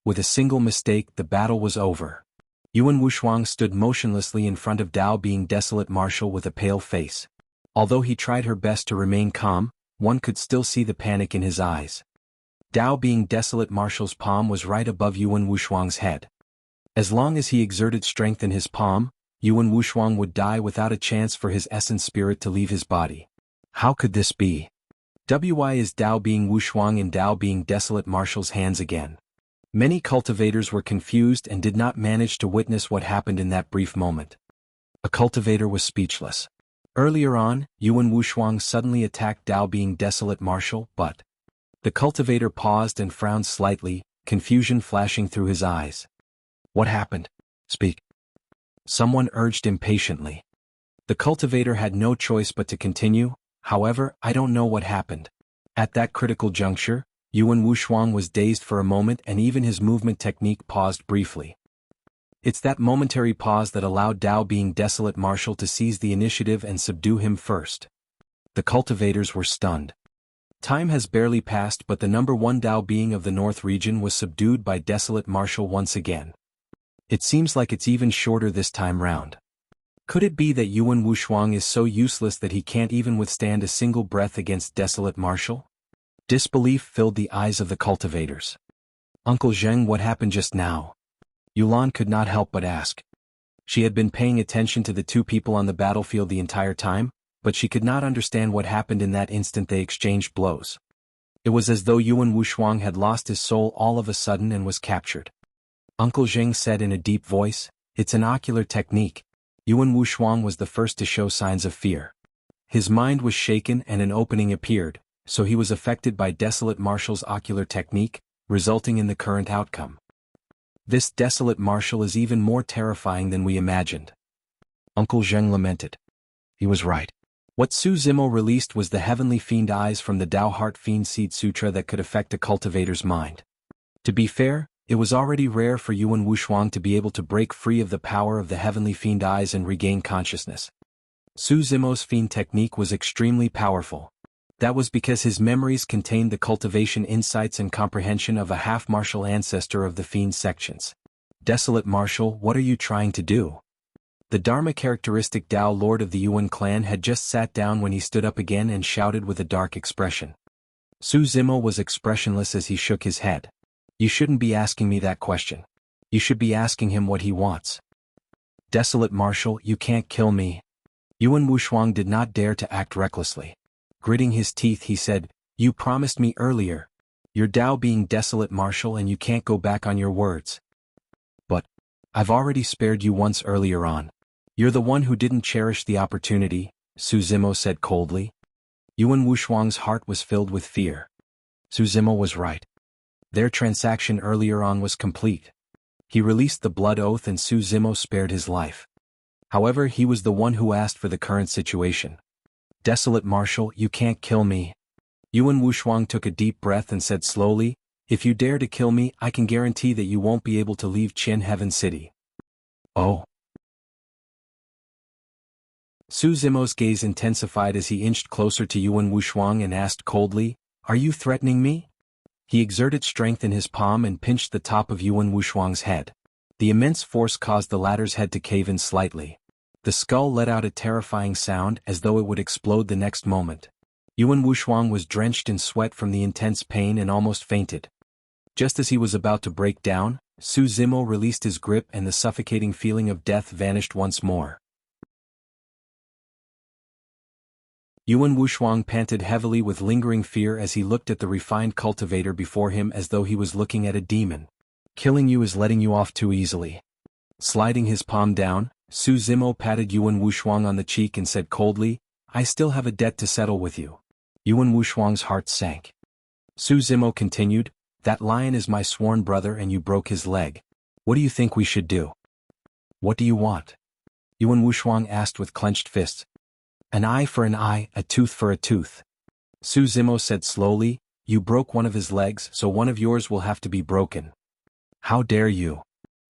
With a single mistake, the battle was over. Yuan Wushuang stood motionlessly in front of Dao being Desolate Marshal with a pale face. Although he tried her best to remain calm, one could still see the panic in his eyes. Dao being Desolate Marshal's palm was right above Yuan Wushuang's head. As long as he exerted strength in his palm, Yuan Wushuang would die without a chance for his essence spirit to leave his body. How could this be? Why is Dao being Wushuang in Dao being Desolate Marshal's hands again? Many cultivators were confused and did not manage to witness what happened in that brief moment. A cultivator was speechless. Earlier on, Yuan Wushuang suddenly attacked Dao being Desolate Marshal, but The cultivator paused and frowned slightly, confusion flashing through his eyes. What happened? Speak. Someone urged impatiently. The cultivator had no choice but to continue. However, I don't know what happened. At that critical juncture, Yuan Wuxuang was dazed for a moment and even his movement technique paused briefly. It's that momentary pause that allowed Dao being Desolate Marshal to seize the initiative and subdue him first. The cultivators were stunned. Time has barely passed, but the number 1 Dao being of the North region was subdued by Desolate Marshal once again. It seems like it's even shorter this time round. Could it be that Yuan Wuxuang is so useless that he can't even withstand a single breath against Desolate Marshal? Disbelief filled the eyes of the cultivators. Uncle Zheng, what happened just now? Yulan could not help but ask. She had been paying attention to the two people on the battlefield the entire time, but she could not understand what happened in that instant they exchanged blows. It was as though Yuan Wuxuang had lost his soul all of a sudden and was captured. Uncle Zheng said in a deep voice, "It's an ocular technique." Yuan Wuxuang was the first to show signs of fear. His mind was shaken and an opening appeared, so he was affected by Desolate Marshal's ocular technique, resulting in the current outcome. This Desolate Marshal is even more terrifying than we imagined. Uncle Zheng lamented. He was right. What Su Zimo released was the heavenly fiend eyes from the Dao Heart Fiend Seed Sutra that could affect a cultivator's mind. To be fair, it was already rare for Yuan Wuxuang to be able to break free of the power of the heavenly fiend eyes and regain consciousness. Su Zimo's fiend technique was extremely powerful. That was because his memories contained the cultivation insights and comprehension of a half-martial ancestor of the fiend sections. Desolate Marshal, what are you trying to do? The Dharma characteristic Dao Lord of the Yuan clan had just sat down when he stood up again and shouted with a dark expression. Su Zimo was expressionless as he shook his head. You shouldn't be asking me that question. You should be asking him what he wants. Desolate Marshal, you can't kill me. Yuan Wuxuang did not dare to act recklessly. Gritting his teeth he said, You promised me earlier. Your Dao being Desolate Marshal and you can't go back on your words. But I've already spared you once earlier on. You're the one who didn't cherish the opportunity, Su Zimo said coldly. Yuan Wuxuang's heart was filled with fear. Su Zimo was right. Their transaction earlier on was complete. He released the blood oath and Su Zimo spared his life. However, he was the one who asked for the current situation. Desolate Marshal, you can't kill me. Yuan Wuxuang took a deep breath and said slowly, If you dare to kill me, I can guarantee that you won't be able to leave Qian Heaven City. Oh. Su Zimo's gaze intensified as he inched closer to Yuan Wuxuang and asked coldly, Are you threatening me? He exerted strength in his palm and pinched the top of Yuan Wuxuang's head. The immense force caused the latter's head to cave in slightly. The skull let out a terrifying sound as though it would explode the next moment. Yuan Wuxuang was drenched in sweat from the intense pain and almost fainted. Just as he was about to break down, Su Zimo released his grip and the suffocating feeling of death vanished once more. Yuan Wuxuang panted heavily with lingering fear as he looked at the refined cultivator before him as though he was looking at a demon. Killing you is letting you off too easily. Sliding his palm down, Su Zimo patted Yuan Wuxuang on the cheek and said coldly, I still have a debt to settle with you. Yuan Wuxuang's heart sank. Su Zimo continued, That lion is my sworn brother and you broke his leg. What do you think we should do? What do you want? Yuan Wuxuang asked with clenched fists. An eye for an eye, a tooth for a tooth. Su Zimo said slowly, You broke one of his legs, so one of yours will have to be broken. How dare you?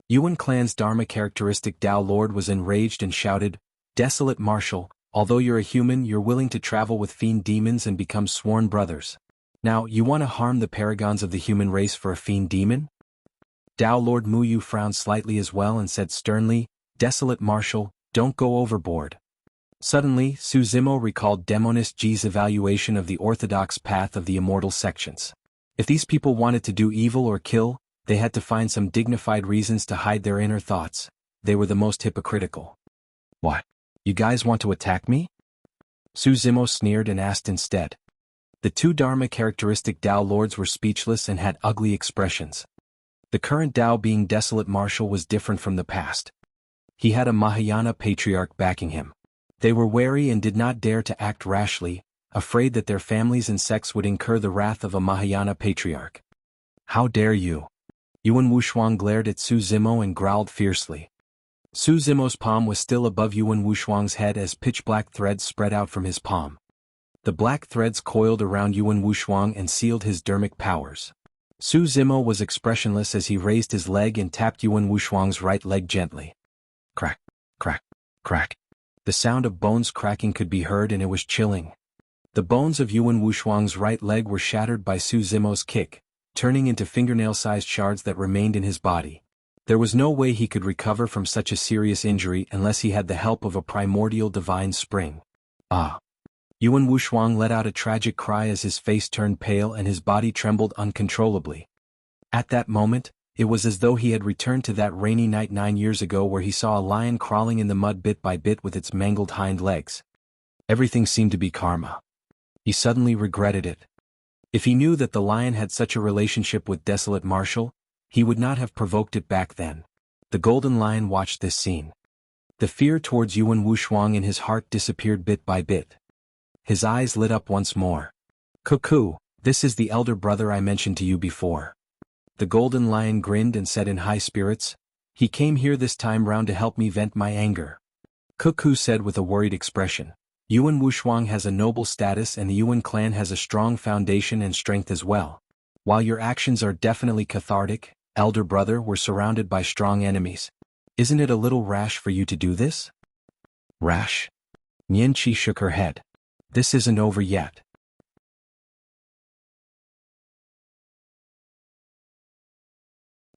Yuan clan's Dharma characteristic Dao Lord was enraged and shouted, Desolate Marshal, although you're a human, you're willing to travel with fiend demons and become sworn brothers. Now, you want to harm the paragons of the human race for a fiend demon? Dao Lord Muyu frowned slightly as well and said sternly, Desolate Marshal, don't go overboard. Suddenly, Su Zimo recalled Demonist Ji's evaluation of the orthodox path of the immortal sections. If these people wanted to do evil or kill, they had to find some dignified reasons to hide their inner thoughts. They were the most hypocritical. What? You guys want to attack me? Su Zimo sneered and asked instead. The two Dharma characteristic Dao Lords were speechless and had ugly expressions. The current Dao being Desolate Marshal was different from the past. He had a Mahayana patriarch backing him. They were wary and did not dare to act rashly, afraid that their families and sects would incur the wrath of a Mahayana patriarch. How dare you? Yuan Wuxuang glared at Su Zimo and growled fiercely. Su Zimo's palm was still above Yuan Wuxuang's head as pitch-black threads spread out from his palm. The black threads coiled around Yuan Wuxuang and sealed his dermic powers. Su Zimo was expressionless as he raised his leg and tapped Yuan Wuxuang's right leg gently. Crack, crack, crack. The sound of bones cracking could be heard and it was chilling. The bones of Yuan Wuxuang's right leg were shattered by Su Zimo's kick, turning into fingernail-sized shards that remained in his body. There was no way he could recover from such a serious injury unless he had the help of a primordial divine spring. Ah! Yuan Wuxuang let out a tragic cry as his face turned pale and his body trembled uncontrollably. At that moment, it was as though he had returned to that rainy night 9 years ago where he saw a lion crawling in the mud bit by bit with its mangled hind legs. Everything seemed to be karma. He suddenly regretted it. If he knew that the lion had such a relationship with Desolate Marshal, he would not have provoked it back then. The golden lion watched this scene. The fear towards Yuan Wuxuang in his heart disappeared bit by bit. His eyes lit up once more. Cuckoo, this is the elder brother I mentioned to you before. The golden lion grinned and said in high spirits, he came here this time round to help me vent my anger. Cuckoo said with a worried expression, Yuan Wuxuang has a noble status and the Yuan clan has a strong foundation and strength as well. While your actions are definitely cathartic, elder brother, we're surrounded by strong enemies. Isn't it a little rash for you to do this? Rash? Nianqi shook her head. This isn't over yet.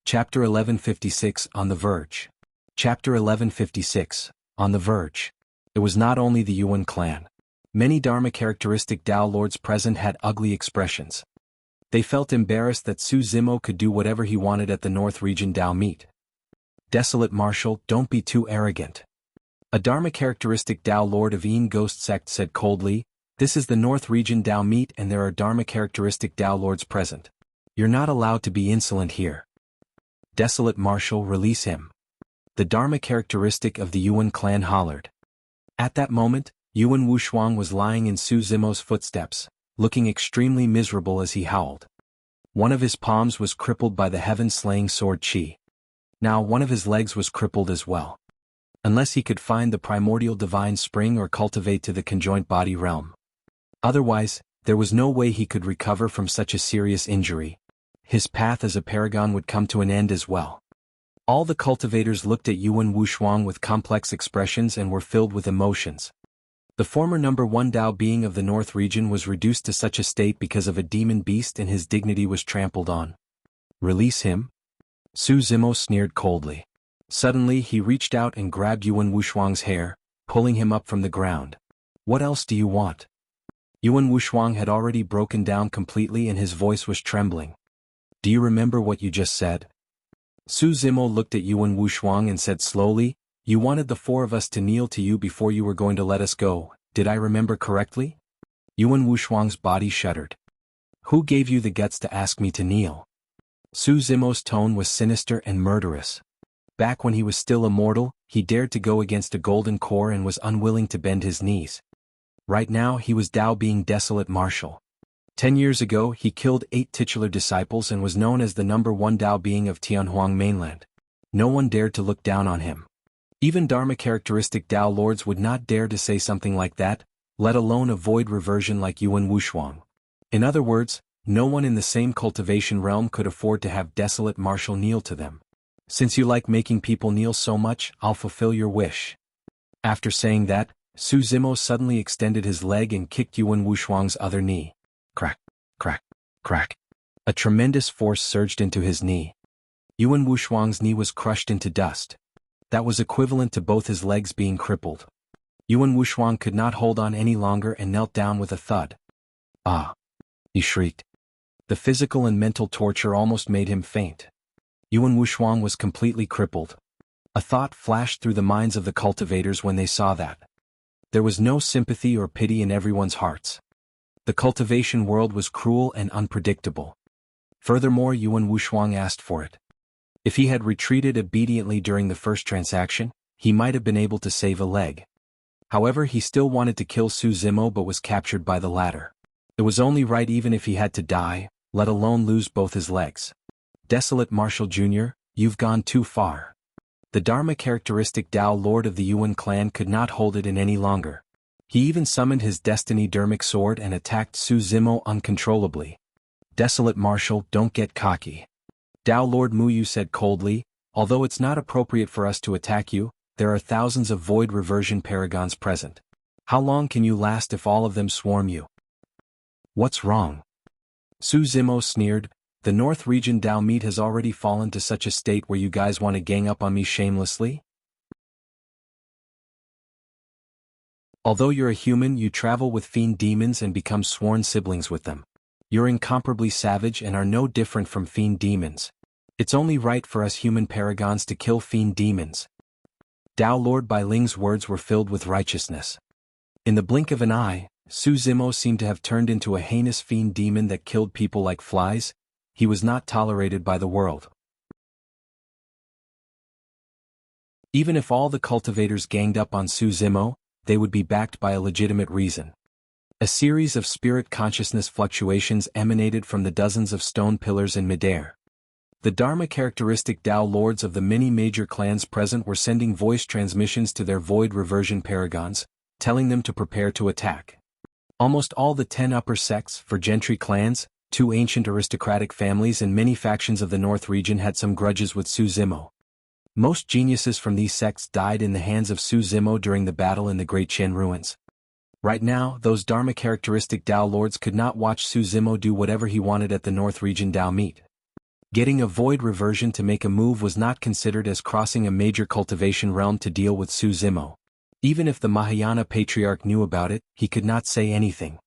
Chapter 1156 On the Verge. Chapter 1156 On the Verge. It was not only the Yuan clan. Many Dharma-characteristic Tao lords present had ugly expressions. They felt embarrassed that Su Zimo could do whatever he wanted at the North Region Tao meet. Desolate Marshal, don't be too arrogant. A Dharma-characteristic Tao lord of Yin Ghost sect said coldly, this is the North Region Tao meet and there are Dharma-characteristic Tao lords present. You're not allowed to be insolent here. Desolate Marshal, release him. The Dharma-characteristic of the Yuan clan hollered. At that moment, Yuan Wuxuang was lying in Su Zimo's footsteps, looking extremely miserable as he howled. One of his palms was crippled by the heaven-slaying sword Qi. Now one of his legs was crippled as well. Unless he could find the primordial divine spring or cultivate to the conjoint body realm. Otherwise, there was no way he could recover from such a serious injury. His path as a paragon would come to an end as well. All the cultivators looked at Yuan Wuxuang with complex expressions and were filled with emotions. The former number 1 Tao being of the North region was reduced to such a state because of a demon beast and his dignity was trampled on. Release him? Su Zimo sneered coldly. Suddenly he reached out and grabbed Yuan Wuxuang's hair, pulling him up from the ground. What else do you want? Yuan Wuxuang had already broken down completely and his voice was trembling. Do you remember what you just said? Su Zimo looked at Yuan Wuxuang and said slowly, you wanted the 4 of us to kneel to you before you were going to let us go, did I remember correctly? Yuan Wuxuang's body shuddered. Who gave you the guts to ask me to kneel? Su Zimo's tone was sinister and murderous. Back when he was still immortal, he dared to go against a golden core and was unwilling to bend his knees. Right now he was Tao being Desolate Marshal. 10 years ago he killed 8 titular disciples and was known as the number 1 Tao being of Tianhuang mainland. No one dared to look down on him. Even Dharma-characteristic Tao lords would not dare to say something like that, let alone avoid reversion like Yuan Wuxuang. In other words, no one in the same cultivation realm could afford to have Desolate Marshal kneel to them. Since you like making people kneel so much, I'll fulfill your wish. After saying that, Su Zimo suddenly extended his leg and kicked Yuan Wuxuang's other knee. Crack, crack, crack. A tremendous force surged into his knee. Yuan Wuxuang's knee was crushed into dust. That was equivalent to both his legs being crippled. Yuan Wuxuang could not hold on any longer and knelt down with a thud. Ah! He shrieked. The physical and mental torture almost made him faint. Yuan Wuxuang was completely crippled. A thought flashed through the minds of the cultivators when they saw that. There was no sympathy or pity in everyone's hearts. The cultivation world was cruel and unpredictable. Furthermore, Yuan Wuxuang asked for it. If he had retreated obediently during the first transaction, he might have been able to save a leg. However, he still wanted to kill Su Zimo but was captured by the latter. It was only right even if he had to die, let alone lose both his legs. Desolate Marshal Jr., you've gone too far. The Dharma characteristic Tao Lord of the Yuan clan could not hold it in any longer. He even summoned his Destiny Dermic sword and attacked Su Zimo uncontrollably. Desolate Marshal, don't get cocky. Tao Lord Muyu said coldly, although it's not appropriate for us to attack you, there are thousands of void reversion paragons present. How long can you last if all of them swarm you? What's wrong? Su Zimo sneered, the North Region Tao meat has already fallen to such a state where you guys want to gang up on me shamelessly? Although you're a human, you travel with fiend demons and become sworn siblings with them. You're incomparably savage and are no different from fiend demons. It's only right for us human paragons to kill fiend demons. Tao Lord Bai Ling's words were filled with righteousness. In the blink of an eye, Su Zimo seemed to have turned into a heinous fiend demon that killed people like flies. He was not tolerated by the world. Even if all the cultivators ganged up on Su Zimo, they would be backed by a legitimate reason. A series of spirit consciousness fluctuations emanated from the dozens of stone pillars in midair. The Dharma characteristic Tao Lords of the many major clans present were sending voice transmissions to their void reversion paragons, telling them to prepare to attack. Almost all the 10 upper sects for gentry clans, 2 ancient aristocratic families and many factions of the North region had some grudges with Su Zimo. Most geniuses from these sects died in the hands of Su Zimo during the battle in the Great Qian ruins. Right now, those Dharma characteristic Tao Lords could not watch Su Zimo do whatever he wanted at the North region Tao meet. Getting a void reversion to make a move was not considered as crossing a major cultivation realm to deal with Su Zimo. Even if the Mahayana Patriarch knew about it, he could not say anything.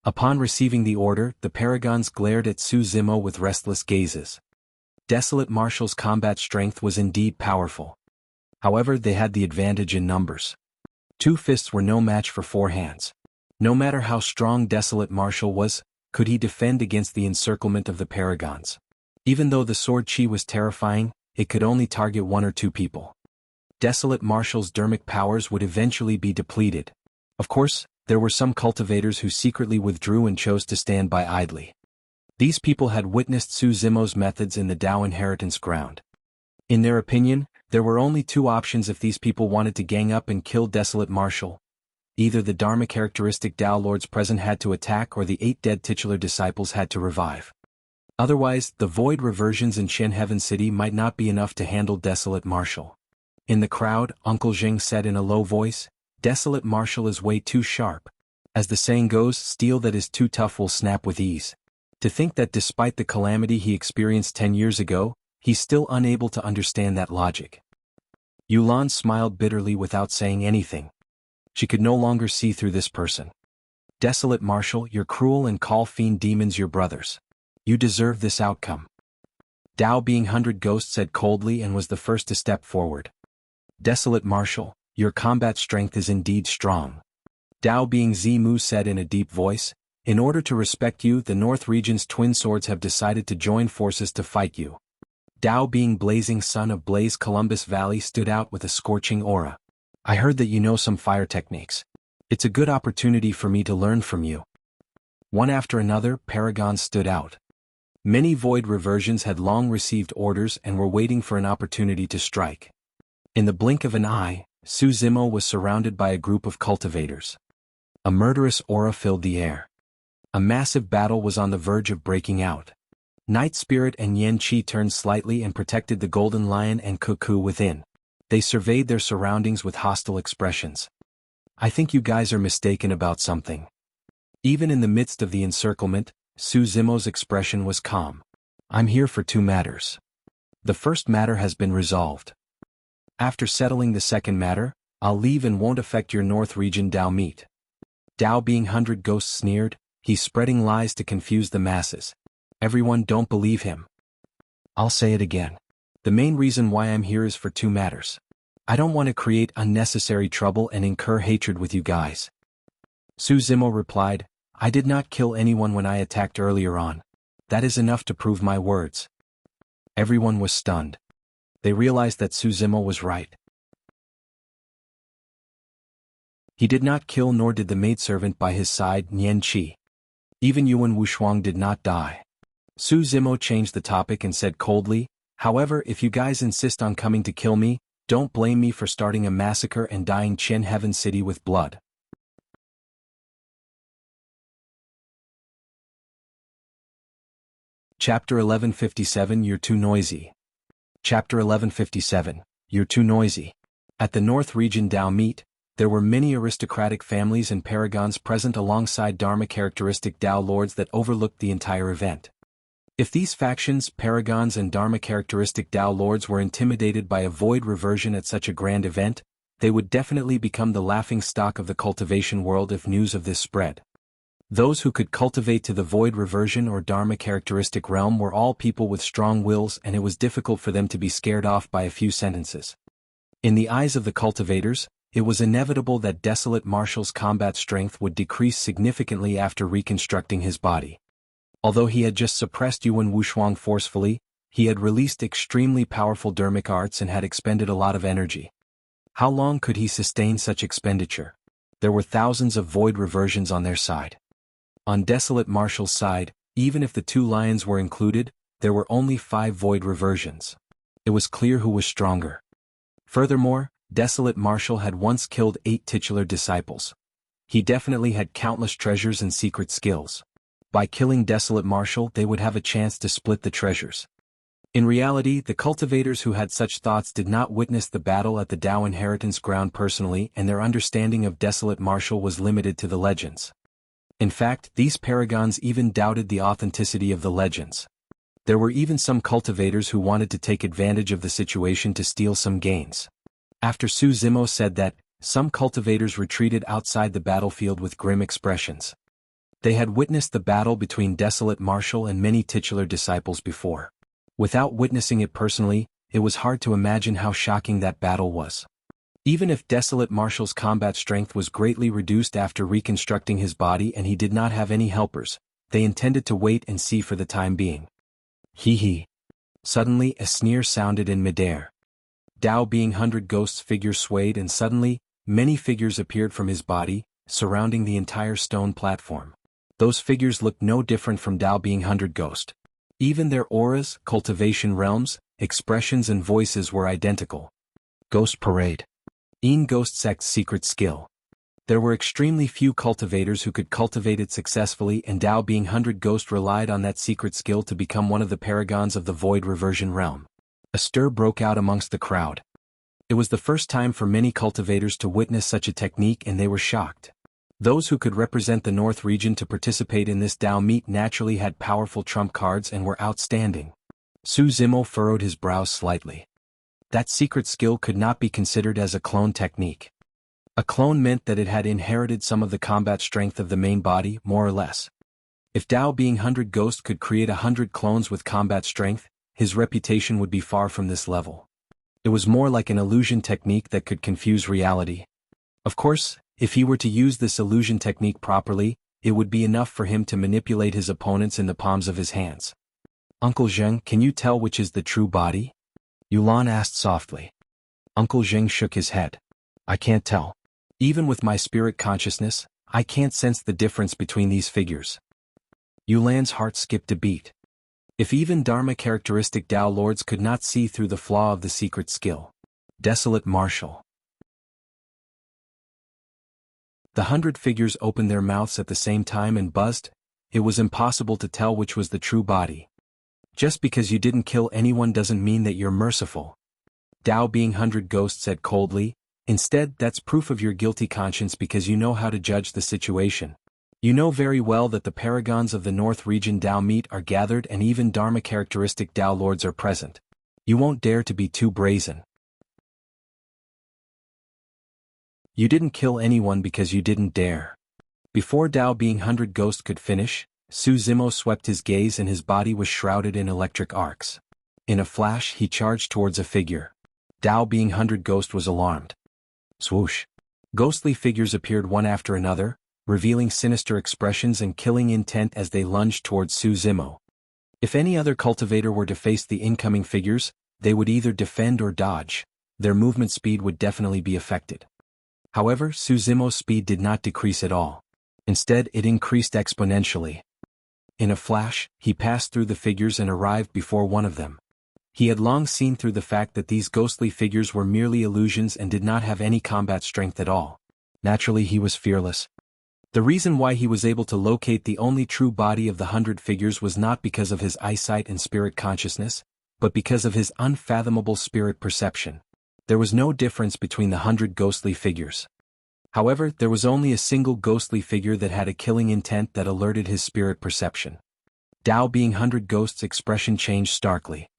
Upon receiving the order, the paragons glared at Su Zimo with restless gazes. Desolate Marshal's combat strength was indeed powerful. However, they had the advantage in numbers. 2 fists were no match for 4 hands. No matter how strong Desolate Marshal was, could he defend against the encirclement of the paragons? Even though the sword chi was terrifying, it could only target 1 or 2 people. Desolate Marshal's dermic powers would eventually be depleted. Of course, there were some cultivators who secretly withdrew and chose to stand by idly. These people had witnessed Su Zimo's methods in the Tao inheritance ground. In their opinion, there were only 2 options if these people wanted to gang up and kill Desolate Marshal. Either the Dharma characteristic Tao Lords present had to attack or the 8 dead titular disciples had to revive. Otherwise, the void reversions in Qian Heaven City might not be enough to handle Desolate Marshal. In the crowd, Uncle Zheng said in a low voice, Desolate Marshal is way too sharp. As the saying goes, steel that is too tough will snap with ease. To think that despite the calamity he experienced 10 years ago, he's still unable to understand that logic. Yulan smiled bitterly without saying anything. She could no longer see through this person. Desolate Marshal, you're cruel and call fiend demons your brothers. You deserve this outcome. Dao being 100 Ghost said coldly and was the first to step forward. Desolate Marshal, your combat strength is indeed strong. Dao being Zimu said in a deep voice, in order to respect you, the North region's twin swords have decided to join forces to fight you. Dao being Blazing Son of Blaze Columbus Valley stood out with a scorching aura. I heard that you know some fire techniques. It's a good opportunity for me to learn from you. One after another, paragons stood out. Many void reversions had long received orders and were waiting for an opportunity to strike. In the blink of an eye, Su Zimo was surrounded by a group of cultivators. A murderous aura filled the air. A massive battle was on the verge of breaking out. Night Spirit and Yan Qi turned slightly and protected the Golden Lion and Cuckoo within. They surveyed their surroundings with hostile expressions. I think you guys are mistaken about something. Even in the midst of the encirclement, Su Zimo's expression was calm. I'm here for 2 matters. The first matter has been resolved. After settling the second matter, I'll leave and won't affect your North region Tao meet. Dao being 100 Ghosts sneered, he's spreading lies to confuse the masses. Everyone don't believe him. I'll say it again. The main reason why I'm here is for 2 matters. I don't want to create unnecessary trouble and incur hatred with you guys. Su Zimo replied, I did not kill anyone when I attacked earlier on. That is enough to prove my words. Everyone was stunned. They realized that Su Zimo was right. He did not kill nor did the maidservant by his side Nian Qi. Even Yuan Wushuang did not die. Su Zimo changed the topic and said coldly, "However, if you guys insist on coming to kill me, don't blame me for starting a massacre and dyeing Qian Heaven City with blood." Chapter 1157 You're Too Noisy. Chapter 1157 You're Too Noisy. At the North Region Dao meet, there were many aristocratic families and paragons present alongside Dharma-characteristic Dao lords that overlooked the entire event. If these factions, paragons and Dharma-characteristic Dao lords were intimidated by a void reversion at such a grand event, they would definitely become the laughing-stock of the cultivation world if news of this spread. Those who could cultivate to the void reversion or Dharma-characteristic realm were all people with strong wills, and it was difficult for them to be scared off by a few sentences. In the eyes of the cultivators, it was inevitable that Desolate Martial's combat strength would decrease significantly after reconstructing his body. Although he had just suppressed Yuan Wushuang forcefully, he had released extremely powerful dermic arts and had expended a lot of energy. How long could he sustain such expenditure? There were thousands of void reversions on their side. On Desolate Martial's side, even if the two lions were included, there were only 5 void reversions. It was clear who was stronger. Furthermore, Desolate Martial had once killed 8 titular disciples. He definitely had countless treasures and secret skills. By killing Desolate Martial, they would have a chance to split the treasures. In reality, the cultivators who had such thoughts did not witness the battle at the Dao Inheritance Ground personally, and their understanding of Desolate Martial was limited to the legends. In fact, these paragons even doubted the authenticity of the legends. There were even some cultivators who wanted to take advantage of the situation to steal some gains. After Su Zimo said that, some cultivators retreated outside the battlefield with grim expressions. They had witnessed the battle between Desolate Martial and many titular disciples before. Without witnessing it personally, it was hard to imagine how shocking that battle was. Even if Desolate Martial's combat strength was greatly reduced after reconstructing his body and he did not have any helpers, they intended to wait and see for the time being. Hee hee. Suddenly a sneer sounded in midair. Dao Being 100 Ghosts' figure swayed and suddenly, many figures appeared from his body, surrounding the entire stone platform. Those figures looked no different from Dao Being 100 Ghost. Even their auras, cultivation realms, expressions and voices were identical. Ghost Parade. Yin Ghost Sect's secret skill. There were extremely few cultivators who could cultivate it successfully, and Dao Being 100 Ghost relied on that secret skill to become one of the paragons of the void reversion realm. A stir broke out amongst the crowd. It was the first time for many cultivators to witness such a technique, and they were shocked. Those who could represent the North region to participate in this Dao meet naturally had powerful trump cards and were outstanding. Su Zimo furrowed his brows slightly. That secret skill could not be considered as a clone technique. A clone meant that it had inherited some of the combat strength of the main body, more or less. If Dao Being 100 Ghost could create 100 clones with combat strength, his reputation would be far from this level. It was more like an illusion technique that could confuse reality. Of course, if he were to use this illusion technique properly, it would be enough for him to manipulate his opponents in the palms of his hands. "Uncle Zheng, can you tell which is the true body?" Yulan asked softly. Uncle Zheng shook his head. "I can't tell. Even with my spirit consciousness, I can't sense the difference between these figures." Yulan's heart skipped a beat. If even Dharma-characteristic Dao lords could not see through the flaw of the secret skill. Desolate Martial. The 100 figures opened their mouths at the same time and buzzed. It was impossible to tell which was the true body. "Just because you didn't kill anyone doesn't mean that you're merciful," Dao Being 100 Ghost said coldly. "Instead, that's proof of your guilty conscience because you know how to judge the situation. You know very well that the paragons of the North region Dao meet are gathered and even Dharma-characteristic Dao lords are present. You won't dare to be too brazen. You didn't kill anyone because you didn't dare." Before Dao Being 100 Ghost could finish, Su Zimo swept his gaze and his body was shrouded in electric arcs. In a flash he charged towards a figure. Dao Being 100 Ghost was alarmed. Swoosh! Ghostly figures appeared one after another, revealing sinister expressions and killing intent as they lunged towards Su Zimo. If any other cultivator were to face the incoming figures, they would either defend or dodge. Their movement speed would definitely be affected. However, Su Zimo's speed did not decrease at all. Instead, it increased exponentially. In a flash, he passed through the figures and arrived before one of them. He had long seen through the fact that these ghostly figures were merely illusions and did not have any combat strength at all. Naturally, he was fearless. The reason why he was able to locate the only true body of the 100 figures was not because of his eyesight and spirit consciousness, but because of his unfathomable spirit perception. There was no difference between the 100 ghostly figures. However, there was only a single ghostly figure that had a killing intent that alerted his spirit perception. Dao being 100 Ghost's expression changed starkly.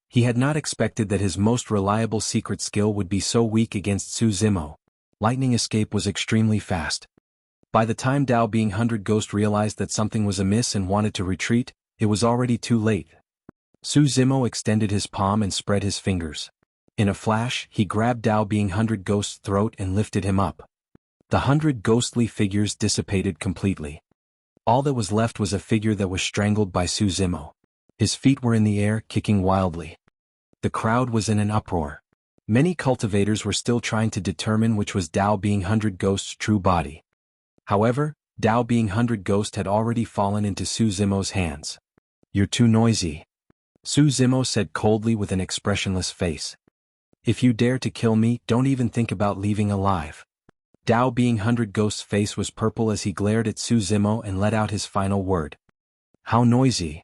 He had not expected that his most reliable secret skill would be so weak against Su Zimo. Lightning escape was extremely fast. By the time Dao being 100 Ghost realized that something was amiss and wanted to retreat, it was already too late. Su Zimo extended his palm and spread his fingers. In a flash, he grabbed Dao being 100 Ghost's throat and lifted him up. The 100 ghostly figures dissipated completely. All that was left was a figure that was strangled by Su Zimo. His feet were in the air, kicking wildly. The crowd was in an uproar. Many cultivators were still trying to determine which was Dao being 100 Ghost's true body. However, Dao being 100 Ghost had already fallen into Su Zimo's hands. "You're too noisy," Su Zimo said coldly with an expressionless face. "If you dare to kill me, don't even think about leaving alive." Dao being 100 Ghost's face was purple as he glared at Su Zimo and let out his final word. "How noisy?"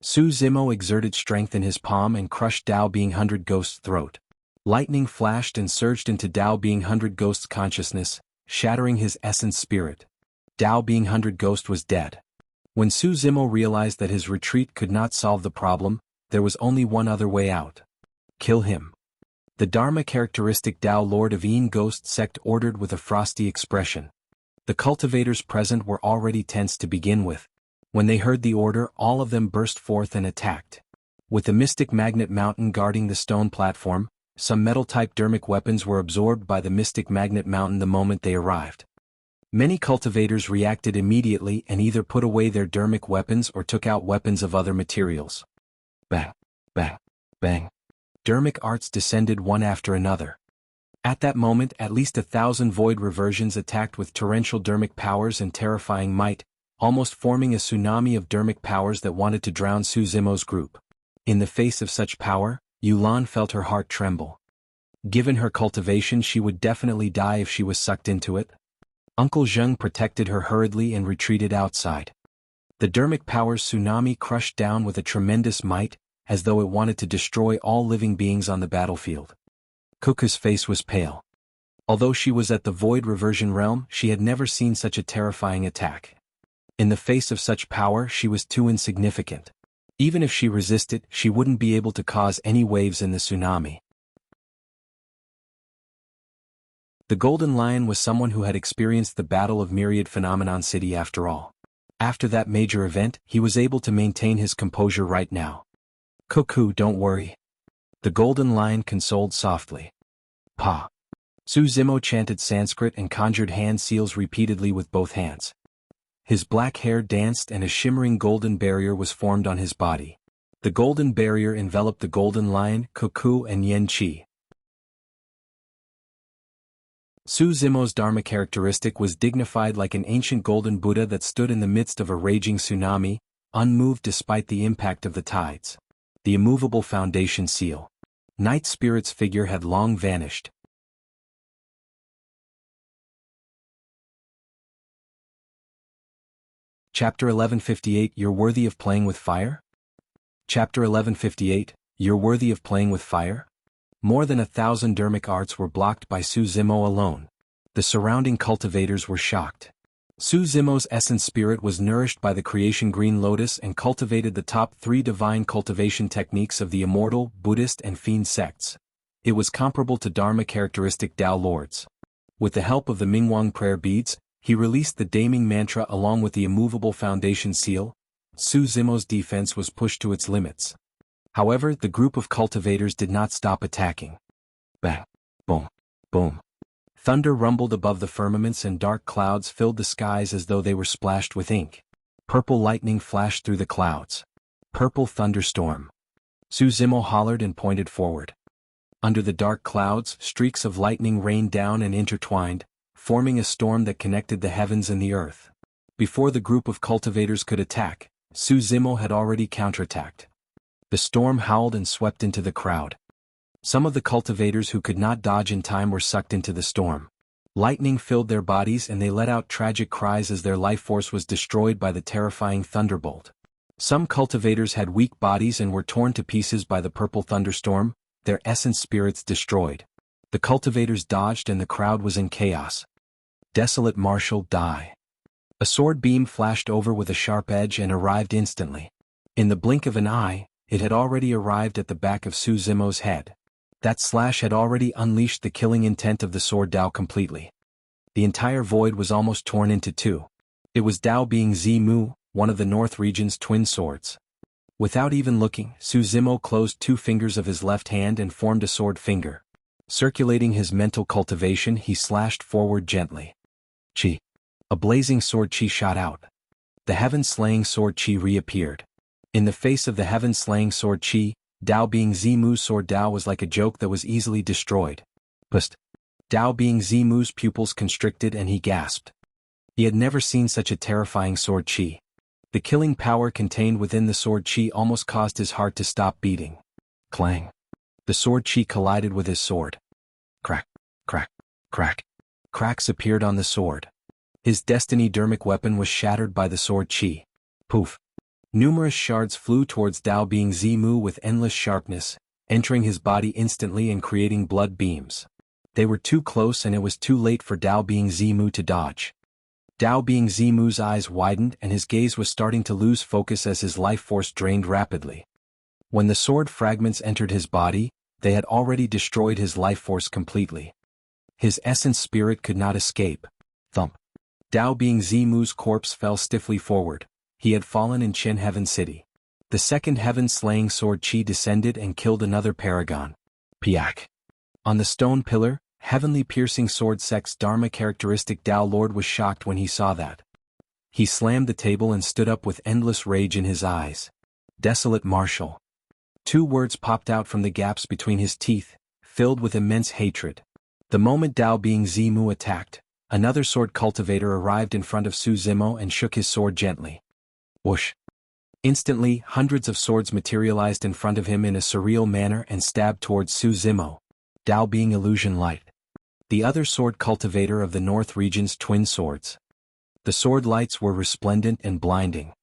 Su Zimo exerted strength in his palm and crushed Dao being 100 Ghost's throat. Lightning flashed and surged into Dao being 100 Ghost's consciousness, shattering his essence spirit. Dao being 100 Ghost was dead. When Su Zimo realized that his retreat could not solve the problem, there was only one other way out. Kill him. The Dharma characteristic Dao Lord of Yin Ghost sect ordered with a frosty expression. The cultivators present were already tense to begin with. When they heard the order, all of them burst forth and attacked. With the mystic magnet mountain guarding the stone platform, some metal-type dermic weapons were absorbed by the mystic magnet mountain the moment they arrived. Many cultivators reacted immediately and either put away their dermic weapons or took out weapons of other materials. Bang, bang, bang. Dermic arts descended one after another. At that moment, at least 1,000 void reversions attacked with torrential dermic powers and terrifying might, almost forming a tsunami of dermic powers that wanted to drown Su Zimo's group. In the face of such power, Yulan felt her heart tremble. Given her cultivation, she would definitely die if she was sucked into it. Uncle Zheng protected her hurriedly and retreated outside. The dermic powers tsunami crushed down with a tremendous might, as though it wanted to destroy all living beings on the battlefield. Kuka's face was pale. Although she was at the void reversion realm, she had never seen such a terrifying attack. In the face of such power, she was too insignificant. Even if she resisted, she wouldn't be able to cause any waves in the tsunami. The Golden Lion was someone who had experienced the Battle of Myriad Phenomenon City after all. After that major event, he was able to maintain his composure right now. "Cuckoo, don't worry." The Golden Lion consoled softly. "Pa." Su Zimo chanted Sanskrit and conjured hand seals repeatedly with both hands. His black hair danced and a shimmering golden barrier was formed on his body. The golden barrier enveloped the Golden Lion, Cuckoo and Yen Qi. Su Zimo's Dharma characteristic was dignified like an ancient golden Buddha that stood in the midst of a raging tsunami, unmoved despite the impact of the tides. The immovable foundation seal. Night Spirit's figure had long vanished. Chapter 1158 You're worthy of playing with fire? Chapter 1158 You're worthy of playing with fire? More than 1,000 dermic arts were blocked by Su Zimo alone. The surrounding cultivators were shocked. Su Zimo's essence spirit was nourished by the creation green lotus and cultivated the top 3 divine cultivation techniques of the immortal, Buddhist and Fiend sects. It was comparable to Dharma characteristic Dao Lords. With the help of the Mingwang prayer beads, he released the Daming mantra along with the immovable foundation seal. Su Zimo's defense was pushed to its limits. However, the group of cultivators did not stop attacking. Bang! Boom! Boom! Thunder rumbled above the firmaments and dark clouds filled the skies as though they were splashed with ink. Purple lightning flashed through the clouds. Purple thunderstorm. Su Zimo hollered and pointed forward. Under the dark clouds, streaks of lightning rained down and intertwined, forming a storm that connected the heavens and the earth. Before the group of cultivators could attack, Su Zimo had already counterattacked. The storm howled and swept into the crowd. Some of the cultivators who could not dodge in time were sucked into the storm. Lightning filled their bodies and they let out tragic cries as their life force was destroyed by the terrifying thunderbolt. Some cultivators had weak bodies and were torn to pieces by the purple thunderstorm, their essence spirits destroyed. The cultivators dodged and the crowd was in chaos. Desolate Marshal, die. A sword beam flashed over with a sharp edge and arrived instantly. In the blink of an eye, it had already arrived at the back of Su Zimo's head. That slash had already unleashed the killing intent of the sword Dao completely. The entire void was almost torn into two. It was Dao being Zimu, one of the North region's twin swords. Without even looking, Su Zimo closed two fingers of his left hand and formed a sword finger. Circulating his mental cultivation, he slashed forward gently. Qi. A blazing sword Qi shot out. The heaven-slaying sword Qi reappeared. In the face of the heaven-slaying sword Qi, Dao being Zimu's sword Dao was like a joke that was easily destroyed. Pust. Dao being Zimu's pupils constricted and he gasped. He had never seen such a terrifying sword Qi. The killing power contained within the sword Qi almost caused his heart to stop beating. Clang. The sword Qi collided with his sword. Crack, crack, crack. Cracks appeared on the sword. His destiny dermic weapon was shattered by the sword Qi. Poof. Numerous shards flew towards Dao being Zimu with endless sharpness, entering his body instantly and creating blood beams. They were too close and it was too late for Dao being Zimu to dodge. Dao being Zimu's eyes widened and his gaze was starting to lose focus as his life force drained rapidly. When the sword fragments entered his body, they had already destroyed his life force completely. His essence spirit could not escape. Thump. Dao being Zimu's corpse fell stiffly forward. He had fallen in Qian Heaven City. The second heaven-slaying sword Qi descended and killed another paragon. Piak. On the stone pillar, heavenly piercing sword sex Dharma characteristic Dao Lord was shocked when he saw that. He slammed the table and stood up with endless rage in his eyes. Desolate Marshal. Two words popped out from the gaps between his teeth, filled with immense hatred. The moment Dao being Zimu attacked, another sword cultivator arrived in front of Su Zimo and shook his sword gently. Whoosh. Instantly, hundreds of swords materialized in front of him in a surreal manner and stabbed towards Su Zimo. Dao being Illusion Light. The other sword cultivator of the North region's twin swords. The sword lights were resplendent and blinding.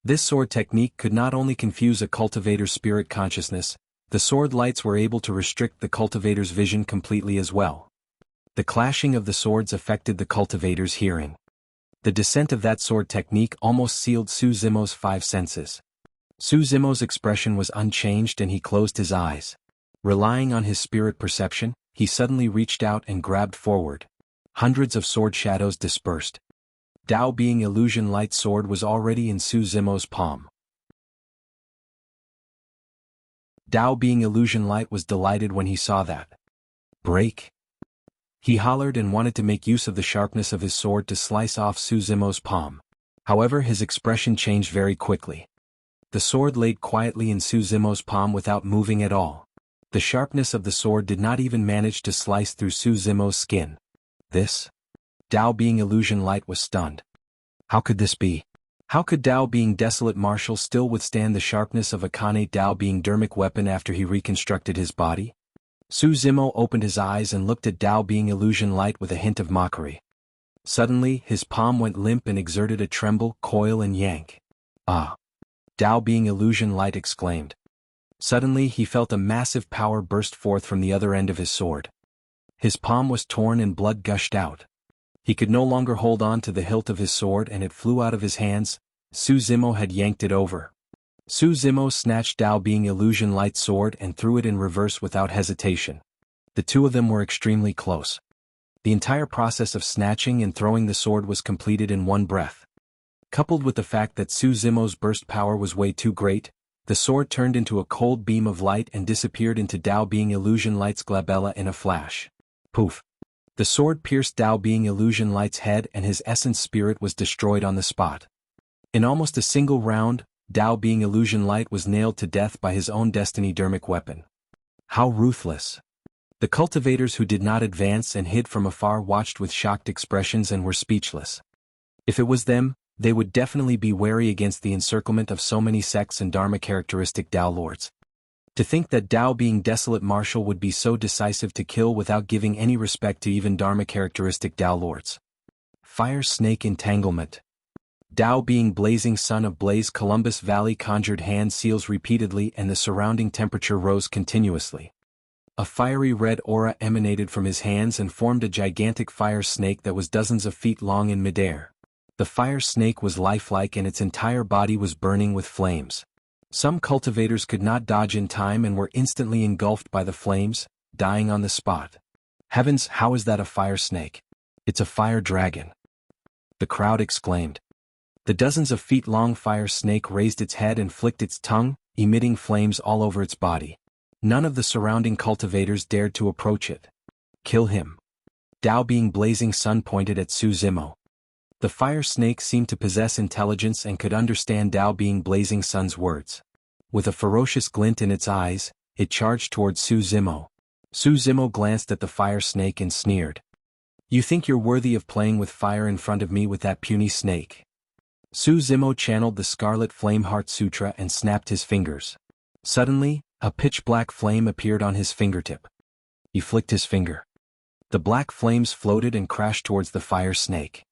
This sword technique could not only confuse a cultivator's spirit consciousness, the sword lights were able to restrict the cultivator's vision completely as well. The clashing of the swords affected the cultivator's hearing. The descent of that sword technique almost sealed Su Zimo's five senses. Su Zimo's expression was unchanged and he closed his eyes. Relying on his spirit perception, he suddenly reached out and grabbed forward. Hundreds of sword shadows dispersed. Dao being Illusion Light sword was already in Su Zimo's palm. Dao being Illusion Light was delighted when he saw that. Break. He hollered and wanted to make use of the sharpness of his sword to slice off Su Zimo's palm. However, his expression changed very quickly. The sword laid quietly in Su Zimo's palm without moving at all. The sharpness of the sword did not even manage to slice through Su Zimo's skin. This? Dao being Illusion Light was stunned. How could this be? How could Dao being Desolate Marshal still withstand the sharpness of a Khanate Dao being dermic weapon after he reconstructed his body? Su Zimo opened his eyes and looked at Dao being Illusion Light with a hint of mockery. Suddenly, his palm went limp and exerted a tremble, coil and yank. Ah! Dao being Illusion Light exclaimed. Suddenly he felt a massive power burst forth from the other end of his sword. His palm was torn and blood gushed out. He could no longer hold on to the hilt of his sword and it flew out of his hands. Su Zimo had yanked it over. Su Zimo snatched Dao being Illusion Light's sword and threw it in reverse without hesitation. The two of them were extremely close. The entire process of snatching and throwing the sword was completed in one breath. Coupled with the fact that Su Zimo's burst power was way too great, the sword turned into a cold beam of light and disappeared into Dao being Illusion Light's glabella in a flash. Poof! The sword pierced Dao being Illusion Light's head and his essence spirit was destroyed on the spot. In almost a single round, Dao being Illusion Light was nailed to death by his own destiny dermic weapon. How ruthless! The cultivators who did not advance and hid from afar watched with shocked expressions and were speechless. If it was them, they would definitely be wary against the encirclement of so many sects and Dharma-characteristic Tao lords. To think that Tao being desolate martial would be so decisive to kill without giving any respect to even Dharma-characteristic Tao lords. Fire snake entanglement. Tao being blazing sun of blaze Columbus Valley conjured hand seals repeatedly and the surrounding temperature rose continuously. A fiery red aura emanated from his hands and formed a gigantic fire snake that was dozens of feet long in midair. The fire snake was lifelike and its entire body was burning with flames. Some cultivators could not dodge in time and were instantly engulfed by the flames, dying on the spot. Heavens, how is that a fire snake? It's a fire dragon. The crowd exclaimed. The dozens of feet-long fire snake raised its head and flicked its tongue, emitting flames all over its body. None of the surrounding cultivators dared to approach it. Kill him. Tao being blazing sun pointed at Su Zimo. The fire snake seemed to possess intelligence and could understand Tao being blazing sun's words. With a ferocious glint in its eyes, it charged towards Su Zimo. Su Zimo glanced at the fire snake and sneered. You think you're worthy of playing with fire in front of me with that puny snake? Su Zimo channeled the Scarlet Flame Heart Sutra and snapped his fingers. Suddenly, a pitch-black flame appeared on his fingertip. He flicked his finger. The black flames floated and crashed towards the fire snake.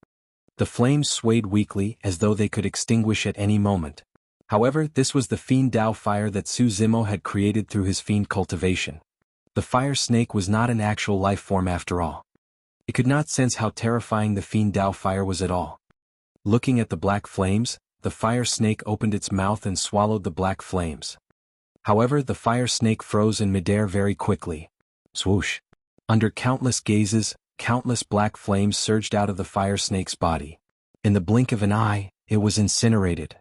The flames swayed weakly as though they could extinguish at any moment. However, this was the fiend Tao fire that Su Zimo had created through his fiend cultivation. The fire snake was not an actual life form after all. It could not sense how terrifying the fiend Tao fire was at all. Looking at the black flames, the fire snake opened its mouth and swallowed the black flames. However, the fire snake froze in midair very quickly. Swoosh! Under countless gazes, countless black flames surged out of the fire snake's body. In the blink of an eye, it was incinerated.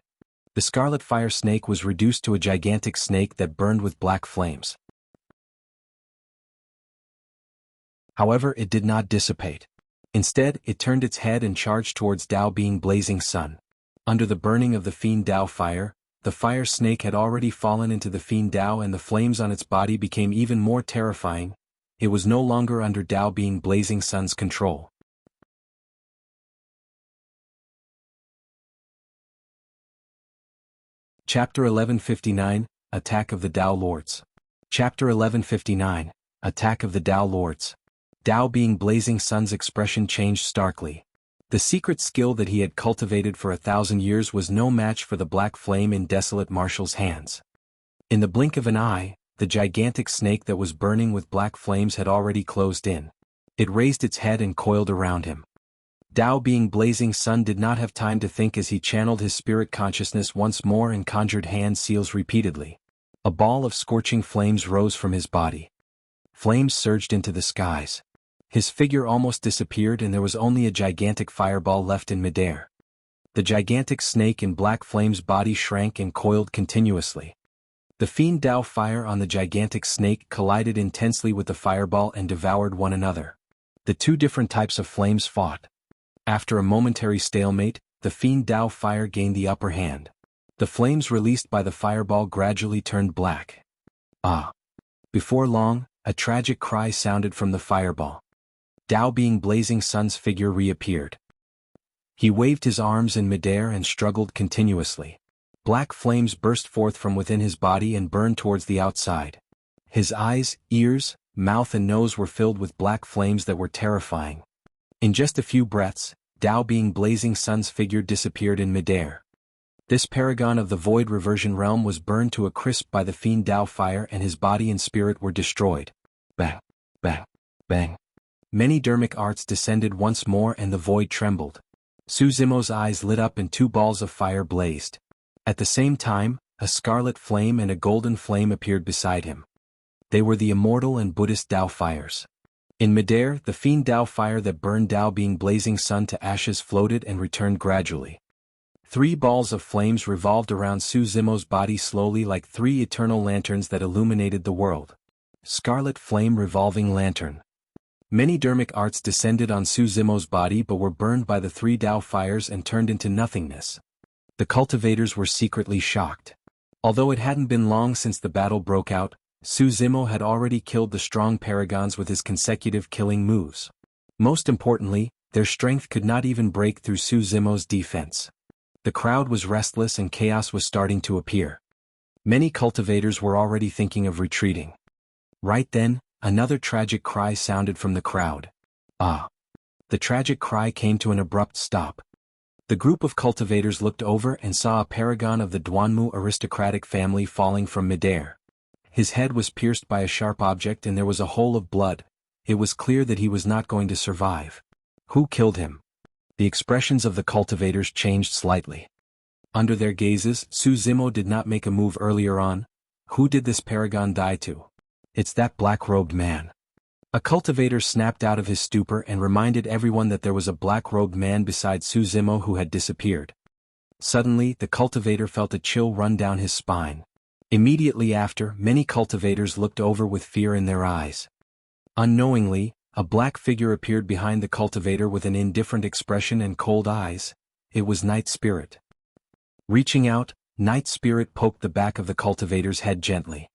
The scarlet fire snake was reduced to a gigantic snake that burned with black flames. However, it did not dissipate. Instead, it turned its head and charged towards Tao being blazing sun. Under the burning of the fiend Tao fire, the fire snake had already fallen into the fiend Tao and the flames on its body became even more terrifying. It was no longer under Tao being blazing sun's control. Chapter 1159, Attack of the Tao Lords. Chapter 1159, Attack of the Tao Lords. Tao being blazing sun's expression changed starkly. The secret skill that he had cultivated for 1,000 years was no match for the black flame in desolate Marshall's hands. In the blink of an eye, the gigantic snake that was burning with black flames had already closed in. It raised its head and coiled around him. Tao being blazing sun did not have time to think as he channeled his spirit consciousness once more and conjured hand seals repeatedly. A ball of scorching flames rose from his body. Flames surged into the skies. His figure almost disappeared and there was only a gigantic fireball left in midair. The gigantic snake in black flames' body shrank and coiled continuously. The fiend Tao fire on the gigantic snake collided intensely with the fireball and devoured one another. The two different types of flames fought. After a momentary stalemate, the fiend Tao fire gained the upper hand. The flames released by the fireball gradually turned black. Ah! Before long, a tragic cry sounded from the fireball. Tao being blazing sun's figure reappeared. He waved his arms in midair and struggled continuously. Black flames burst forth from within his body and burned towards the outside. His eyes, ears, mouth and nose were filled with black flames that were terrifying. In just a few breaths, Tao being blazing sun's figure disappeared in midair. This paragon of the void reversion realm was burned to a crisp by the fiend Tao fire and his body and spirit were destroyed. Bang, bang, bang. Many dermic arts descended once more and the void trembled. Su Zimo's eyes lit up and two balls of fire blazed. At the same time, a scarlet flame and a golden flame appeared beside him. They were the immortal and Buddhist Tao fires. In midair, the fiend Tao fire that burned Tao being blazing sun to ashes floated and returned gradually. 3 balls of flames revolved around Su Zimo's body slowly like 3 eternal lanterns that illuminated the world. Scarlet flame revolving lantern. Many dermic arts descended on Su Zimo's body but were burned by the 3 Tao fires and turned into nothingness. The cultivators were secretly shocked. Although it hadn't been long since the battle broke out, Su Zimo had already killed the strong paragons with his consecutive killing moves. Most importantly, their strength could not even break through Su Zimo's defense. The crowd was restless and chaos was starting to appear. Many cultivators were already thinking of retreating. Right then, another tragic cry sounded from the crowd. Ah! The tragic cry came to an abrupt stop. The group of cultivators looked over and saw a paragon of the Duanmu aristocratic family falling from midair. His head was pierced by a sharp object and there was a hole of blood. It was clear that he was not going to survive. Who killed him? The expressions of the cultivators changed slightly. Under their gazes, Su Zimo did not make a move earlier on. Who did this paragon die to? It's that black-robed man. A cultivator snapped out of his stupor and reminded everyone that there was a black-robed man beside Su Zimo who had disappeared. Suddenly, the cultivator felt a chill run down his spine. Immediately after, many cultivators looked over with fear in their eyes. Unknowingly, a black figure appeared behind the cultivator with an indifferent expression and cold eyes. It was Night Spirit. Reaching out, Night Spirit poked the back of the cultivator's head gently.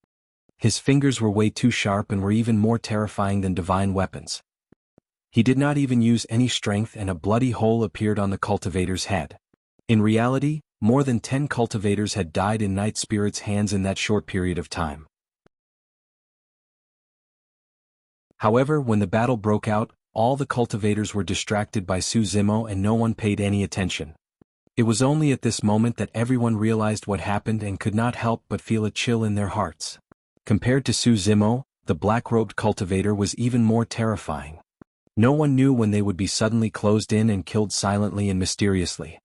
His fingers were way too sharp and were even more terrifying than divine weapons. He did not even use any strength and a bloody hole appeared on the cultivator's head. In reality, more than 10 cultivators had died in Night Spirit's hands in that short period of time. However, when the battle broke out, all the cultivators were distracted by Su Zimo and no one paid any attention. It was only at this moment that everyone realized what happened and could not help but feel a chill in their hearts. Compared to Su Zimo, the black-robed cultivator was even more terrifying. No one knew when they would be suddenly closed in and killed silently and mysteriously.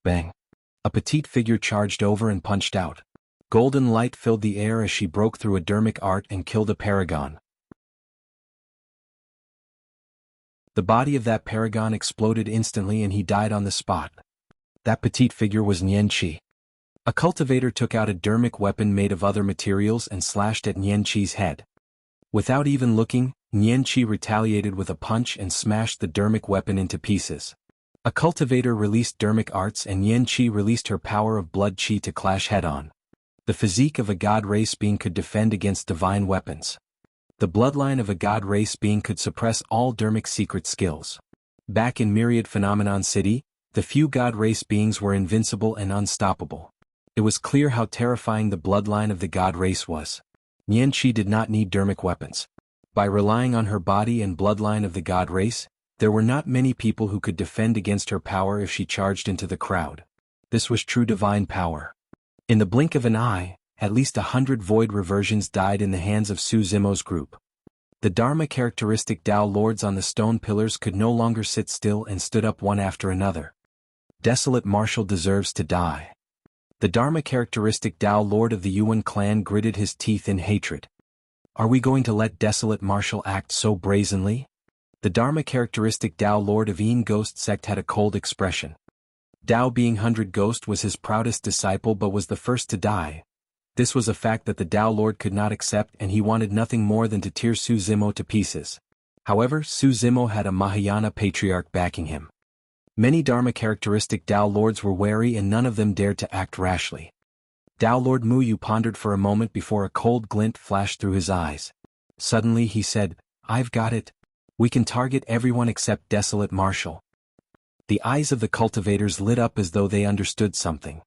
Bang! A petite figure charged over and punched out. Golden light filled the air as she broke through a dermic art and killed a paragon. The body of that paragon exploded instantly and he died on the spot. That petite figure was Nianqi. A cultivator took out a dermic weapon made of other materials and slashed at Nianqi's head. Without even looking, Nianqi retaliated with a punch and smashed the dermic weapon into pieces. A cultivator released dermic arts and Nianqi released her power of blood qi to clash head-on. The physique of a god race being could defend against divine weapons. The bloodline of a god race being could suppress all dermic secret skills. Back in Myriad Phenomenon City, the few god race beings were invincible and unstoppable. It was clear how terrifying the bloodline of the god race was. Nianqi did not need dermic weapons. By relying on her body and bloodline of the god race, there were not many people who could defend against her power if she charged into the crowd. This was true divine power. In the blink of an eye, at least 100 void reversions died in the hands of Su Zimo's group. The Dharma characteristic Tao Lords on the stone pillars could no longer sit still and stood up one after another. Desolate Marshal deserves to die. The Dharma characteristic Tao Lord of the Yuan clan gritted his teeth in hatred. Are we going to let Desolate Marshal act so brazenly? The Dharma characteristic Tao Lord of Yin Ghost sect had a cold expression. Tao being 100 Ghost was his proudest disciple but was the first to die. This was a fact that the Tao Lord could not accept and he wanted nothing more than to tear Su Zimo to pieces. However, Su Zimo had a Mahayana patriarch backing him. Many Dharma characteristic Tao Lords were wary and none of them dared to act rashly. Tao Lord Muyu pondered for a moment before a cold glint flashed through his eyes. Suddenly he said, "I've got it. We can target everyone except Desolate Marshal." The eyes of the cultivators lit up as though they understood something.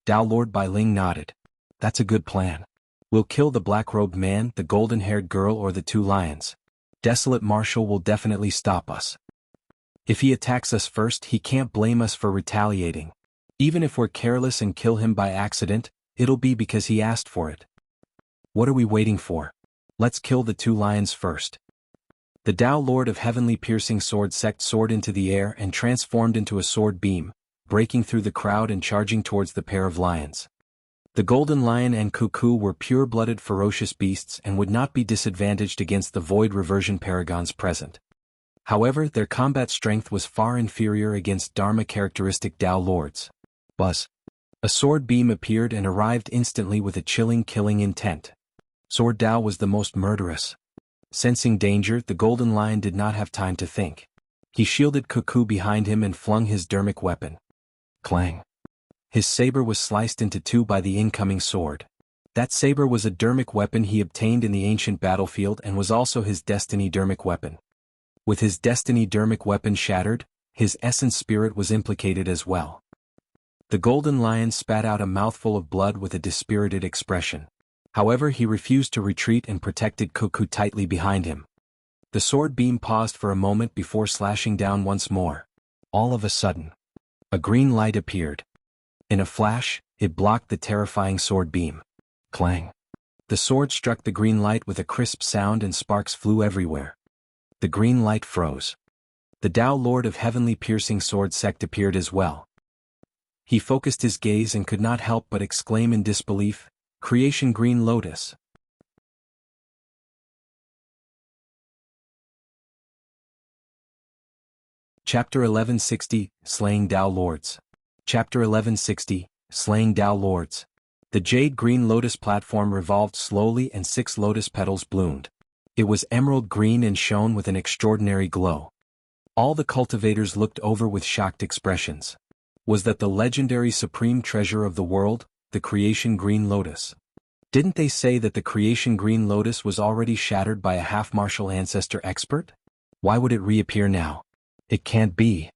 Tao Lord Bailing nodded. "That's a good plan. We'll kill the black-robed man, the golden-haired girl or the 2 lions. Desolate Marshal will definitely stop us. If he attacks us first he can't blame us for retaliating. Even if we're careless and kill him by accident, it'll be because he asked for it. What are we waiting for? Let's kill the 2 lions first." The Tao Lord of Heavenly Piercing Sword sect soared into the air and transformed into a sword beam, breaking through the crowd and charging towards the pair of lions. The Golden Lion and Cuckoo were pure-blooded ferocious beasts and would not be disadvantaged against the void reversion paragons present. However, their combat strength was far inferior against Dharma characteristic Tao Lords. Buzz. A sword beam appeared and arrived instantly with a chilling killing intent. Sword Tao was the most murderous. Sensing danger, the Golden Lion did not have time to think. He shielded Cuckoo behind him and flung his dermic weapon. Clang. His saber was sliced into 2 by the incoming sword. That saber was a dermic weapon he obtained in the ancient battlefield and was also his destiny dermic weapon. With his destiny dermic weapon shattered, his essence spirit was implicated as well. The golden lion spat out a mouthful of blood with a dispirited expression. However, he refused to retreat and protected Cuckoo tightly behind him. The sword beam paused for a moment before slashing down once more. All of a sudden, a green light appeared. In a flash, it blocked the terrifying sword beam. Clang. The sword struck the green light with a crisp sound and sparks flew everywhere. The green light froze. The Tao Lord of Heavenly Piercing Sword Sect appeared as well. He focused his gaze and could not help but exclaim in disbelief, "Creation Green Lotus." Chapter 1160, Slaying Tao Lords. Chapter 1160, Slaying Tao Lords. The jade green lotus platform revolved slowly and 6 lotus petals bloomed. It was emerald green and shone with an extraordinary glow. All the cultivators looked over with shocked expressions. Was that the legendary supreme treasure of the world, the Creation Green Lotus? Didn't they say that the Creation Green Lotus was already shattered by a half-martial ancestor expert? Why would it reappear now? It can't be.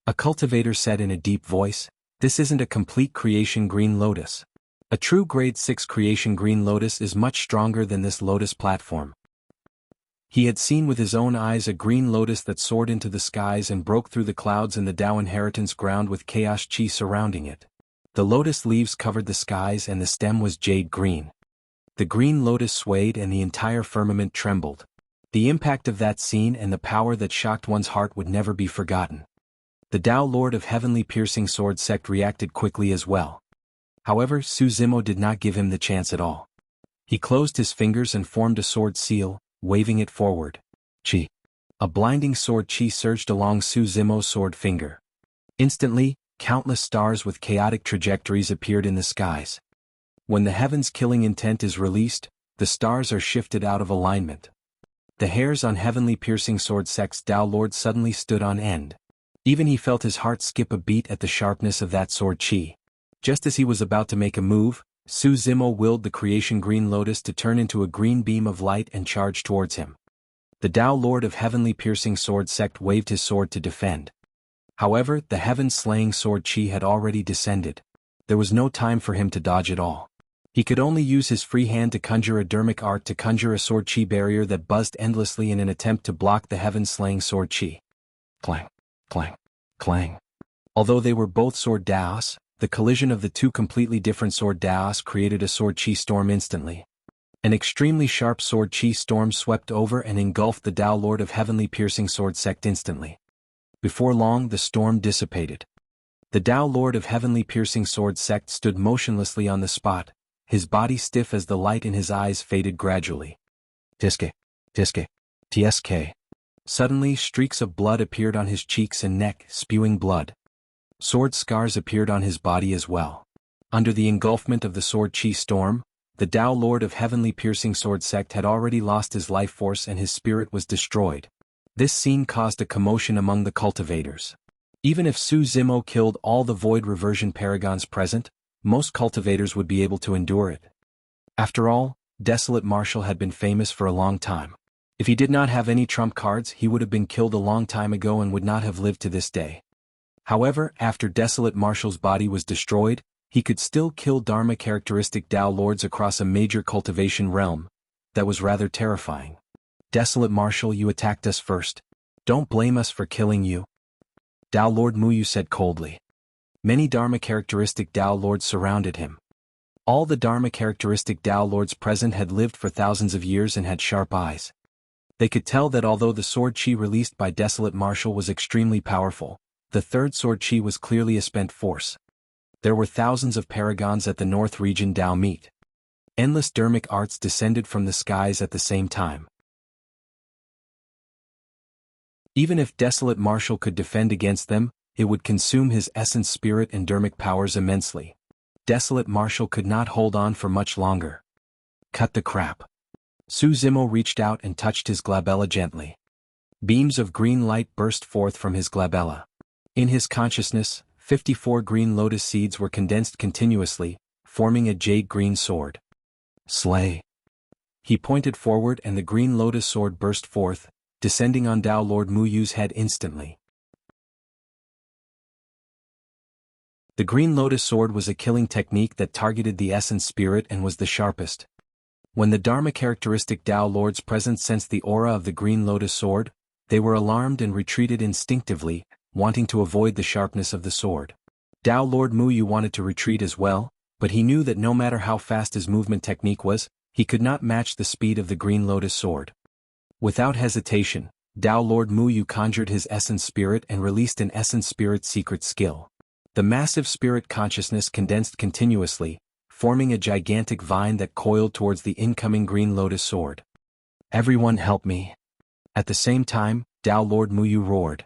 A cultivator said in a deep voice, "This isn't a complete Creation Green Lotus. A true grade 6 Creation Green Lotus is much stronger than this lotus platform." He had seen with his own eyes a green lotus that soared into the skies and broke through the clouds in the Tao inheritance ground with chaos chi surrounding it. The lotus leaves covered the skies and the stem was jade green. The green lotus swayed and the entire firmament trembled. The impact of that scene and the power that shocked one's heart would never be forgotten. The Tao Lord of Heavenly Piercing Sword Sect reacted quickly as well. However, Su Zimo did not give him the chance at all. He closed his fingers and formed a sword seal, waving it forward. Chi. A blinding sword chi surged along Su Zimo's sword finger. Instantly, countless stars with chaotic trajectories appeared in the skies. When the heaven's killing intent is released, the stars are shifted out of alignment. The hairs on Heavenly Piercing Sword Sect's Tao Lord suddenly stood on end. Even he felt his heart skip a beat at the sharpness of that sword chi. Just as he was about to make a move, Su Zimo willed the Creation Green Lotus to turn into a green beam of light and charge towards him. The Tao Lord of Heavenly Piercing Sword Sect waved his sword to defend. However, the heaven-slaying sword chi had already descended. There was no time for him to dodge at all. He could only use his free hand to conjure a dermic art to conjure a sword chi barrier that buzzed endlessly in an attempt to block the heaven-slaying sword chi. Clang, clang, clang. Although they were both sword Daos, the collision of the two completely different sword Daos created a sword chi storm instantly. An extremely sharp sword chi storm swept over and engulfed the Tao Lord of Heavenly Piercing Sword Sect instantly. Before long the storm dissipated. The Tao Lord of Heavenly Piercing Sword Sect stood motionlessly on the spot, his body stiff as the light in his eyes faded gradually. Tiske, tiske, tsk. Suddenly streaks of blood appeared on his cheeks and neck, spewing blood. Sword scars appeared on his body as well. Under the engulfment of the sword chi storm, the Tao Lord of Heavenly Piercing Sword Sect had already lost his life force and his spirit was destroyed. This scene caused a commotion among the cultivators. Even if Su Zimo killed all the void reversion paragons present, most cultivators would be able to endure it. After all, Desolate Marshal had been famous for a long time. If he did not have any trump cards, he would have been killed a long time ago and would not have lived to this day. However, after Desolate Marshal's body was destroyed, he could still kill Dharma characteristic Tao Lords across a major cultivation realm. That was rather terrifying. Desolate Marshal, you attacked us first. Don't blame us for killing you. Tao Lord Muyu said coldly. Many Dharma characteristic Tao Lords surrounded him. All the Dharma characteristic Tao Lords present had lived for thousands of years and had sharp eyes. They could tell that although the sword chi released by Desolate Marshal was extremely powerful, the third sword chi was clearly a spent force. There were thousands of paragons at the North Region Tao meet. Endless dermic arts descended from the skies at the same time. Even if Desolate Marshal could defend against them, it would consume his essence spirit and dermic powers immensely. Desolate Marshal could not hold on for much longer. Cut the crap. Su Zimo reached out and touched his glabella gently. Beams of green light burst forth from his glabella. In his consciousness, 54 green lotus seeds were condensed continuously, forming a jade green sword. Slay. He pointed forward and the green lotus sword burst forth, descending on Tao Lord Muyu's head instantly. The green lotus sword was a killing technique that targeted the essence spirit and was the sharpest. When the Dharma characteristic Tao Lords present sensed the aura of the green lotus sword, they were alarmed and retreated instinctively, wanting to avoid the sharpness of the sword. Tao Lord Muyu wanted to retreat as well, but he knew that no matter how fast his movement technique was, he could not match the speed of the green lotus sword. Without hesitation, Tao Lord Muyu conjured his essence spirit and released an essence spirit secret skill. The massive spirit consciousness condensed continuously, forming a gigantic vine that coiled towards the incoming green lotus sword. Everyone help me. At the same time, Tao Lord Muyu roared.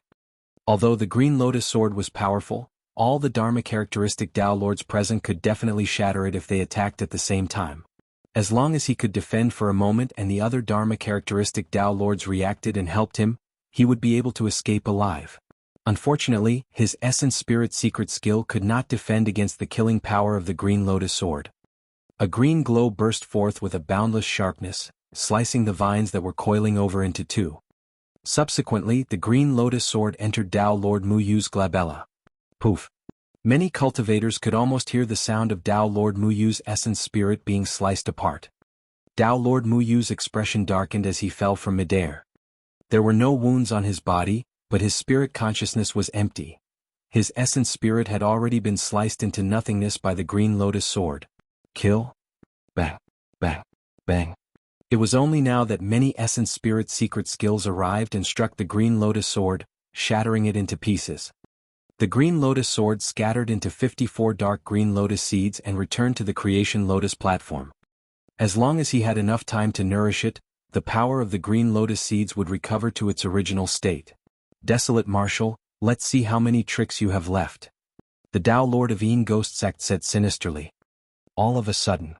Although the green lotus sword was powerful, all the Dharma characteristic Tao Lords present could definitely shatter it if they attacked at the same time. As long as he could defend for a moment and the other Dharma characteristic Tao Lords reacted and helped him, he would be able to escape alive. Unfortunately, his essence spirit secret skill could not defend against the killing power of the green lotus sword. A green glow burst forth with a boundless sharpness, slicing the vines that were coiling over into two. Subsequently, the green lotus sword entered Tao Lord Muyu's glabella. Poof! Many cultivators could almost hear the sound of Tao Lord Muyu's essence spirit being sliced apart. Tao Lord Muyu's expression darkened as he fell from midair. There were no wounds on his body, but his spirit consciousness was empty. His essence spirit had already been sliced into nothingness by the green lotus sword. Kill? Bang, bang, bang. It was only now that many essence spirit secret skills arrived and struck the green lotus sword, shattering it into pieces. The green lotus sword scattered into 54 dark green lotus seeds and returned to the creation lotus platform. As long as he had enough time to nourish it, the power of the green lotus seeds would recover to its original state. Desolate Marshal, let's see how many tricks you have left. The Tao Lord of Yin Ghost Sect said sinisterly. All of a sudden,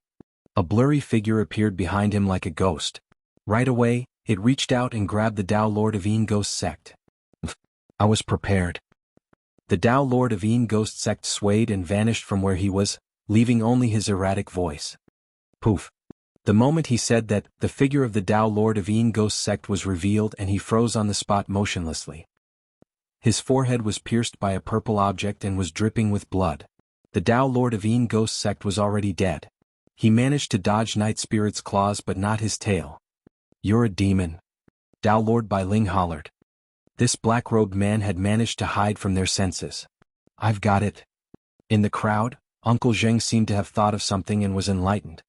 a blurry figure appeared behind him like a ghost. Right away, it reached out and grabbed the Tao Lord of Yin Ghost Sect. I was prepared. The Tao Lord of Yin Ghost Sect swayed and vanished from where he was, leaving only his erratic voice. Poof. The moment he said that, the figure of the Tao Lord of Yin Ghost Sect was revealed and he froze on the spot motionlessly. His forehead was pierced by a purple object and was dripping with blood. The Tao Lord of Yin Ghost Sect was already dead. He managed to dodge Night Spirit's claws but not his tail. You're a demon. Tao Lord Bai Ling hollered. This black-robed man had managed to hide from their senses. I've got it. In the crowd, Uncle Zheng seemed to have thought of something and was enlightened.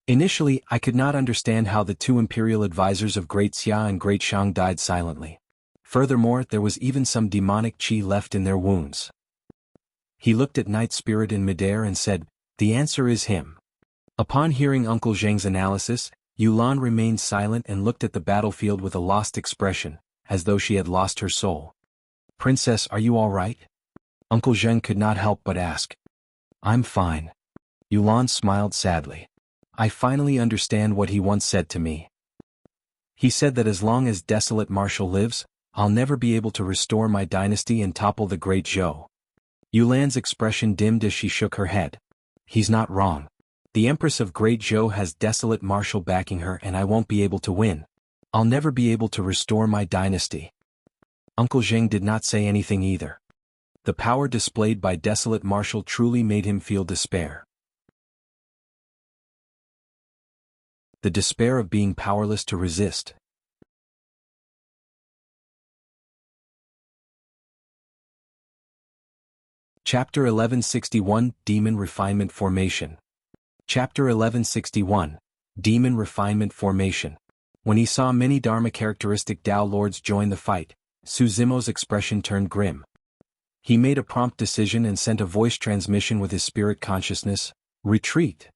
Initially, I could not understand how the two imperial advisors of Great Xia and Great Shang died silently. Furthermore, there was even some demonic qi left in their wounds. He looked at Night Spirit in midair and said, the answer is him. Upon hearing Uncle Zheng's analysis, Yulan remained silent and looked at the battlefield with a lost expression, as though she had lost her soul. Princess, are you all right? Uncle Zheng could not help but ask. I'm fine. Yulan smiled sadly. I finally understand what he once said to me. He said that as long as Desolate Marshal lives, I'll never be able to restore my dynasty and topple the Great Zhou. Yulan's expression dimmed as she shook her head. He's not wrong. The Empress of Great Zhou has Desolate Marshal backing her and I won't be able to win. I'll never be able to restore my dynasty. Uncle Zheng did not say anything either. The power displayed by Desolate Marshal truly made him feel despair. The despair of being powerless to resist. Chapter 1161, Demon Refinement Formation. Chapter 1161, Demon Refinement Formation. When he saw many Dharma characteristic Tao Lords join the fight, Su Zimo's expression turned grim. He made a prompt decision and sent a voice transmission with his spirit consciousness, retreat.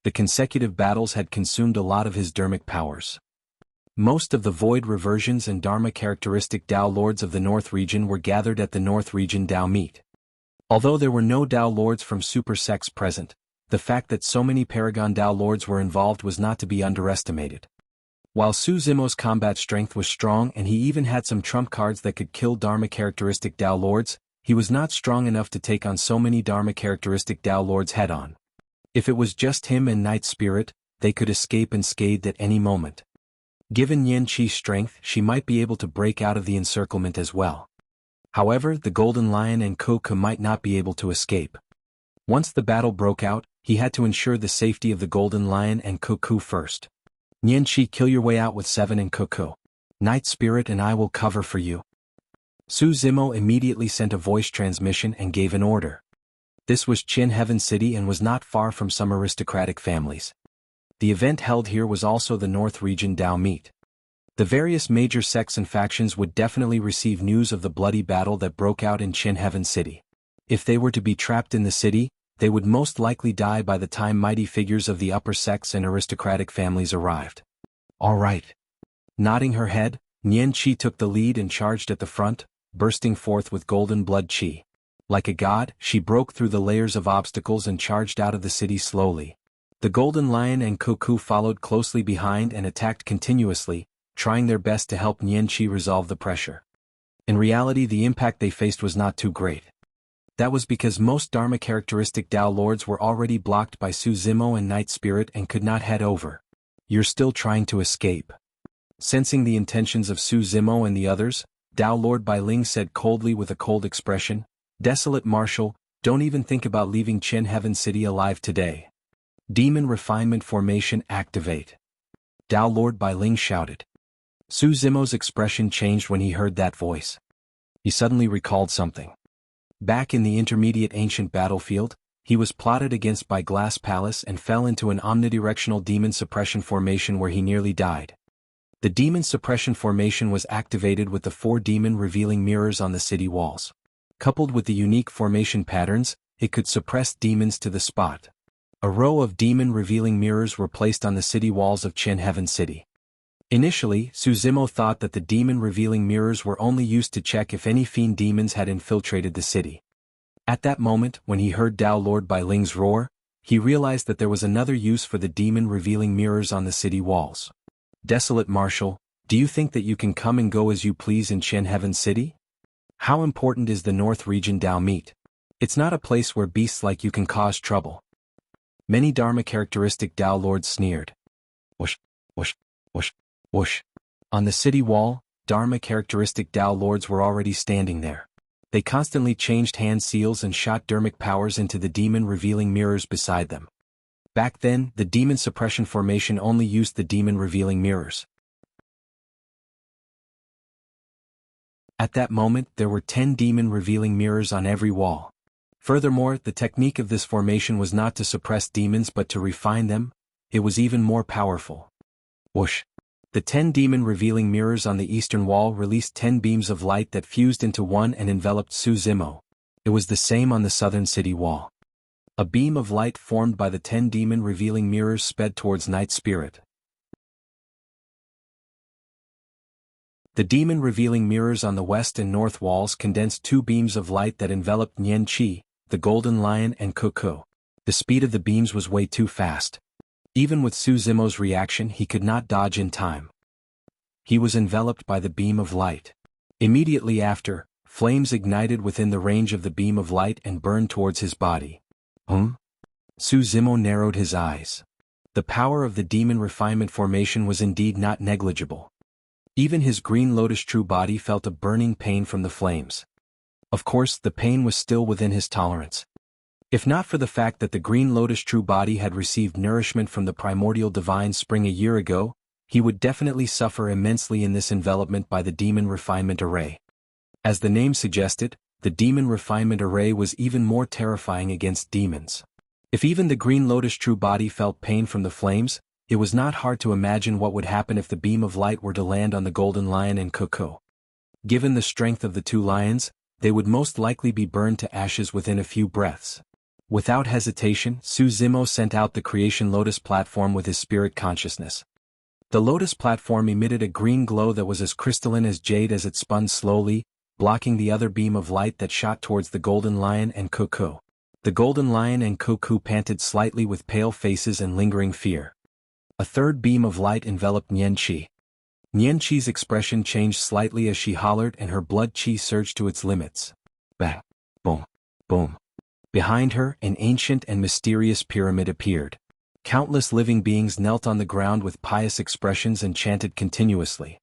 The consecutive battles had consumed a lot of his dharmic powers. Most of the void reversions and Dharma characteristic Tao Lords of the North region were gathered at the North region Tao meet. Although there were no Tao Lords from super sects present, the fact that so many Paragon Tao Lords were involved was not to be underestimated. While Su Zimo's combat strength was strong and he even had some trump cards that could kill Dharma characteristic Tao Lords, he was not strong enough to take on so many Dharma characteristic Tao Lords head-on. If it was just him and Night Spirit, they could escape unscathed at any moment. Given Nian Qi's strength, she might be able to break out of the encirclement as well. However, the Golden Lion and Kuku might not be able to escape. Once the battle broke out, he had to ensure the safety of the Golden Lion and Kuku first. Nian Qi, kill your way out with Seven and Kuku. Night Spirit and I will cover for you. Su Zimo immediately sent a voice transmission and gave an order. This was Qin Heaven City and was not far from some aristocratic families. The event held here was also the North Region Dao Meet. The various major sects and factions would definitely receive news of the bloody battle that broke out in Qin Heaven City. If they were to be trapped in the city, they would most likely die by the time mighty figures of the upper sects and aristocratic families arrived. All right. Nodding her head, Nian Qi took the lead and charged at the front, bursting forth with golden blood qi. Like a god, she broke through the layers of obstacles and charged out of the city slowly. The Golden Lion and Kuku followed closely behind and attacked continuously, trying their best to help Nian Qi resolve the pressure. In reality, the impact they faced was not too great. That was because most Dharma characteristic Dao Lords were already blocked by Su Zimo and Night Spirit and could not head over. You're still trying to escape. Sensing the intentions of Su Zimo and the others, Dao Lord Bai Ling said coldly with a cold expression, "Desolate Marshal, don't even think about leaving Qin Heaven City alive today. Demon Refinement Formation activate." Dao Lord Bai Ling shouted. Su Zimo's expression changed when he heard that voice. He suddenly recalled something. Back in the intermediate ancient battlefield, he was plotted against by Glass Palace and fell into an omnidirectional demon suppression formation where he nearly died. The demon suppression formation was activated with the 4 demon revealing mirrors on the city walls. Coupled with the unique formation patterns, it could suppress demons to the spot. A row of demon revealing mirrors were placed on the city walls of Qin Heaven City. Initially, Su Zimo thought that the demon revealing mirrors were only used to check if any fiend demons had infiltrated the city. At that moment, when he heard Dao Lord Bai Ling's roar, he realized that there was another use for the demon revealing mirrors on the city walls. Desolate Marshal, do you think that you can come and go as you please in Qin Heaven City? How important is the North Region Dao Meet? It's not a place where beasts like you can cause trouble. Many Dharma characteristic Dao Lords sneered. Whoosh, whoosh, whoosh, whoosh. On the city wall, Dharma characteristic Dao Lords were already standing there. They constantly changed hand seals and shot dharmic powers into the demon revealing mirrors beside them. Back then, the demon suppression formation only used the demon revealing mirrors. At that moment, there were 10 demon revealing mirrors on every wall. Furthermore, the technique of this formation was not to suppress demons but to refine them. It was even more powerful. Whoosh. The 10 demon revealing mirrors on the eastern wall released 10 beams of light that fused into one and enveloped Su Zimo. It was the same on the southern city wall. A beam of light formed by the 10 demon revealing mirrors sped towards Night Spirit. The demon revealing mirrors on the west and north walls condensed 2 beams of light that enveloped Nian Qi, the Golden Lion and Kuku. The speed of the beams was way too fast. Even with Su Zimo's reaction, he could not dodge in time. He was enveloped by the beam of light. Immediately after, flames ignited within the range of the beam of light and burned towards his body. Su Zimo narrowed his eyes. The power of the demon refinement formation was indeed not negligible. Even his green lotus true body felt a burning pain from the flames. Of course, the pain was still within his tolerance. If not for the fact that the green lotus true body had received nourishment from the primordial divine spring a year ago, he would definitely suffer immensely in this envelopment by the demon refinement array. As the name suggested, the demon refinement array was even more terrifying against demons. If even the green lotus true body felt pain from the flames, it was not hard to imagine what would happen if the beam of light were to land on the Golden Lion and Kuku. Given the strength of the 2 lions, they would most likely be burned to ashes within a few breaths. Without hesitation, Su Zimo sent out the Creation Lotus platform with his spirit consciousness. The Lotus platform emitted a green glow that was as crystalline as jade as it spun slowly, blocking the other beam of light that shot towards the Golden Lion and Kuku. The Golden Lion and Kuku panted slightly with pale faces and lingering fear. A third beam of light enveloped Nian Qi. Nian Qi's expression changed slightly as she hollered and her blood qi surged to its limits. Bang! Boom! Boom! Behind her, an ancient and mysterious pyramid appeared. Countless living beings knelt on the ground with pious expressions and chanted continuously.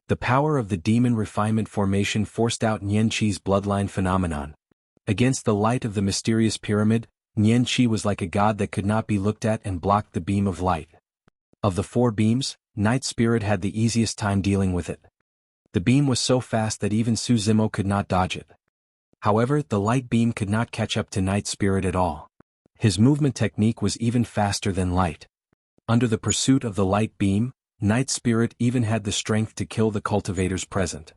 The power of the demon refinement formation forced out Nian Qi's bloodline phenomenon. Against the light of the mysterious pyramid, Nian Qi was like a god that could not be looked at and blocked the beam of light. Of the 4 beams, Night Spirit had the easiest time dealing with it. The beam was so fast that even Su Zimo could not dodge it. However, the light beam could not catch up to Night Spirit at all. His movement technique was even faster than light. Under the pursuit of the light beam, Night Spirit even had the strength to kill the cultivators present.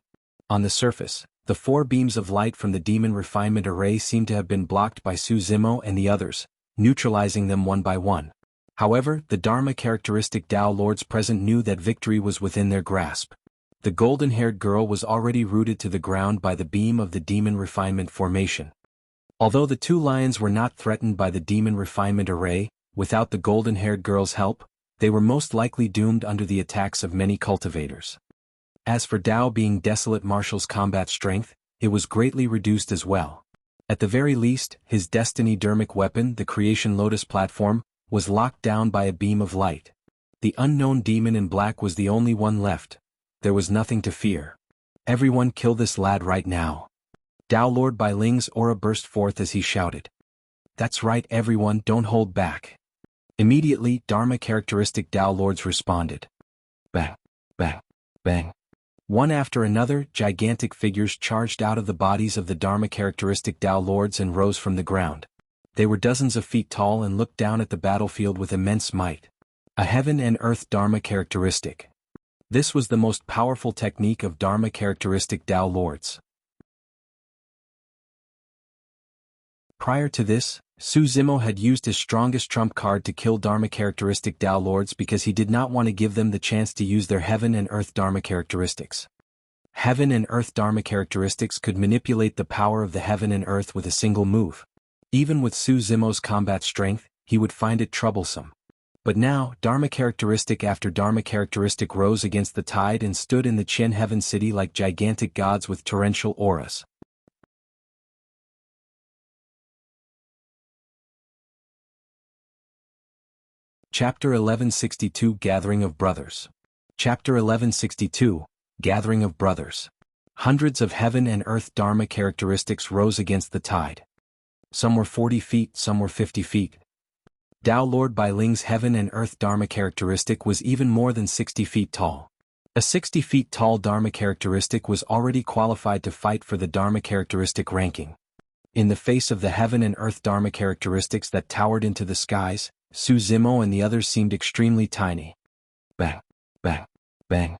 On the surface, the 4 beams of light from the demon refinement array seemed to have been blocked by Su Zimo and the others, neutralizing them one by one. However, the Dharma characteristic Dao Lords present knew that victory was within their grasp. The golden-haired girl was already rooted to the ground by the beam of the demon refinement formation. Although the 2 lions were not threatened by the demon refinement array, without the golden-haired girl's help, they were most likely doomed under the attacks of many cultivators. As for Dao being desolate Martial's combat strength, it was greatly reduced as well. At the very least, his destiny dermic weapon, the Creation Lotus platform, was locked down by a beam of light. The unknown demon in black was the only one left. There was nothing to fear. Everyone kill this lad right now. Dao Lord Bai Ling's aura burst forth as he shouted. That's right everyone, don't hold back. Immediately, Dharma characteristic Dao Lords responded. Bang, bang, bang. One after another, gigantic figures charged out of the bodies of the Dharma characteristic Dao Lords and rose from the ground. They were dozens of feet tall and looked down at the battlefield with immense might. A heaven and earth Dharma characteristic. This was the most powerful technique of Dharma characteristic Dao Lords. Prior to this, Su Zimo had used his strongest trump card to kill Dharma characteristic Dao Lords because he did not want to give them the chance to use their heaven and earth Dharma characteristics. Heaven and earth Dharma characteristics could manipulate the power of the heaven and earth with a single move. Even with Su Zimo's combat strength, he would find it troublesome. But now, Dharma characteristic after Dharma characteristic rose against the tide and stood in the Qian heaven city like gigantic gods with torrential auras. Chapter 1162 Gathering of Brothers. Chapter 1162 Gathering of Brothers. Hundreds of heaven and earth Dharma characteristics rose against the tide. Some were 40 feet, some were 50 feet. Dao Lord Bai Ling's heaven and earth Dharma characteristic was even more than 60 feet tall. A 60 feet tall Dharma characteristic was already qualified to fight for the Dharma characteristic ranking. In the face of the heaven and earth Dharma characteristics that towered into the skies, Su Zimo and the others seemed extremely tiny. Bang, bang, bang.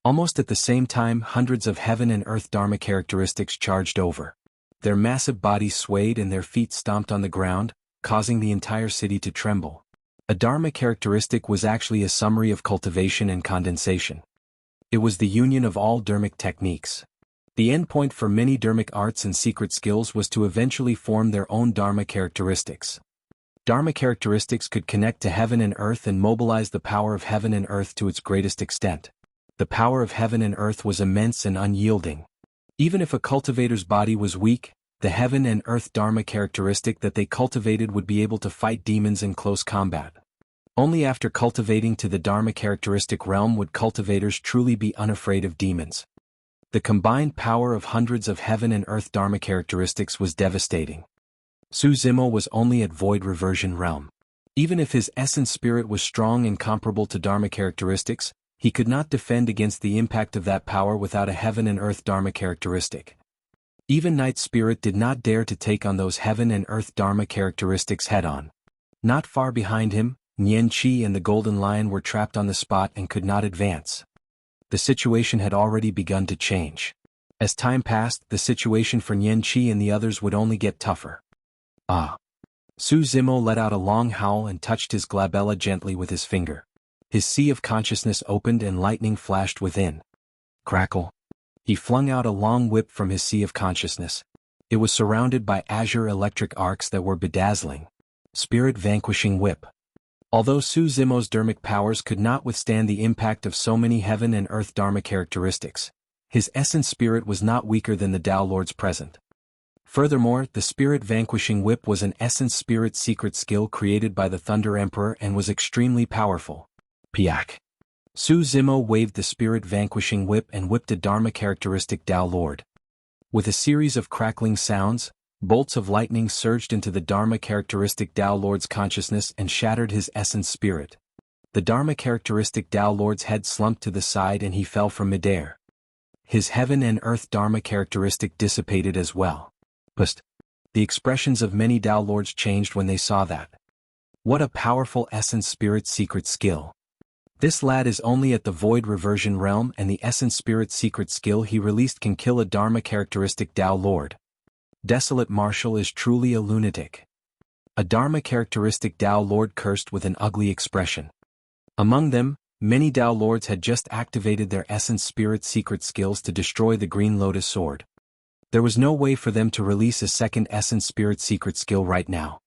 Almost at the same time, hundreds of heaven and earth Dharma characteristics charged over. Their massive bodies swayed and their feet stomped on the ground, causing the entire city to tremble. A Dharma characteristic was actually a summary of cultivation and condensation. It was the union of all dermic techniques. The endpoint for many dermic arts and secret skills was to eventually form their own Dharma characteristics. Dharma characteristics could connect to heaven and earth and mobilize the power of heaven and earth to its greatest extent. The power of heaven and earth was immense and unyielding. Even if a cultivator's body was weak, the heaven and earth Dharma characteristic that they cultivated would be able to fight demons in close combat. Only after cultivating to the Dharma characteristic realm would cultivators truly be unafraid of demons. The combined power of hundreds of heaven and earth Dharma characteristics was devastating. Su Zimo was only at void reversion realm. Even if his essence spirit was strong and comparable to Dharma characteristics, he could not defend against the impact of that power without a heaven and earth Dharma characteristic. Even Night Spirit did not dare to take on those heaven and earth Dharma characteristics head-on. Not far behind him, Nian Qi and the Golden Lion were trapped on the spot and could not advance. The situation had already begun to change. As time passed, the situation for Nian Qi and the others would only get tougher. Ah! Su Zimo let out a long howl and touched his glabella gently with his finger. His sea of consciousness opened and lightning flashed within. Crackle! He flung out a long whip from his sea of consciousness. It was surrounded by azure electric arcs that were bedazzling. Spirit vanquishing whip. Although Su Zimo's dermic powers could not withstand the impact of so many heaven and earth Dharma characteristics, his essence spirit was not weaker than the Dao Lords present. Furthermore, the Spirit Vanquishing Whip was an Essence Spirit secret skill created by the Thunder Emperor and was extremely powerful. Piak. Su Zimo waved the Spirit Vanquishing Whip and whipped a Dharma characteristic Tao Lord. With a series of crackling sounds, bolts of lightning surged into the Dharma characteristic Tao Lord's consciousness and shattered his essence spirit. The Dharma characteristic Tao Lord's head slumped to the side and he fell from midair. His heaven and earth Dharma characteristic dissipated as well. Pust. The expressions of many Tao Lords changed when they saw that. What a powerful essence spirit secret skill. This lad is only at the void reversion realm and the essence spirit secret skill he released can kill a Dharma characteristic Tao Lord. Desolate Marshal is truly a lunatic. A Dharma characteristic Tao Lord cursed with an ugly expression. Among them, many Tao Lords had just activated their essence spirit secret skills to destroy the Green Lotus Sword. There was no way for them to release a second essence spirit secret skill right now.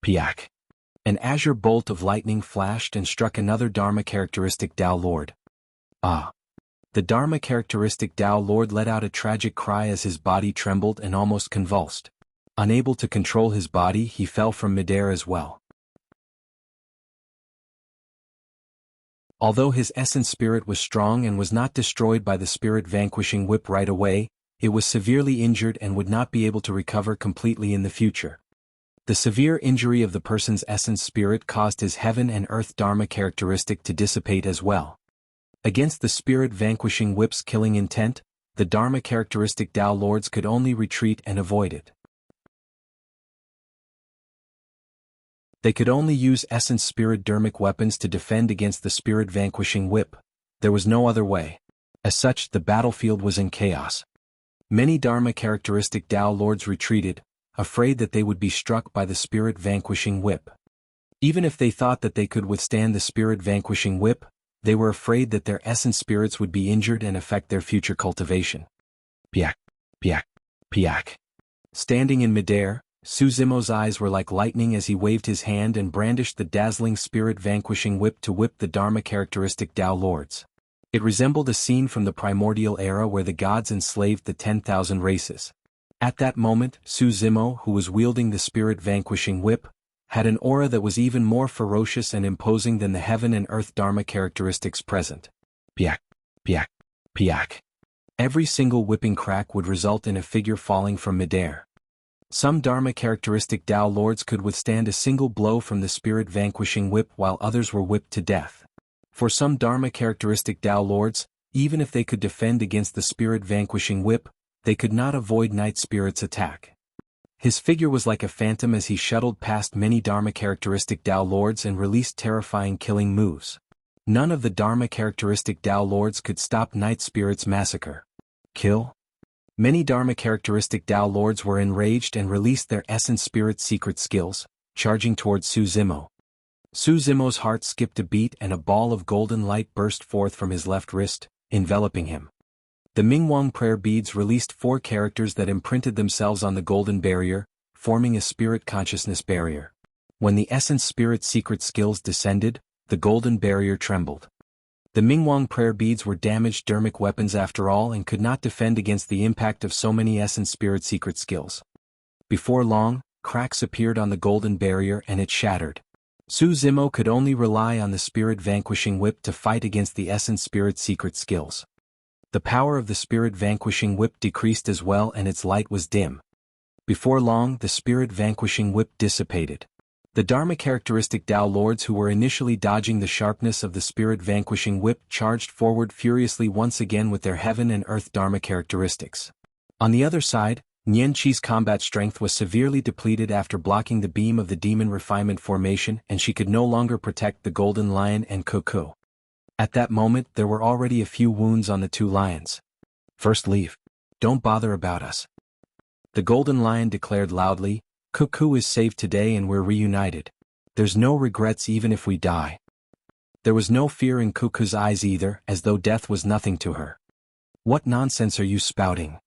Piak. An azure bolt of lightning flashed and struck another Dharma characteristic Tao Lord. Ah! The Dharma characteristic Tao Lord let out a tragic cry as his body trembled and almost convulsed. Unable to control his body, he fell from midair as well. Although his essence spirit was strong and was not destroyed by the Spirit Vanquishing Whip right away, it was severely injured and would not be able to recover completely in the future. The severe injury of the person's essence spirit caused his heaven and earth Dharma characteristic to dissipate as well. Against the Spirit Vanquishing Whip's killing intent, the Dharma characteristic Tao Lords could only retreat and avoid it. They could only use essence spirit dermic weapons to defend against the Spirit Vanquishing Whip. There was no other way. As such, the battlefield was in chaos. Many Dharma characteristic Tao Lords retreated, afraid that they would be struck by the Spirit Vanquishing Whip. Even if they thought that they could withstand the Spirit Vanquishing Whip, they were afraid that their essence spirits would be injured and affect their future cultivation. Piak, piak, piak. Standing in midair, Su Zimo's eyes were like lightning as he waved his hand and brandished the dazzling Spirit Vanquishing Whip to whip the Dharma characteristic Tao Lords. It resembled a scene from the primordial era where the gods enslaved the 10,000 races. At that moment, Su Zimo, who was wielding the Spirit Vanquishing Whip, had an aura that was even more ferocious and imposing than the heaven and earth Dharma characteristics present. Piak, piak, piak. Every single whipping crack would result in a figure falling from midair. Some Dharma characteristic Tao Lords could withstand a single blow from the Spirit Vanquishing Whip while others were whipped to death. For some Dharma characteristic Tao Lords, even if they could defend against the Spirit Vanquishing Whip, they could not avoid Night Spirit's attack. His figure was like a phantom as he shuttled past many Dharma characteristic Tao Lords and released terrifying killing moves. None of the Dharma characteristic Tao Lords could stop Night Spirit's massacre. Kill? Many Dharma characteristic Tao Lords were enraged and released their essence spirit secret skills, charging towards Su Zimo. Su Zimo's heart skipped a beat and a ball of golden light burst forth from his left wrist, enveloping him. The Mingwang prayer beads released 4 characters that imprinted themselves on the golden barrier, forming a spirit consciousness barrier. When the essence spirit secret skills descended, the golden barrier trembled. The Mingwang prayer beads were damaged dermic weapons after all and could not defend against the impact of so many essence spirit secret skills. Before long, cracks appeared on the golden barrier and it shattered. Su Zimo could only rely on the Spirit Vanquishing Whip to fight against the essence spirit secret skills. The power of the Spirit Vanquishing Whip decreased as well and its light was dim. Before long, the Spirit Vanquishing Whip dissipated. The Dharma characteristic Tao Lords who were initially dodging the sharpness of the Spirit Vanquishing Whip charged forward furiously once again with their heaven and earth Dharma characteristics. On the other side, Nian Qi's combat strength was severely depleted after blocking the beam of the Demon Refinement formation and she could no longer protect the Golden Lion and Cuckoo. At that moment there were already a few wounds on the 2 lions. First leave. Don't bother about us. The Golden Lion declared loudly, Cuckoo is saved today and we're reunited. There's no regrets even if we die. There was no fear in Cuckoo's eyes either, as though death was nothing to her. What nonsense are you spouting?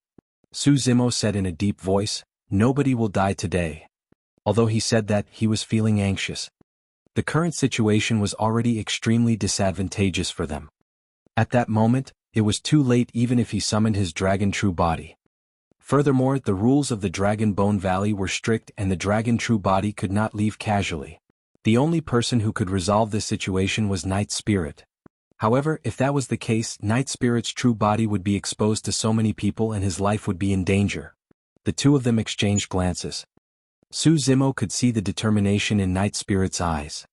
Su Zimo said in a deep voice, nobody will die today. Although he said that, he was feeling anxious. The current situation was already extremely disadvantageous for them. At that moment, it was too late even if he summoned his dragon true body. Furthermore, the rules of the Dragon Bone Valley were strict and the dragon true body could not leave casually. The only person who could resolve this situation was Night Spirit. However, if that was the case, Night Spirit's true body would be exposed to so many people and his life would be in danger. The two of them exchanged glances. Su Zimo could see the determination in Night Spirit's eyes.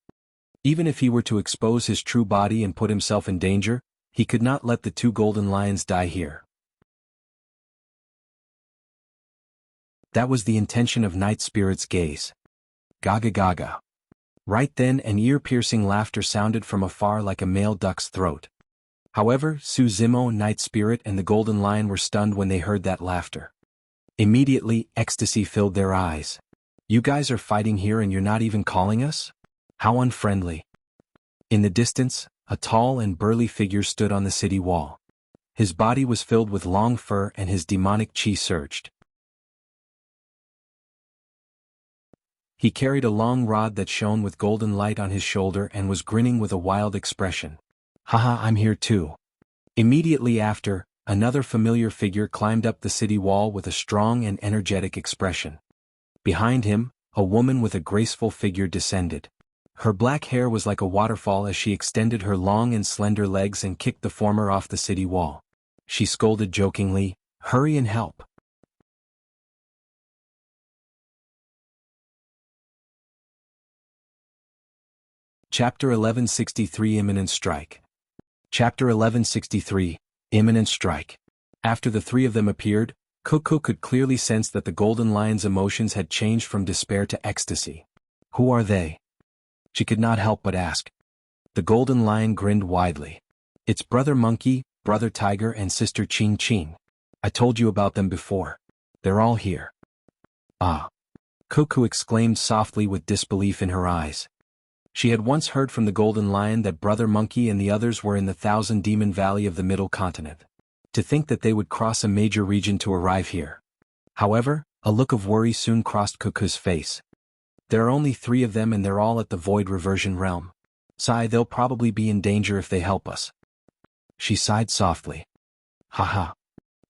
Even if he were to expose his true body and put himself in danger, he could not let the two golden lions die here. That was the intention of Night Spirit's gaze. Gaga gaga. Right then an ear-piercing laughter sounded from afar like a male duck's throat. However, Su Zimo, Night Spirit and the golden lion were stunned when they heard that laughter. Immediately, ecstasy filled their eyes. You guys are fighting here and you're not even calling us? How unfriendly. In the distance, a tall and burly figure stood on the city wall. His body was filled with long fur and his demonic chi surged. He carried a long rod that shone with golden light on his shoulder and was grinning with a wild expression. Haha, I'm here too. Immediately after, another familiar figure climbed up the city wall with a strong and energetic expression. Behind him, a woman with a graceful figure descended. Her black hair was like a waterfall as she extended her long and slender legs and kicked the former off the city wall. She scolded jokingly, "Hurry and help." Chapter 1163 Imminent Strike. Chapter 1163, Imminent Strike. After the three of them appeared, Cuckoo could clearly sense that the golden lion's emotions had changed from despair to ecstasy. Who are they? She could not help but ask. The golden lion grinned widely. It's Brother Monkey, Brother Tiger and Sister Qing Qing. I told you about them before. They're all here. Ah. Cuckoo exclaimed softly with disbelief in her eyes. She had once heard from the Golden Lion that Brother Monkey and the others were in the Thousand Demon Valley of the Middle Continent. To think that they would cross a major region to arrive here. However, a look of worry soon crossed Cuckoo's face. There are only 3 of them and they're all at the Void Reversion Realm. Sigh, they'll probably be in danger if they help us. She sighed softly. Haha.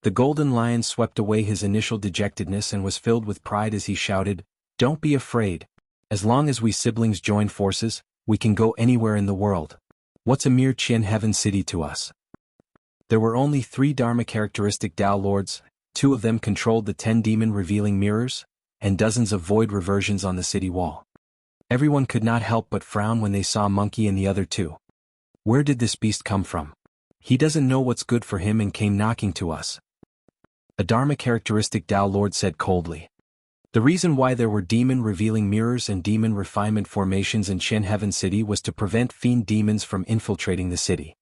The Golden Lion swept away his initial dejectedness and was filled with pride as he shouted, "Don't be afraid. As long as we siblings join forces, we can go anywhere in the world. What's a mere Qian Heaven City to us?" There were only 3 Dharma characteristic Tao Lords, 2 of them controlled the 10 demon-revealing mirrors, and dozens of void reversions on the city wall. Everyone could not help but frown when they saw Monkey and the other 2. Where did this beast come from? He doesn't know what's good for him and came knocking to us. A Dharma characteristic Tao Lord said coldly. The reason why there were demon-revealing mirrors and demon refinement formations in Qian Heaven City was to prevent fiend demons from infiltrating the city.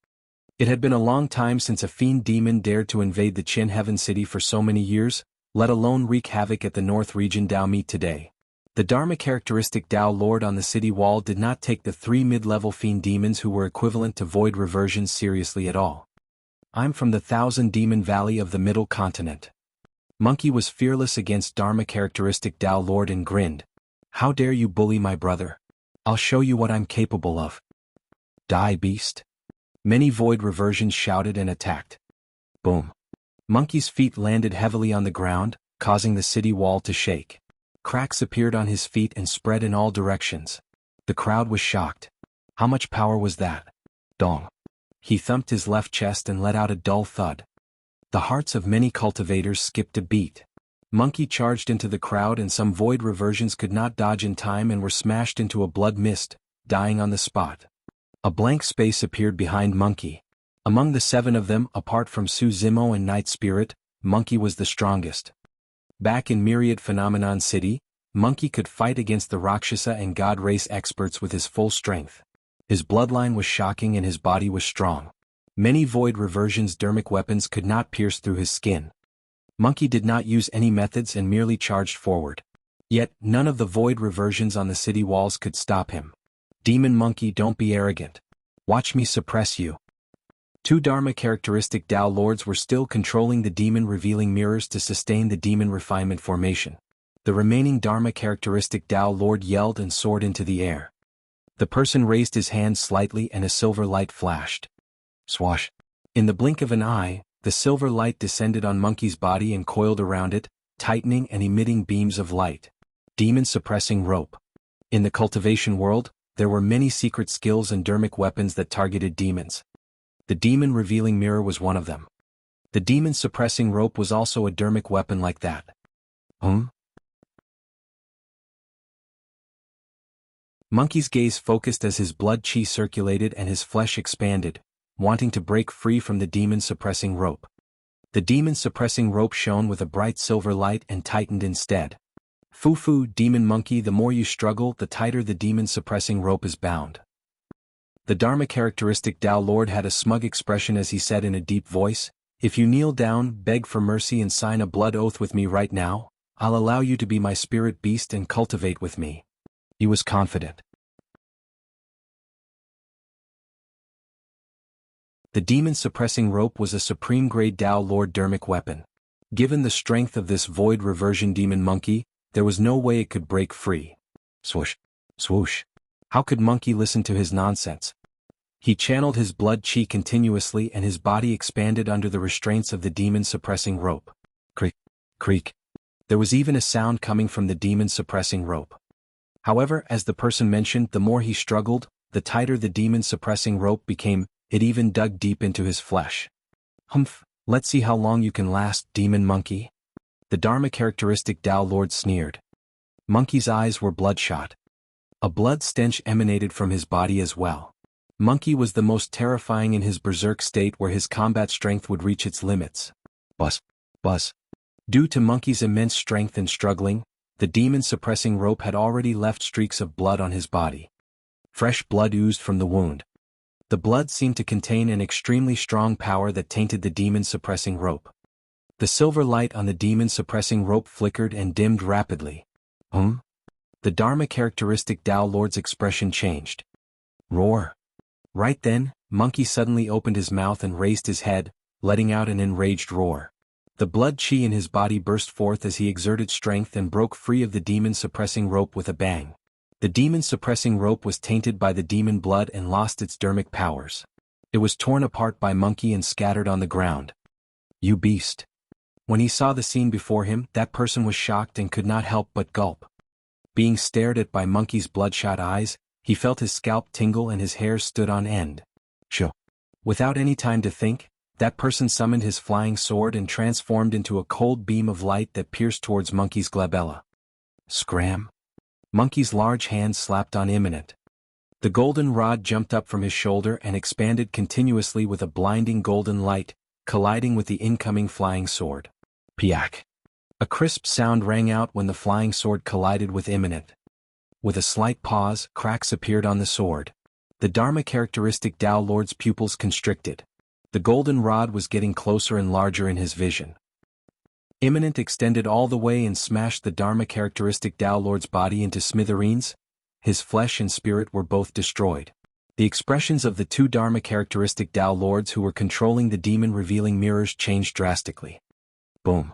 It had been a long time since a fiend demon dared to invade the Qian Heaven City for so many years, let alone wreak havoc at the North Region Dao meet today. The Dharma characteristic Dao Lord on the city wall did not take the 3 mid-level fiend demons who were equivalent to void reversions seriously at all. I'm from the Thousand Demon Valley of the Middle Continent. Monkey was fearless against Dharma characteristic Dao Lord and grinned. How dare you bully my brother? I'll show you what I'm capable of. Die, beast. Many void reversions shouted and attacked. Boom. Monkey's feet landed heavily on the ground, causing the city wall to shake. Cracks appeared on his feet and spread in all directions. The crowd was shocked. How much power was that? Dong. He thumped his left chest and let out a dull thud. The hearts of many cultivators skipped a beat. Monkey charged into the crowd and some void reversions could not dodge in time and were smashed into a blood mist, dying on the spot. A blank space appeared behind Monkey. Among the 7 of them, apart from Su Zimo and Night Spirit, Monkey was the strongest. Back in Myriad Phenomenon City, Monkey could fight against the Rakshasa and God race experts with his full strength. His bloodline was shocking and his body was strong. Many void reversions' dermic weapons could not pierce through his skin. Monkey did not use any methods and merely charged forward. Yet, none of the void reversions on the city walls could stop him. Demon Monkey, don't be arrogant. Watch me suppress you. 2 Dharma characteristic Tao Lords were still controlling the demon-revealing mirrors to sustain the demon refinement formation. The remaining Dharma characteristic Tao Lord yelled and soared into the air. The person raised his hand slightly and a silver light flashed. Swash. In the blink of an eye, the silver light descended on Monkey's body and coiled around it, tightening and emitting beams of light. Demon-suppressing rope. In the cultivation world, there were many secret skills and dermic weapons that targeted demons. The demon-revealing mirror was one of them. The demon-suppressing rope was also a dermic weapon like that. Monkey's gaze focused as his blood chi circulated and his flesh expanded, wanting to break free from the demon-suppressing rope. The demon-suppressing rope shone with a bright silver light and tightened instead. Fu, demon monkey, the more you struggle, the tighter the demon-suppressing rope is bound. The Dharma characteristic Tao Lord had a smug expression as he said in a deep voice, "If you kneel down, beg for mercy and sign a blood oath with me right now, I'll allow you to be my spirit beast and cultivate with me." He was confident. The demon-suppressing rope was a supreme-grade Tao Lord dermic weapon. Given the strength of this void reversion demon monkey, there was no way it could break free. Swoosh, swoosh. How could Monkey listen to his nonsense? He channeled his blood chi continuously and his body expanded under the restraints of the demon-suppressing rope. Creak, creak. There was even a sound coming from the demon-suppressing rope. However, as the person mentioned, the more he struggled, the tighter the demon-suppressing rope became. It even dug deep into his flesh. Humph, let's see how long you can last, demon monkey. The Dharma characteristic Tao Lord sneered. Monkey's eyes were bloodshot. A blood stench emanated from his body as well. Monkey was the most terrifying in his berserk state where his combat strength would reach its limits. Buzz, buzz. Due to Monkey's immense strength and struggling, the demon-suppressing rope had already left streaks of blood on his body. Fresh blood oozed from the wound. The blood seemed to contain an extremely strong power that tainted the demon-suppressing rope. The silver light on the demon-suppressing rope flickered and dimmed rapidly. The Dharma characteristic Tao Lord's expression changed. Roar. Right then, Monkey suddenly opened his mouth and raised his head, letting out an enraged roar. The blood chi in his body burst forth as he exerted strength and broke free of the demon-suppressing rope with a bang. The demon-suppressing rope was tainted by the demon blood and lost its dermic powers. It was torn apart by Monkey and scattered on the ground. You beast. When he saw the scene before him, that person was shocked and could not help but gulp. Being stared at by Monkey's bloodshot eyes, he felt his scalp tingle and his hair stood on end. Shoo. Without any time to think, that person summoned his flying sword and transformed into a cold beam of light that pierced towards Monkey's glabella. Scram. Monkey's large hand slapped on Imminent. The golden rod jumped up from his shoulder and expanded continuously with a blinding golden light, colliding with the incoming flying sword. Piak. A crisp sound rang out when the flying sword collided with Imminent. With a slight pause, cracks appeared on the sword. The Dharma characteristic Tao Lord's pupils constricted. The golden rod was getting closer and larger in his vision. Imminent extended all the way and smashed the Dharma characteristic Tao Lord's body into smithereens. His flesh and spirit were both destroyed. The expressions of the two Dharma characteristic Tao Lords who were controlling the demon-revealing mirrors changed drastically. Boom.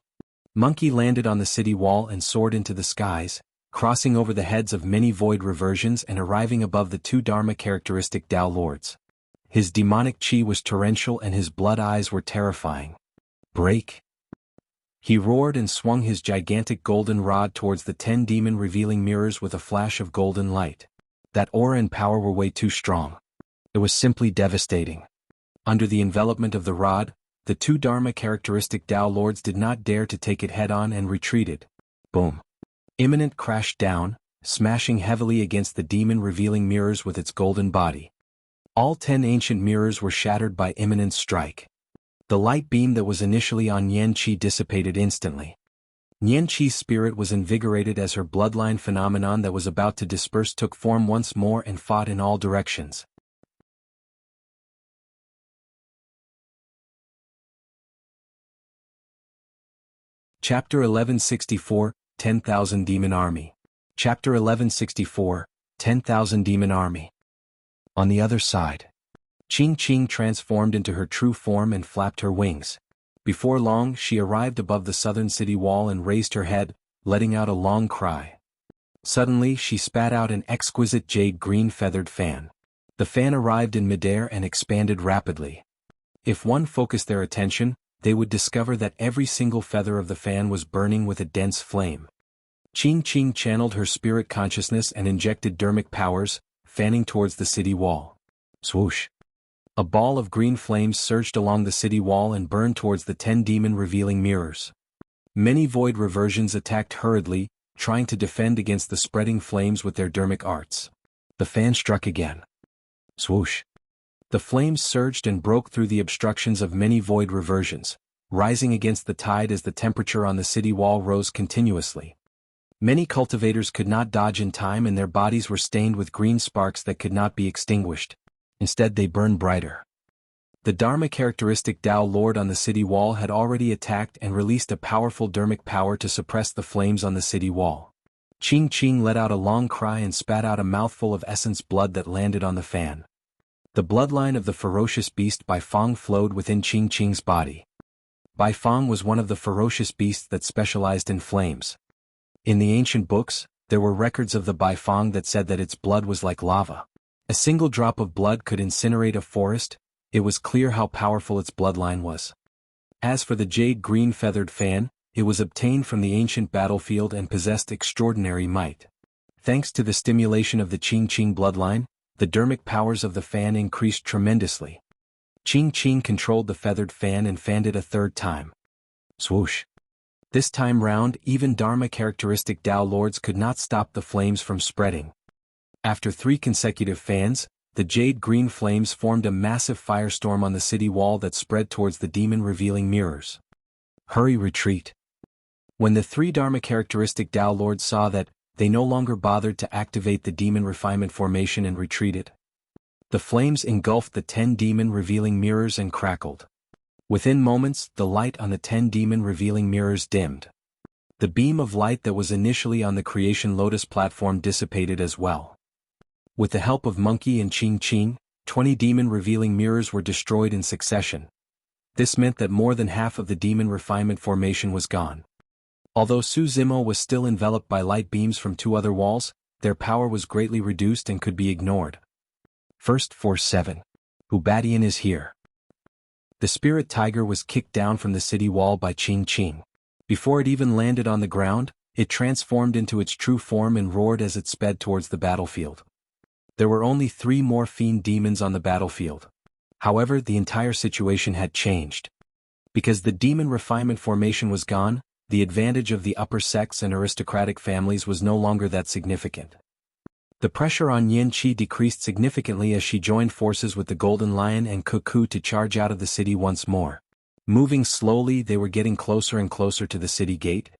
Monkey landed on the city wall and soared into the skies, crossing over the heads of many void reversions and arriving above the two Dharma characteristic Tao Lords. His demonic chi was torrential and his blood eyes were terrifying. Break. He roared and swung his gigantic golden rod towards the 10 demon-revealing mirrors with a flash of golden light. That aura and power were way too strong. It was simply devastating. Under the envelopment of the rod, the two Dharma characteristic Tao Lords did not dare to take it head-on and retreated. Boom. Imminent crashed down, smashing heavily against the demon-revealing mirrors with its golden body. All 10 ancient mirrors were shattered by Imminent's strike. The light beam that was initially on Nian Qi dissipated instantly. Nian Qi's spirit was invigorated as her bloodline phenomenon that was about to disperse took form once more and fought in all directions. Chapter 1164, 10,000 Demon Army. Chapter 1164, 10,000 Demon Army. On the other side. Qing transformed into her true form and flapped her wings. Before long, she arrived above the southern city wall and raised her head, letting out a long cry. Suddenly, she spat out an exquisite jade-green feathered fan. The fan arrived in midair and expanded rapidly. If one focused their attention, they would discover that every single feather of the fan was burning with a dense flame. Qing channeled her spirit consciousness and injected dermic powers, fanning towards the city wall. Swoosh! A ball of green flames surged along the city wall and burned towards the 10 demon-revealing mirrors. Many void reversions attacked hurriedly, trying to defend against the spreading flames with their dermic arts. The fan struck again. Swoosh! The flames surged and broke through the obstructions of many void reversions, rising against the tide as the temperature on the city wall rose continuously. Many cultivators could not dodge in time and their bodies were stained with green sparks that could not be extinguished. Instead they burned brighter. The Dharma characteristic Tao Lord on the city wall had already attacked and released a powerful dermic power to suppress the flames on the city wall. Qing let out a long cry and spat out a mouthful of essence blood that landed on the fan. The bloodline of the ferocious beast Bai Fang flowed within Qing's body. Bai Fang was one of the ferocious beasts that specialized in flames. In the ancient books, there were records of the Bai Fang that said that its blood was like lava. A single drop of blood could incinerate a forest. It was clear how powerful its bloodline was. As for the jade green feathered fan, it was obtained from the ancient battlefield and possessed extraordinary might. Thanks to the stimulation of the Qing bloodline, the dermic powers of the fan increased tremendously. Qing controlled the feathered fan and fanned it a third time. Swoosh! This time round, even Dharma characteristic Tao Lords could not stop the flames from spreading. After 3 consecutive fans, the jade-green flames formed a massive firestorm on the city wall that spread towards the demon-revealing mirrors. Hurry, retreat! When the 3 Dharma characteristic Tao Lords saw that, they no longer bothered to activate the demon refinement formation and retreated. The flames engulfed the 10 demon-revealing mirrors and crackled. Within moments, the light on the 10 demon-revealing mirrors dimmed. The beam of light that was initially on the Creation Lotus platform dissipated as well. With the help of Monkey and Qing, 20 demon-revealing mirrors were destroyed in succession. This meant that more than half of the demon refinement formation was gone. Although Su Zimo was still enveloped by light beams from 2 other walls, their power was greatly reduced and could be ignored. First Force 7. Hubadian is here. The spirit tiger was kicked down from the city wall by Qing. Before it even landed on the ground, it transformed into its true form and roared as it sped towards the battlefield. There were only 3 more fiend demons on the battlefield. However, the entire situation had changed. Because the demon refinement formation was gone, the advantage of the upper sects and aristocratic families was no longer that significant. The pressure on Yin Qi decreased significantly as she joined forces with the Golden Lion and Cuckoo to charge out of the city once more. Moving slowly, they were getting closer and closer to the city gate.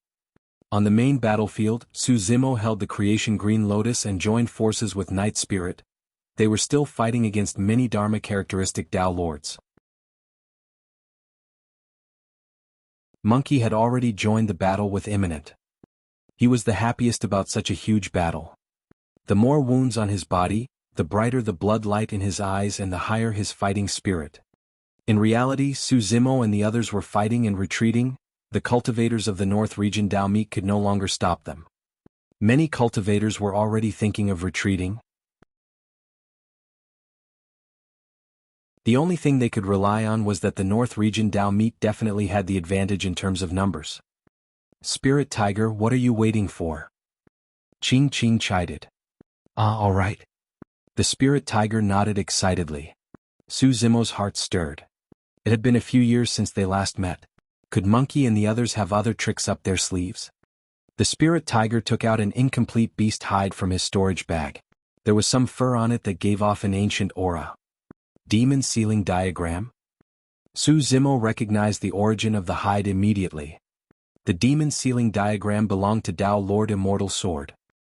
On the main battlefield, Su Zimo held the Creation Green Lotus and joined forces with Night Spirit. They were still fighting against many Dharma characteristic Tao Lords. Monkey had already joined the battle with Imminent. He was the happiest about such a huge battle. The more wounds on his body, the brighter the blood light in his eyes and the higher his fighting spirit. In reality, Su Zimo and the others were fighting and retreating. The cultivators of the North region Dao Meek could no longer stop them. Many cultivators were already thinking of retreating. The only thing they could rely on was that the North region Dao Meek definitely had the advantage in terms of numbers. Spirit Tiger, what are you waiting for? Qing chided. All right. The Spirit Tiger nodded excitedly. Su Zimo's heart stirred. It had been a few years since they last met. Could Monkey and the others have other tricks up their sleeves? The Spirit Tiger took out an incomplete beast hide from his storage bag. There was some fur on it that gave off an ancient aura. Demon Sealing Diagram? Su Zimo recognized the origin of the hide immediately. The Demon Sealing Diagram belonged to Tao Lord Immortal Sword.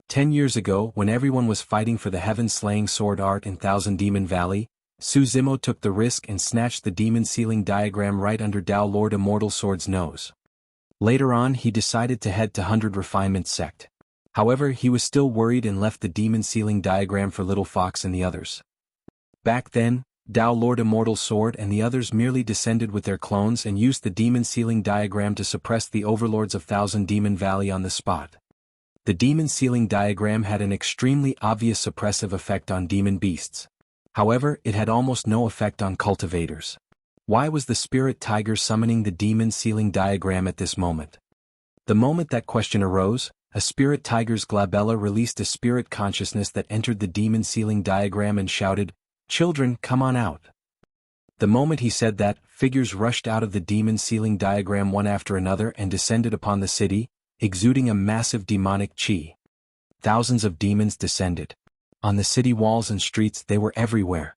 10 years ago, when everyone was fighting for the heaven-slaying sword art in Thousand Demon Valley, Su Zimo took the risk and snatched the Demon Sealing Diagram right under Tao Lord Immortal Sword's nose. Later on, he decided to head to 100 Refinement sect. However, he was still worried and left the Demon Sealing Diagram for Little Fox and the others. Back then, Tao Lord Immortal Sword and the others merely descended with their clones and used the Demon Sealing Diagram to suppress the overlords of Thousand Demon Valley on the spot. The Demon Sealing Diagram had an extremely obvious suppressive effect on demon beasts. However, it had almost no effect on cultivators. Why was the spirit tiger summoning the demon sealing diagram at this moment? The moment that question arose, a spirit tiger's glabella released a spirit consciousness that entered the demon sealing diagram and shouted, "Children, come on out." The moment he said that, figures rushed out of the demon sealing diagram one after another and descended upon the city, exuding a massive demonic chi. Thousands of demons descended. On the city walls and streets they were everywhere.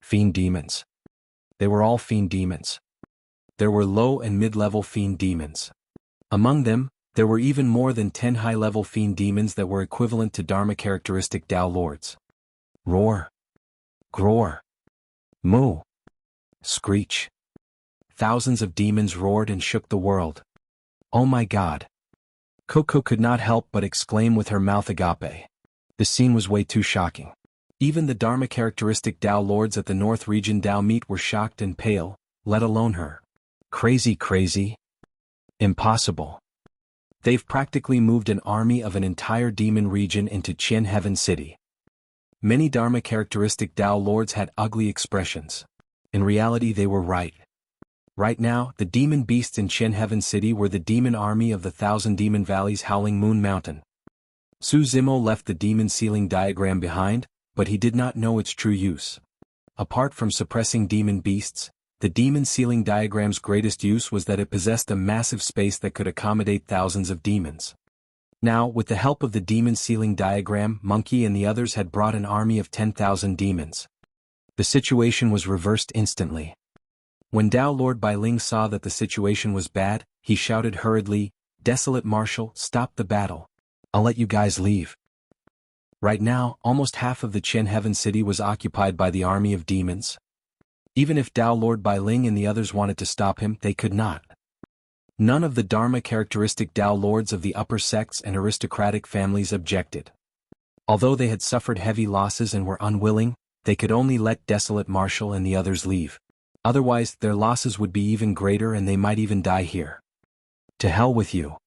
Fiend demons. They were all fiend demons. There were low and mid-level fiend demons. Among them, there were even more than 10 high-level fiend demons that were equivalent to Dharma characteristic Tao lords. Roar. Groar. Moo. Screech. Thousands of demons roared and shook the world. Oh my God. Coco could not help but exclaim with her mouth agape. The scene was way too shocking. Even the Dharma characteristic Tao lords at the North Region Tao meet were shocked and pale, let alone her. Crazy. Impossible. They've practically moved an army of an entire demon region into Qian Heaven City. Many Dharma characteristic Tao lords had ugly expressions. In reality they were right. Right now, the demon beasts in Qian Heaven City were the demon army of the Thousand Demon Valleys Howling Moon Mountain. Su Zimo left the demon sealing diagram behind, but he did not know its true use. Apart from suppressing demon beasts, the demon sealing diagram's greatest use was that it possessed a massive space that could accommodate thousands of demons. Now, with the help of the demon sealing diagram, Monkey and the others had brought an army of 10,000 demons. The situation was reversed instantly. When Tao Lord Bailing saw that the situation was bad, he shouted hurriedly, "Desolate Marshal, stop the battle. I'll let you guys leave." Right now, almost half of the Qian Heaven City was occupied by the army of demons. Even if Tao Lord Bailing and the others wanted to stop him, they could not. None of the Dharma characteristic Tao lords of the upper sects and aristocratic families objected. Although they had suffered heavy losses and were unwilling, they could only let Desolate Marshal and the others leave. Otherwise, their losses would be even greater and they might even die here. To hell with you.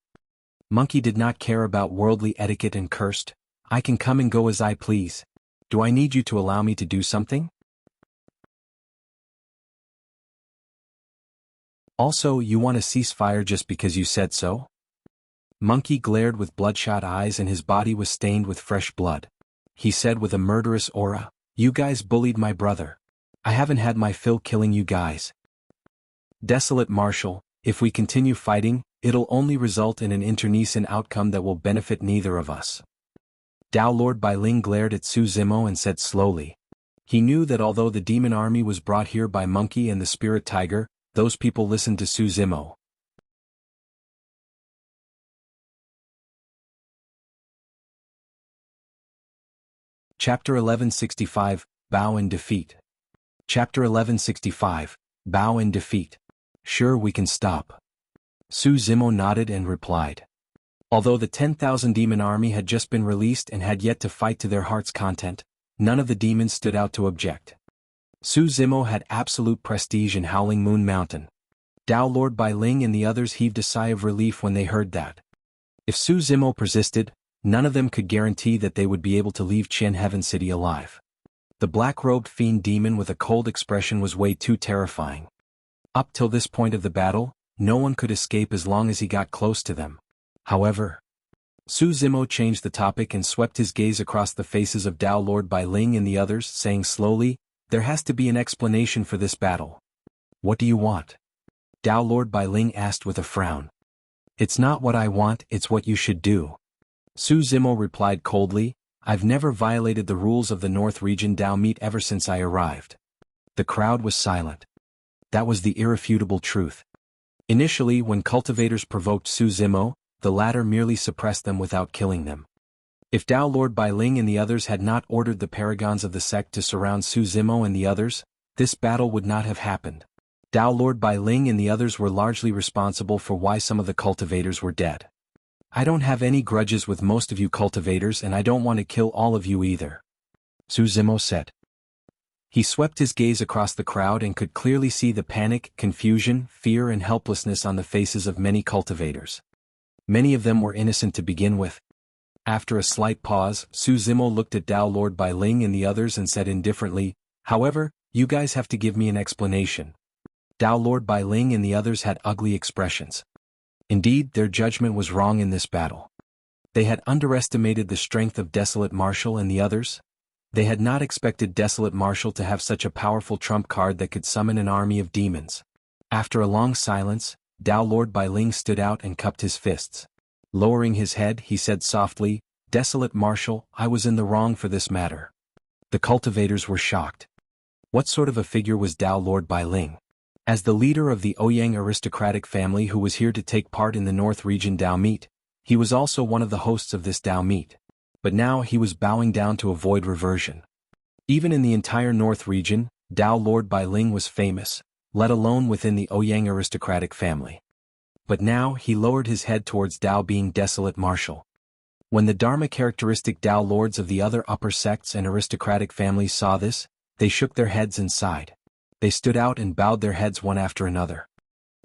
Monkey did not care about worldly etiquette and cursed, "I can come and go as I please. Do I need you to allow me to do something? Also, you want a ceasefire just because you said so?" Monkey glared with bloodshot eyes and his body was stained with fresh blood. He said with a murderous aura, "You guys bullied my brother. I haven't had my fill killing you guys. Desolate Marshal, if we continue fighting, it'll only result in an internecine outcome that will benefit neither of us." Tao Lord Bailing glared at Su Zimo and said slowly. He knew that although the demon army was brought here by Monkey and the Spirit Tiger, those people listened to Su Zimo. Chapter 1165, Bow in Defeat. Chapter 1165, Bow in Defeat. Sure, we can stop. Su Zimo nodded and replied. Although the 10,000 demon army had just been released and had yet to fight to their heart's content, none of the demons stood out to object. Su Zimo had absolute prestige in Howling Moon Mountain. Tao Lord Bailing and the others heaved a sigh of relief when they heard that. If Su Zimo persisted, none of them could guarantee that they would be able to leave Qian Heaven City alive. The black-robed fiend demon with a cold expression was way too terrifying. Up till this point of the battle, no one could escape as long as he got close to them. However, Su Zimo changed the topic and swept his gaze across the faces of Tao Lord Bailing and the others, saying slowly, "There has to be an explanation for this battle." "What do you want?" Tao Lord Bailing asked with a frown. "It's not what I want, it's what you should do." Su Zimo replied coldly, "I've never violated the rules of the North Region Tao meet ever since I arrived." The crowd was silent. That was the irrefutable truth. Initially, when cultivators provoked Su Zimo, the latter merely suppressed them without killing them. If Tao Lord Bailing and the others had not ordered the paragons of the sect to surround Su Zimo and the others, this battle would not have happened. Tao Lord Bailing and the others were largely responsible for why some of the cultivators were dead. "I don't have any grudges with most of you cultivators and I don't want to kill all of you either," Su Zimo said. He swept his gaze across the crowd and could clearly see the panic, confusion, fear and helplessness on the faces of many cultivators. Many of them were innocent to begin with. After a slight pause, Su Zimo looked at Tao Lord Bailing and the others and said indifferently, "However, you guys have to give me an explanation. Dao Lord Bai Ling and the others had ugly expressions. Indeed, their judgment was wrong in this battle. They had underestimated the strength of Desolate Marshal and the others. They had not expected Desolate Marshal to have such a powerful trump card that could summon an army of demons. After a long silence, Dao Lord Bai Ling stood out and cupped his fists. Lowering his head, he said softly, "Desolate Marshal, I was in the wrong for this matter." The cultivators were shocked. What sort of a figure was Dao Lord Bai Ling? As the leader of the Ouyang aristocratic family who was here to take part in the North Region Dao Meet, he was also one of the hosts of this Dao Meet. But now he was bowing down to avoid reversion. Even in the entire North Region, Dao Lord Bai Ling was famous, let alone within the Ouyang aristocratic family. But now he lowered his head towards Dao being Desolate Marshal. When the Dharma characteristic Dao Lords of the other upper sects and aristocratic families saw this, they shook their heads and sighed. They stood out and bowed their heads one after another.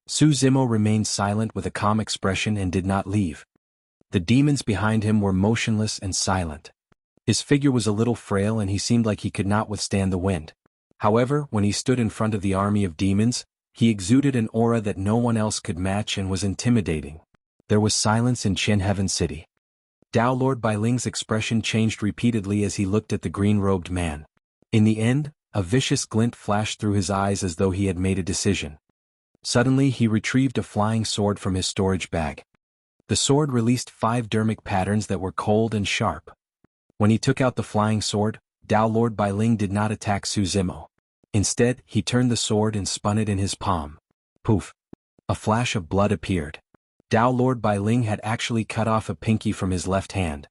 Su Zimo remained silent with a calm expression and did not leave. The demons behind him were motionless and silent. His figure was a little frail and he seemed like he could not withstand the wind. However, when he stood in front of the army of demons, he exuded an aura that no one else could match and was intimidating. There was silence in Qian Heaven City. Dao Lord Bai Ling's expression changed repeatedly as he looked at the green-robed man. In the end, a vicious glint flashed through his eyes as though he had made a decision. Suddenly he retrieved a flying sword from his storage bag. The sword released 5 dermic patterns that were cold and sharp. When he took out the flying sword, Dao Lord Bai Ling did not attack Su Zimo. Instead, he turned the sword and spun it in his palm. Poof! A flash of blood appeared. Dao Lord Bai Ling had actually cut off a pinky from his left hand.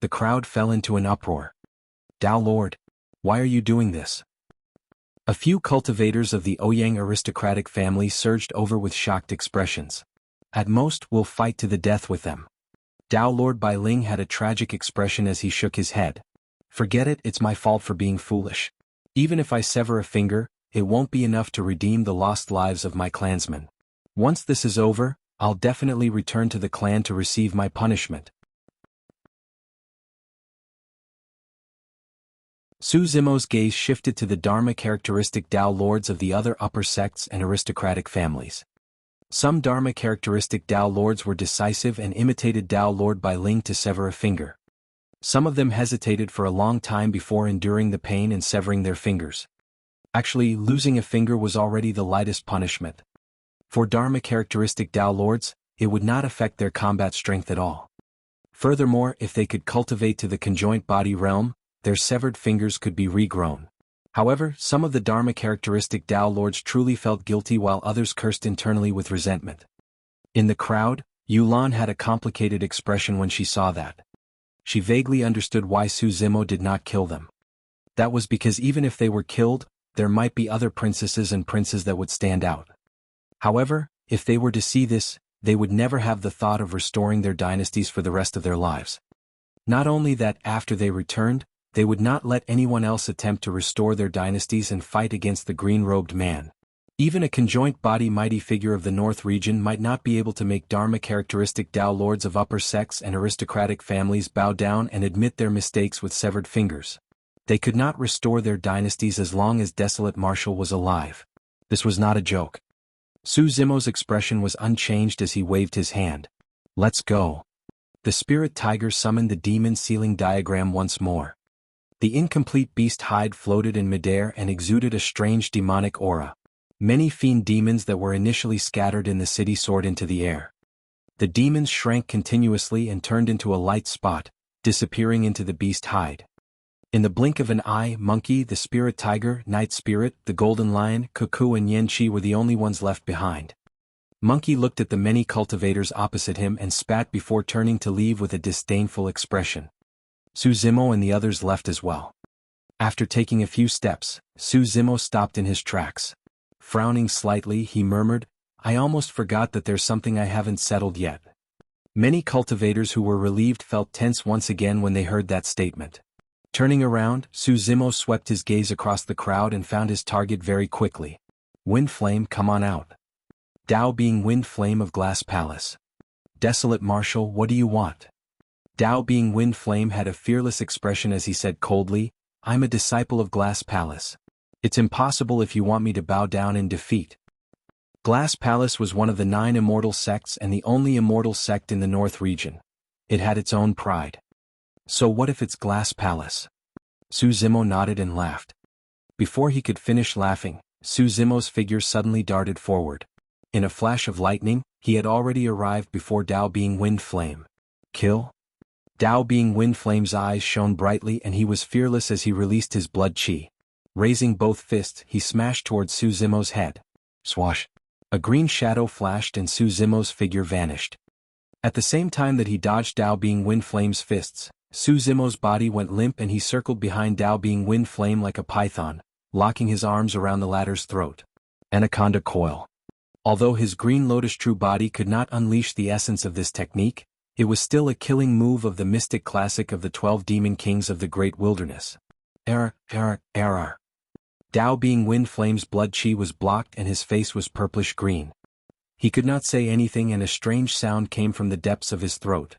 The crowd fell into an uproar. "Dao Lord, why are you doing this?" A few cultivators of the Ouyang aristocratic family surged over with shocked expressions. "At most, we'll fight to the death with them." Dao Lord Bai Ling had a tragic expression as he shook his head. "Forget it, it's my fault for being foolish. Even if I sever a finger, it won't be enough to redeem the lost lives of my clansmen. Once this is over, I'll definitely return to the clan to receive my punishment." Su Zimo's gaze shifted to the Dharma characteristic Dao Lords of the other upper sects and aristocratic families. Some Dharma characteristic Dao Lords were decisive and imitated Dao Lord Bai Ling to sever a finger. Some of them hesitated for a long time before enduring the pain and severing their fingers. Actually, losing a finger was already the lightest punishment. For Dharma characteristic Dao Lords, it would not affect their combat strength at all. Furthermore, if they could cultivate to the conjoint body realm, their severed fingers could be regrown. However, some of the Dharma characteristic Dao Lords truly felt guilty while others cursed internally with resentment. In the crowd, Yulan had a complicated expression when she saw that. She vaguely understood why Su Zimo did not kill them. That was because even if they were killed, there might be other princesses and princes that would stand out. However, if they were to see this, they would never have the thought of restoring their dynasties for the rest of their lives. Not only that, after they returned, they would not let anyone else attempt to restore their dynasties and fight against the green-robed man. Even a conjoint body mighty figure of the North region might not be able to make Dharma characteristic Dao Lords of upper sects and aristocratic families bow down and admit their mistakes with severed fingers. They could not restore their dynasties as long as Desolate Marshal was alive. This was not a joke. Su Zimo's expression was unchanged as he waved his hand. "Let's go." The spirit tiger summoned the demon ceiling diagram once more. The incomplete beast hide floated in midair and exuded a strange demonic aura. Many fiend demons that were initially scattered in the city soared into the air. The demons shrank continuously and turned into a light spot, disappearing into the beast hide. In the blink of an eye, Monkey, the spirit tiger, Night Spirit, the golden lion, Cuckoo and Yanqi were the only ones left behind. Monkey looked at the many cultivators opposite him and spat before turning to leave with a disdainful expression. Su Zimo and the others left as well. After taking a few steps, Su Zimo stopped in his tracks. Frowning slightly, he murmured, "I almost forgot that there's something I haven't settled yet." Many cultivators who were relieved felt tense once again when they heard that statement. Turning around, Su Zimo swept his gaze across the crowd and found his target very quickly. "Wind Flame, come on out." Dao being Wind Flame of Glass Palace. "Desolate Marshal, what do you want?" Dao being Wind Flame had a fearless expression as he said coldly, I'm a disciple of Glass Palace. It's impossible if you want me to bow down in defeat. Glass Palace was one of the 9 immortal sects and the only immortal sect in the North region. It had its own pride. So what if it's Glass Palace? Su Zimo nodded and laughed. Before he could finish laughing, Su Zimo's figure suddenly darted forward. In a flash of lightning, he had already arrived before Dao Being Wind Flame. Kill? Dao Being Wind Flame's eyes shone brightly and he was fearless as he released his blood chi. Raising both fists, he smashed towards Su Zimo's head. Swash! A green shadow flashed and Su Zimo's figure vanished. At the same time that he dodged Dao Being Wind Flame's fists, Su Zimo's body went limp and he circled behind Dao Being Wind Flame like a python, locking his arms around the latter's throat. Anaconda Coil. Although his green lotus true body could not unleash the essence of this technique, it was still a killing move of the mystic classic of the 12 demon kings of the great wilderness. Error. Dao Being Wind Flame's blood chi was blocked and his face was purplish green. He could not say anything and a strange sound came from the depths of his throat.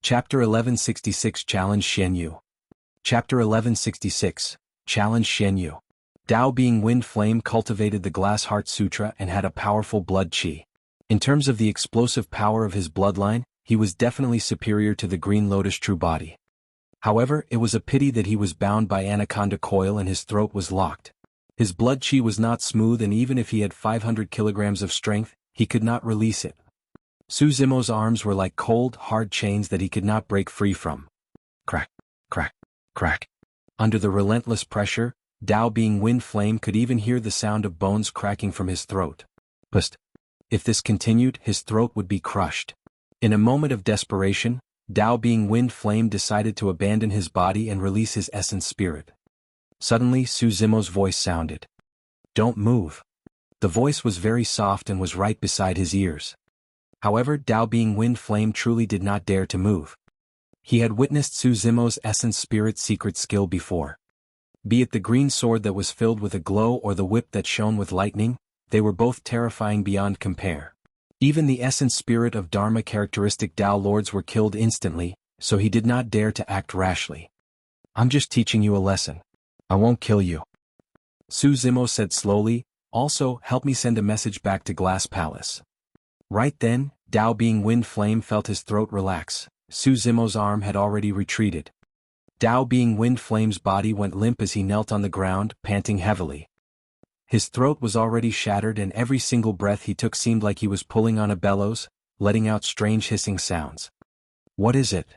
Chapter 1166 Challenge Xianyu. Chapter 1166 Challenge Xianyu. Dao Being Wind Flame cultivated the Glass Heart Sutra and had a powerful blood chi. In terms of the explosive power of his bloodline, he was definitely superior to the Green Lotus True Body. However, it was a pity that he was bound by Anaconda Coil and his throat was locked. His blood chi was not smooth and even if he had 500 kilograms of strength, he could not release it. Su Zimo's arms were like cold, hard chains that he could not break free from. Crack, crack, crack. Under the relentless pressure, Dao Being Wind Flame could even hear the sound of bones cracking from his throat. But if this continued, his throat would be crushed. In a moment of desperation, Dao Being Wind Flame decided to abandon his body and release his essence spirit. Suddenly Su Zimo's voice sounded. Don't move. The voice was very soft and was right beside his ears. However, Dao Being Wind Flame truly did not dare to move. He had witnessed Su Zimo's essence spirit secret skill before. Be it the green sword that was filled with a glow or the whip that shone with lightning, they were both terrifying beyond compare. Even the essence spirit of Dharma characteristic Dao Lords were killed instantly, so he did not dare to act rashly. I'm just teaching you a lesson. I won't kill you. Su Zimo said slowly, also help me send a message back to Glass Palace. Right then, Dao Being Wind Flame felt his throat relax. Su Zimo's arm had already retreated. Dao Being Wind Flame's body went limp as he knelt on the ground, panting heavily. His throat was already shattered and every single breath he took seemed like he was pulling on a bellows, letting out strange hissing sounds. What is it?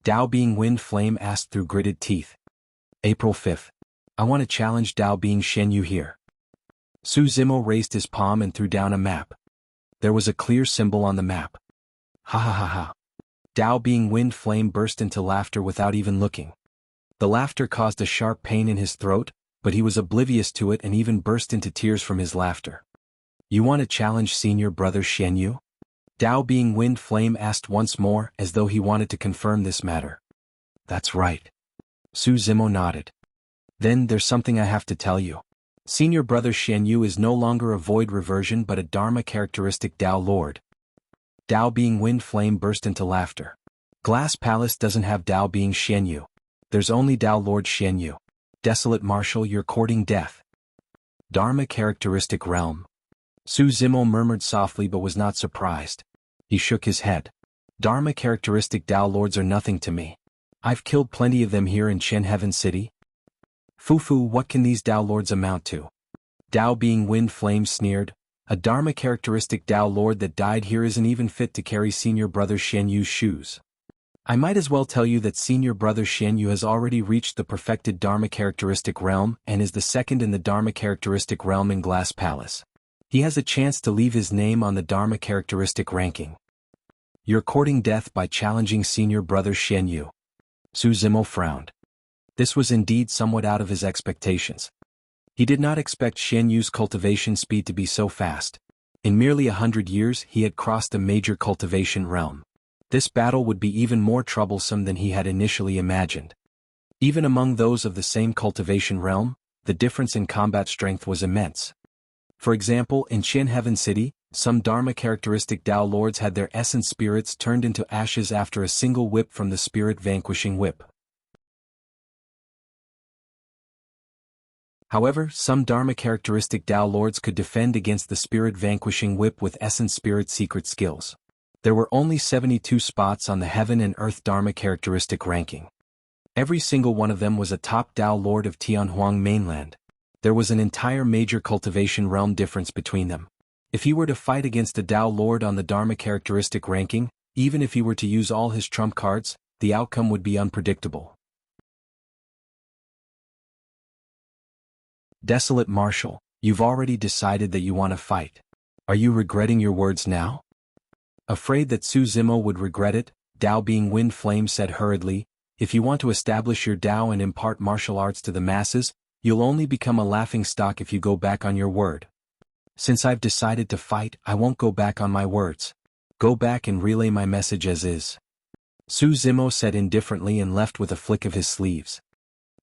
Dao Being Wind Flame asked through gritted teeth. April 5th. I want to challenge Dao Being Xianyu here. Su Zimo raised his palm and threw down a map. There was a clear symbol on the map. Ha ha ha ha. Dao Being Wind Flame burst into laughter without even looking. The laughter caused a sharp pain in his throat, but he was oblivious to it and even burst into tears from his laughter. You want to challenge senior brother Xianyu? Dao Being Wind Flame asked once more as though he wanted to confirm this matter. That's right. Su Zimo nodded. Then there's something I have to tell you. Senior brother Xianyu is no longer a void reversion but a Dharma characteristic Dao Lord. Dao Being Wind Flame burst into laughter. Glass Palace doesn't have Dao Being Xianyu. There's only Dao Lord Xianyu. Desolate Marshal, you're courting death. Dharma characteristic realm. Su Zimo murmured softly but was not surprised. He shook his head. Dharma characteristic Dao Lords are nothing to me. I've killed plenty of them here in Qian Heaven City. Fufu, what can these Dao Lords amount to? Dao Being Wind Flame sneered. A Dharma characteristic Dao Lord that died here isn't even fit to carry senior brother Xianyu's shoes. I might as well tell you that senior brother Xianyu has already reached the perfected Dharma characteristic realm and is the second in the Dharma characteristic realm in Glass Palace. He has a chance to leave his name on the Dharma characteristic ranking. You're courting death by challenging senior brother Xianyu. Su Zimo frowned. This was indeed somewhat out of his expectations. He did not expect Xianyu's cultivation speed to be so fast. In merely 100 years he had crossed a major cultivation realm. This battle would be even more troublesome than he had initially imagined. Even among those of the same cultivation realm, the difference in combat strength was immense. For example, in Qian Heaven City, Some Dharma characteristic Tao Lords had their essence spirits turned into ashes after a single whip from the spirit vanquishing whip. However, some Dharma characteristic Tao Lords could defend against the spirit vanquishing whip with essence spirit secret skills. There were only 72 spots on the Heaven and Earth Dharma characteristic ranking. Every single one of them was a top Tao Lord of Tianhuang mainland. There was an entire major cultivation realm difference between them. If he were to fight against a Tao Lord on the Dharma characteristic ranking, even if he were to use all his trump cards, the outcome would be unpredictable. Desolate Marshal, you've already decided that you want to fight. Are you regretting your words now? Afraid that Su Zimo would regret it, Dao being Wind Flame said hurriedly, if you want to establish your Dao and impart martial arts to the masses, you'll only become a laughingstock if you go back on your word. Since I've decided to fight, I won't go back on my words. Go back and relay my message as is. Su Zimo said indifferently and left with a flick of his sleeves.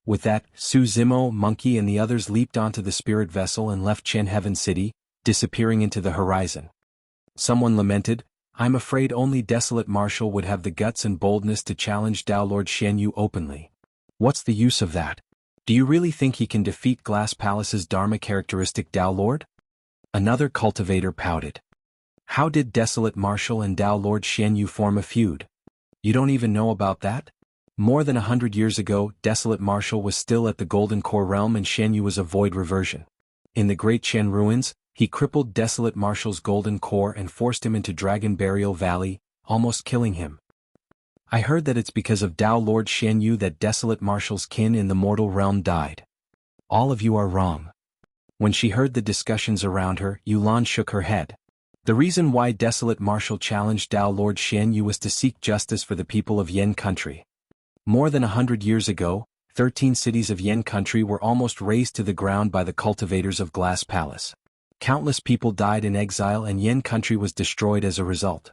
With that, Su Zimo, Monkey and the others leaped onto the spirit vessel and left Qian Heaven City, disappearing into the horizon. Someone lamented, I'm afraid only Desolate Marshal would have the guts and boldness to challenge Tao Lord Xianyu openly. What's the use of that? Do you really think he can defeat Glass Palace's Dharma characteristic Tao Lord? Another cultivator pouted. How did Desolate Marshal and Tao Lord Xianyu form a feud? You don't even know about that? More than 100 years ago, Desolate Marshal was still at the Golden Core realm and Xianyu was a void reversion. In the Great Qian ruins, he crippled Desolate Marshal's Golden Core and forced him into Dragon Burial Valley, almost killing him. I heard that it's because of Tao Lord Xianyu that Desolate Marshal's kin in the mortal realm died. All of you are wrong. When she heard the discussions around her, Yulan shook her head. The reason why Desolate Marshal challenged Tao Lord Xianyu was to seek justice for the people of Yan country. More than 100 years ago, 13 cities of Yan country were almost razed to the ground by the cultivators of Glass Palace. Countless people died in exile and Yan country was destroyed as a result.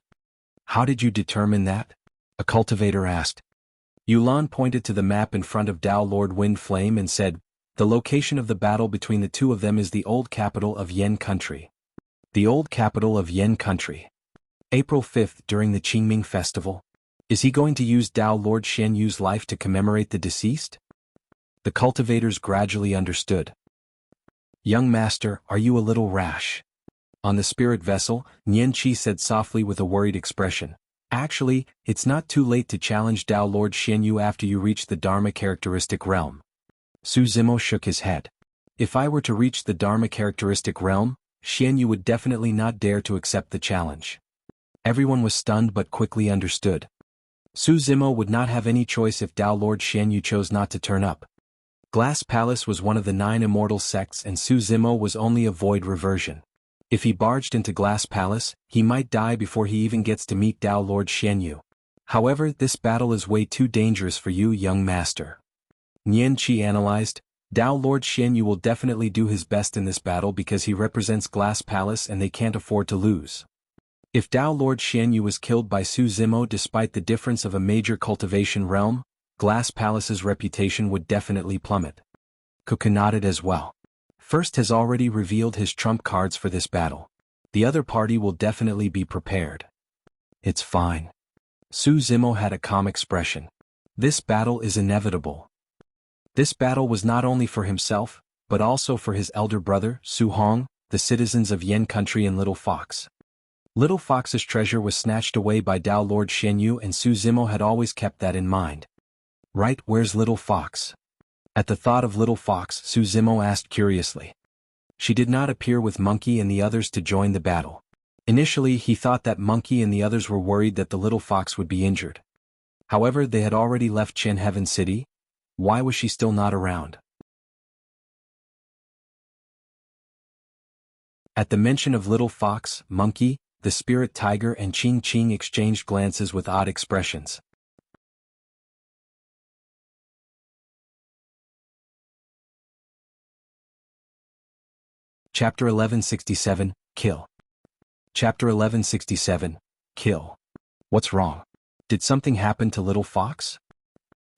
How did you determine that? A cultivator asked. Yulan pointed to the map in front of Tao Lord Wind Flame and said, the location of the battle between the two of them is the old capital of Yan country. The old capital of Yan country. April 5th during the Qingming festival. Is he going to use Tao Lord Xianyu's life to commemorate the deceased? The cultivators gradually understood. Young master, are you a little rash? On the spirit vessel, Nian Qi said softly with a worried expression. Actually, it's not too late to challenge Tao Lord Xianyu after you reach the Dharma characteristic realm. Su Zimo shook his head. If I were to reach the Dharma characteristic realm, Xianyu would definitely not dare to accept the challenge. Everyone was stunned but quickly understood. Su Zimo would not have any choice if Tao Lord Xianyu chose not to turn up. Glass Palace was one of the 9 immortal sects and Su Zimo was only a void reversion. If he barged into Glass Palace, he might die before he even gets to meet Tao Lord Xianyu. However, this battle is way too dangerous for you, young master. Nian Qi analyzed, Tao Lord Xianyu will definitely do his best in this battle because he represents Glass Palace and they can't afford to lose. If Tao Lord Xianyu was killed by Su Zimo despite the difference of a major cultivation realm, Glass Palace's reputation would definitely plummet. Kuka nodded as well. First has already revealed his trump cards for this battle. The other party will definitely be prepared. It's fine. Su Zimo had a calm expression. This battle is inevitable. This battle was not only for himself, but also for his elder brother, Su Hong, the citizens of Yan country and Little Fox. Little Fox's treasure was snatched away by Tao Lord Xianyu and Su Zimo had always kept that in mind. Right, where's Little Fox? At the thought of Little Fox, Su Zimo asked curiously. She did not appear with Monkey and the others to join the battle. Initially he thought that Monkey and the others were worried that the Little Fox would be injured. However, they had already left Qian Heaven City. Why was she still not around? At the mention of Little Fox, Monkey, the Spirit Tiger and Qing Qing exchanged glances with odd expressions. Chapter 1167, Kill. Chapter 1167, Kill. What's wrong? Did something happen to Little Fox?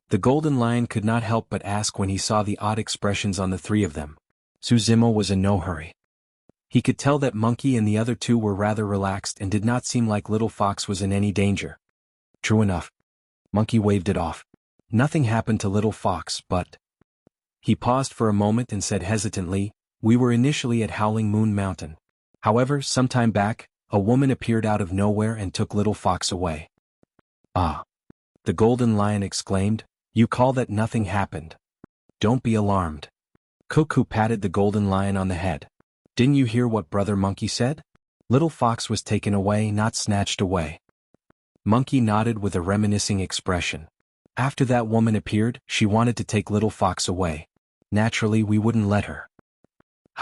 The Golden Lion could not help but ask when he saw the odd expressions on the three of them. Su Zimo was in no hurry. He could tell that Monkey and the other two were rather relaxed and did not seem like Little Fox was in any danger. True enough. Monkey waved it off. Nothing happened to Little Fox, but... He paused for a moment and said hesitantly, "We were initially at Howling Moon Mountain. However, some time back, a woman appeared out of nowhere and took Little Fox away." "Ah!" the Golden Lion exclaimed, "you call that nothing happened? Don't be alarmed." Cuckoo patted the Golden Lion on the head. "Didn't you hear what Brother Monkey said? Little Fox was taken away, not snatched away." Monkey nodded with a reminiscing expression. "After that woman appeared, she wanted to take Little Fox away. Naturally, we wouldn't let her.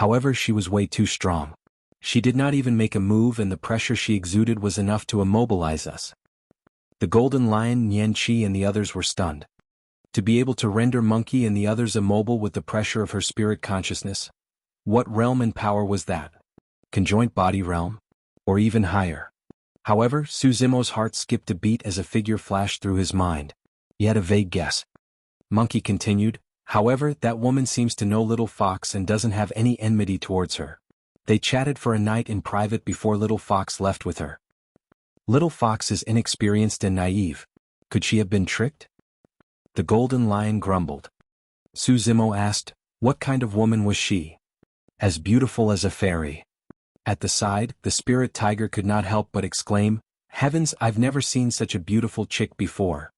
However, she was way too strong. She did not even make a move, and the pressure she exuded was enough to immobilize us." The Golden Lion, Nianqi and the others were stunned. To be able to render Monkey and the others immobile with the pressure of her spirit consciousness? What realm and power was that? Conjoint body realm? Or even higher? However, Suzimo's heart skipped a beat as a figure flashed through his mind. He had a vague guess. Monkey continued, "However, that woman seems to know Little Fox and doesn't have any enmity towards her. They chatted for a night in private before Little Fox left with her. Little Fox is inexperienced and naive. Could she have been tricked?" The Golden Lion grumbled. Suzimo asked, "What kind of woman was she?" "As beautiful as a fairy." At the side, the spirit tiger could not help but exclaim, "Heavens, I've never seen such a beautiful chick before."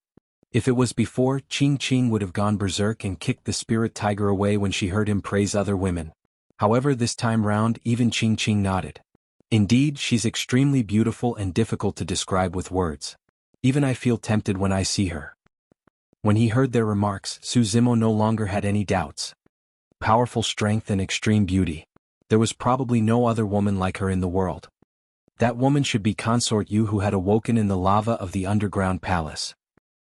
If it was before, Ching would have gone berserk and kicked the spirit tiger away when she heard him praise other women. However, this time round, even Ching nodded. "Indeed, she's extremely beautiful and difficult to describe with words. Even I feel tempted when I see her." When he heard their remarks, Suzimo no longer had any doubts. Powerful strength and extreme beauty. There was probably no other woman like her in the world. That woman should be Consort Yu, who had awoken in the lava of the underground palace.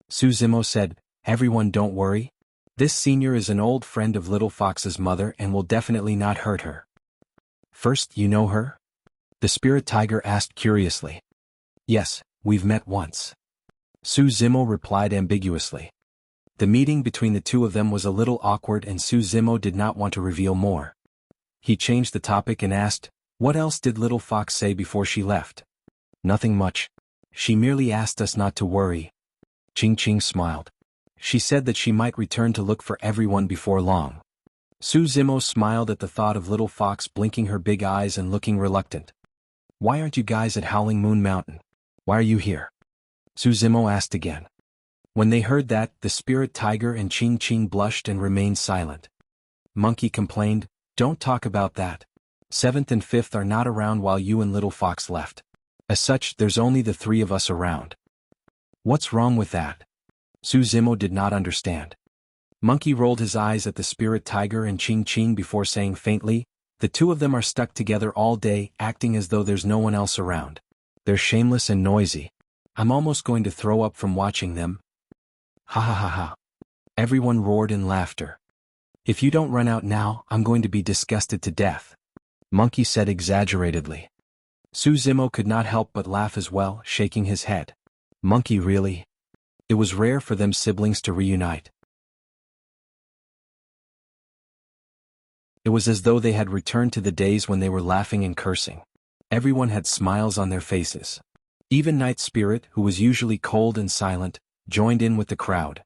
Suzimo said, "Everyone, don't worry. This senior is an old friend of Little Fox's mother and will definitely not hurt her." "First, you know her?" the spirit tiger asked curiously. "Yes, we've met once." Suzimo replied ambiguously. The meeting between the two of them was a little awkward and Suzimo did not want to reveal more. He changed the topic and asked, "What else did Little Fox say before she left?" "Nothing much. She merely asked us not to worry." Ching smiled. "She said that she might return to look for everyone before long." Suzimo smiled at the thought of Little Fox blinking her big eyes and looking reluctant. "Why aren't you guys at Howling Moon Mountain? Why are you here?" Suzimo asked again. When they heard that, the spirit tiger and Ching blushed and remained silent. Monkey complained, "Don't talk about that. 7th and 5th are not around while you and Little Fox left. As such, there's only the three of us around." "What's wrong with that?" Suzimo did not understand. Monkey rolled his eyes at the spirit tiger and Ching before saying faintly, "The two of them are stuck together all day, acting as though there's no one else around. They're shameless and noisy. I'm almost going to throw up from watching them." "Ha ha ha ha." Everyone roared in laughter. "If you don't run out now, I'm going to be disgusted to death," Monkey said exaggeratedly. Suzimo could not help but laugh as well, shaking his head. Monkey really? It was rare for them siblings to reunite. It was as though they had returned to the days when they were laughing and cursing. Everyone had smiles on their faces. Even Night Spirit, who was usually cold and silent, joined in with the crowd.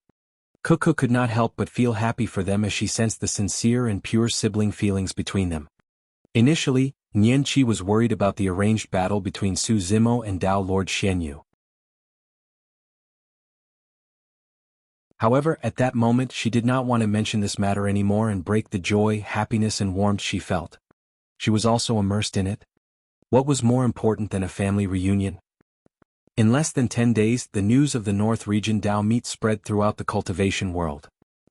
Cuckoo could not help but feel happy for them as she sensed the sincere and pure sibling feelings between them. Initially, Nianqi was worried about the arranged battle between Suzimo and Dao Lord Xianyu. However, at that moment she did not want to mention this matter anymore and break the joy, happiness and warmth she felt. She was also immersed in it. What was more important than a family reunion? In less than 10 days, the news of the North Region Dao meet spread throughout the cultivation world.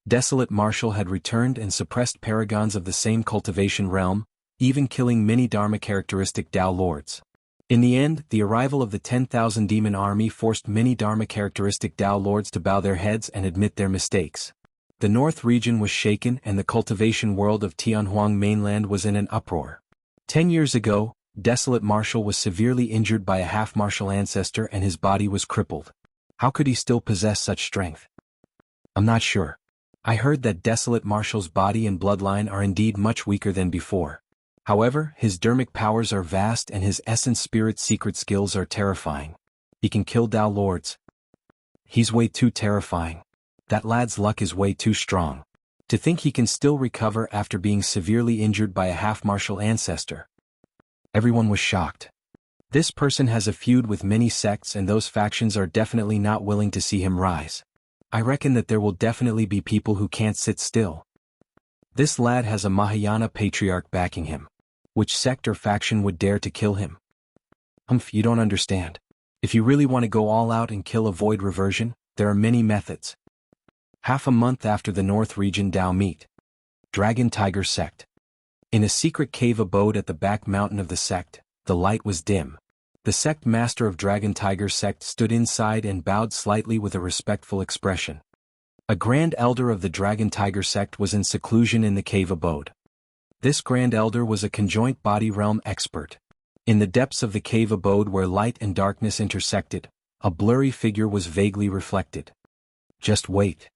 Desolate Marshal had returned and suppressed paragons of the same cultivation realm, even killing many Dharma-characteristic Dao lords. In the end, the arrival of the 10,000 demon army forced many Dharma-characteristic Dao lords to bow their heads and admit their mistakes. The North Region was shaken and the cultivation world of Tianhuang mainland was in an uproar. 10 years ago, Desolate Marshal was severely injured by a half-martial ancestor and his body was crippled. How could he still possess such strength? I'm not sure. I heard that Desolate Marshal's body and bloodline are indeed much weaker than before. However, his dermic powers are vast and his essence spirit secret skills are terrifying. He can kill Dao Lords. He's way too terrifying. That lad's luck is way too strong. To think he can still recover after being severely injured by a half-martial ancestor. Everyone was shocked. This person has a feud with many sects and those factions are definitely not willing to see him rise. I reckon that there will definitely be people who can't sit still. This lad has a Mahayana patriarch backing him. Which sect or faction would dare to kill him? You don't understand. If you really want to go all out and kill a void reversion, there are many methods. Half a month after the North Region Dao meet. Dragon Tiger Sect. In a secret cave abode at the back mountain of the sect, the light was dim. The sect master of Dragon Tiger Sect stood inside and bowed slightly with a respectful expression. A grand elder of the Dragon Tiger Sect was in seclusion in the cave abode. This grand elder was a conjoint body realm expert. In the depths of the cave abode where light and darkness intersected, a blurry figure was vaguely reflected. Just wait.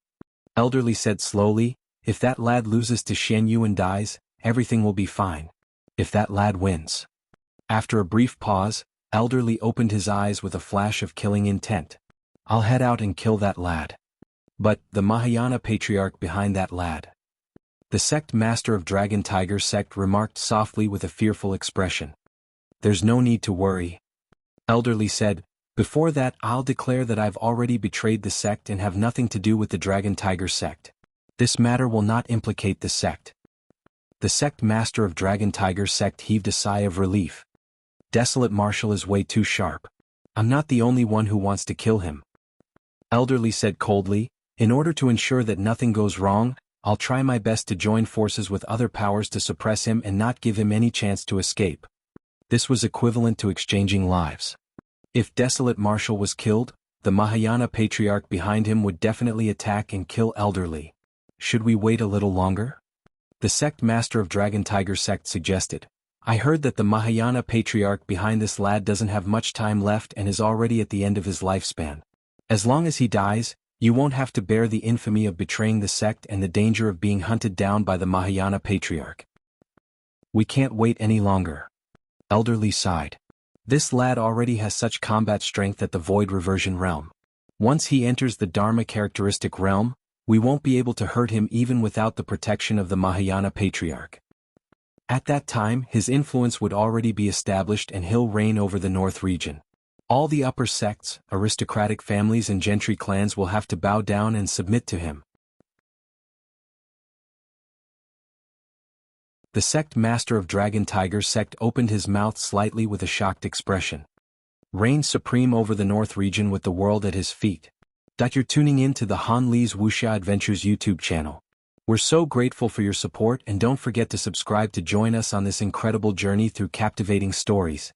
Elderly said slowly, if that lad loses to Qian and dies, everything will be fine. If that lad wins. After a brief pause, Elderly opened his eyes with a flash of killing intent. I'll head out and kill that lad. But, the Mahayana patriarch behind that lad. The sect master of Dragon Tiger Sect remarked softly with a fearful expression. There's no need to worry. Elderly said, before that I'll declare that I've already betrayed the sect and have nothing to do with the Dragon Tiger Sect. This matter will not implicate the sect. The sect master of Dragon Tiger Sect heaved a sigh of relief. Desolate Marshal is way too sharp. I'm not the only one who wants to kill him. Elderly said coldly, in order to ensure that nothing goes wrong, I'll try my best to join forces with other powers to suppress him and not give him any chance to escape. This was equivalent to exchanging lives. If Desolate Marshal was killed, the Mahayana patriarch behind him would definitely attack and kill Elderly. Should we wait a little longer? The sect master of Dragon Tiger Sect suggested. I heard that the Mahayana patriarch behind this lad doesn't have much time left and is already at the end of his lifespan. As long as he dies, you won't have to bear the infamy of betraying the sect and the danger of being hunted down by the Mahayana patriarch. We can't wait any longer. Elderly sighed. This lad already has such combat strength at the Void Reversion realm. Once he enters the Dharma characteristic realm, we won't be able to hurt him even without the protection of the Mahayana patriarch. At that time, his influence would already be established and he'll reign over the North region. All the upper sects, aristocratic families and gentry clans will have to bow down and submit to him. The sect master of Dragon Tiger Sect opened his mouth slightly with a shocked expression. Reign supreme over the North region with the world at his feet. You're tuning in to the Han Li's Wuxia Adventures YouTube channel. We're so grateful for your support and don't forget to subscribe to join us on this incredible journey through captivating stories.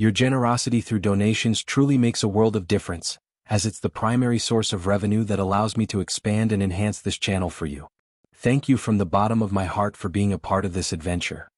Your generosity through donations truly makes a world of difference, as it's the primary source of revenue that allows me to expand and enhance this channel for you. Thank you from the bottom of my heart for being a part of this adventure.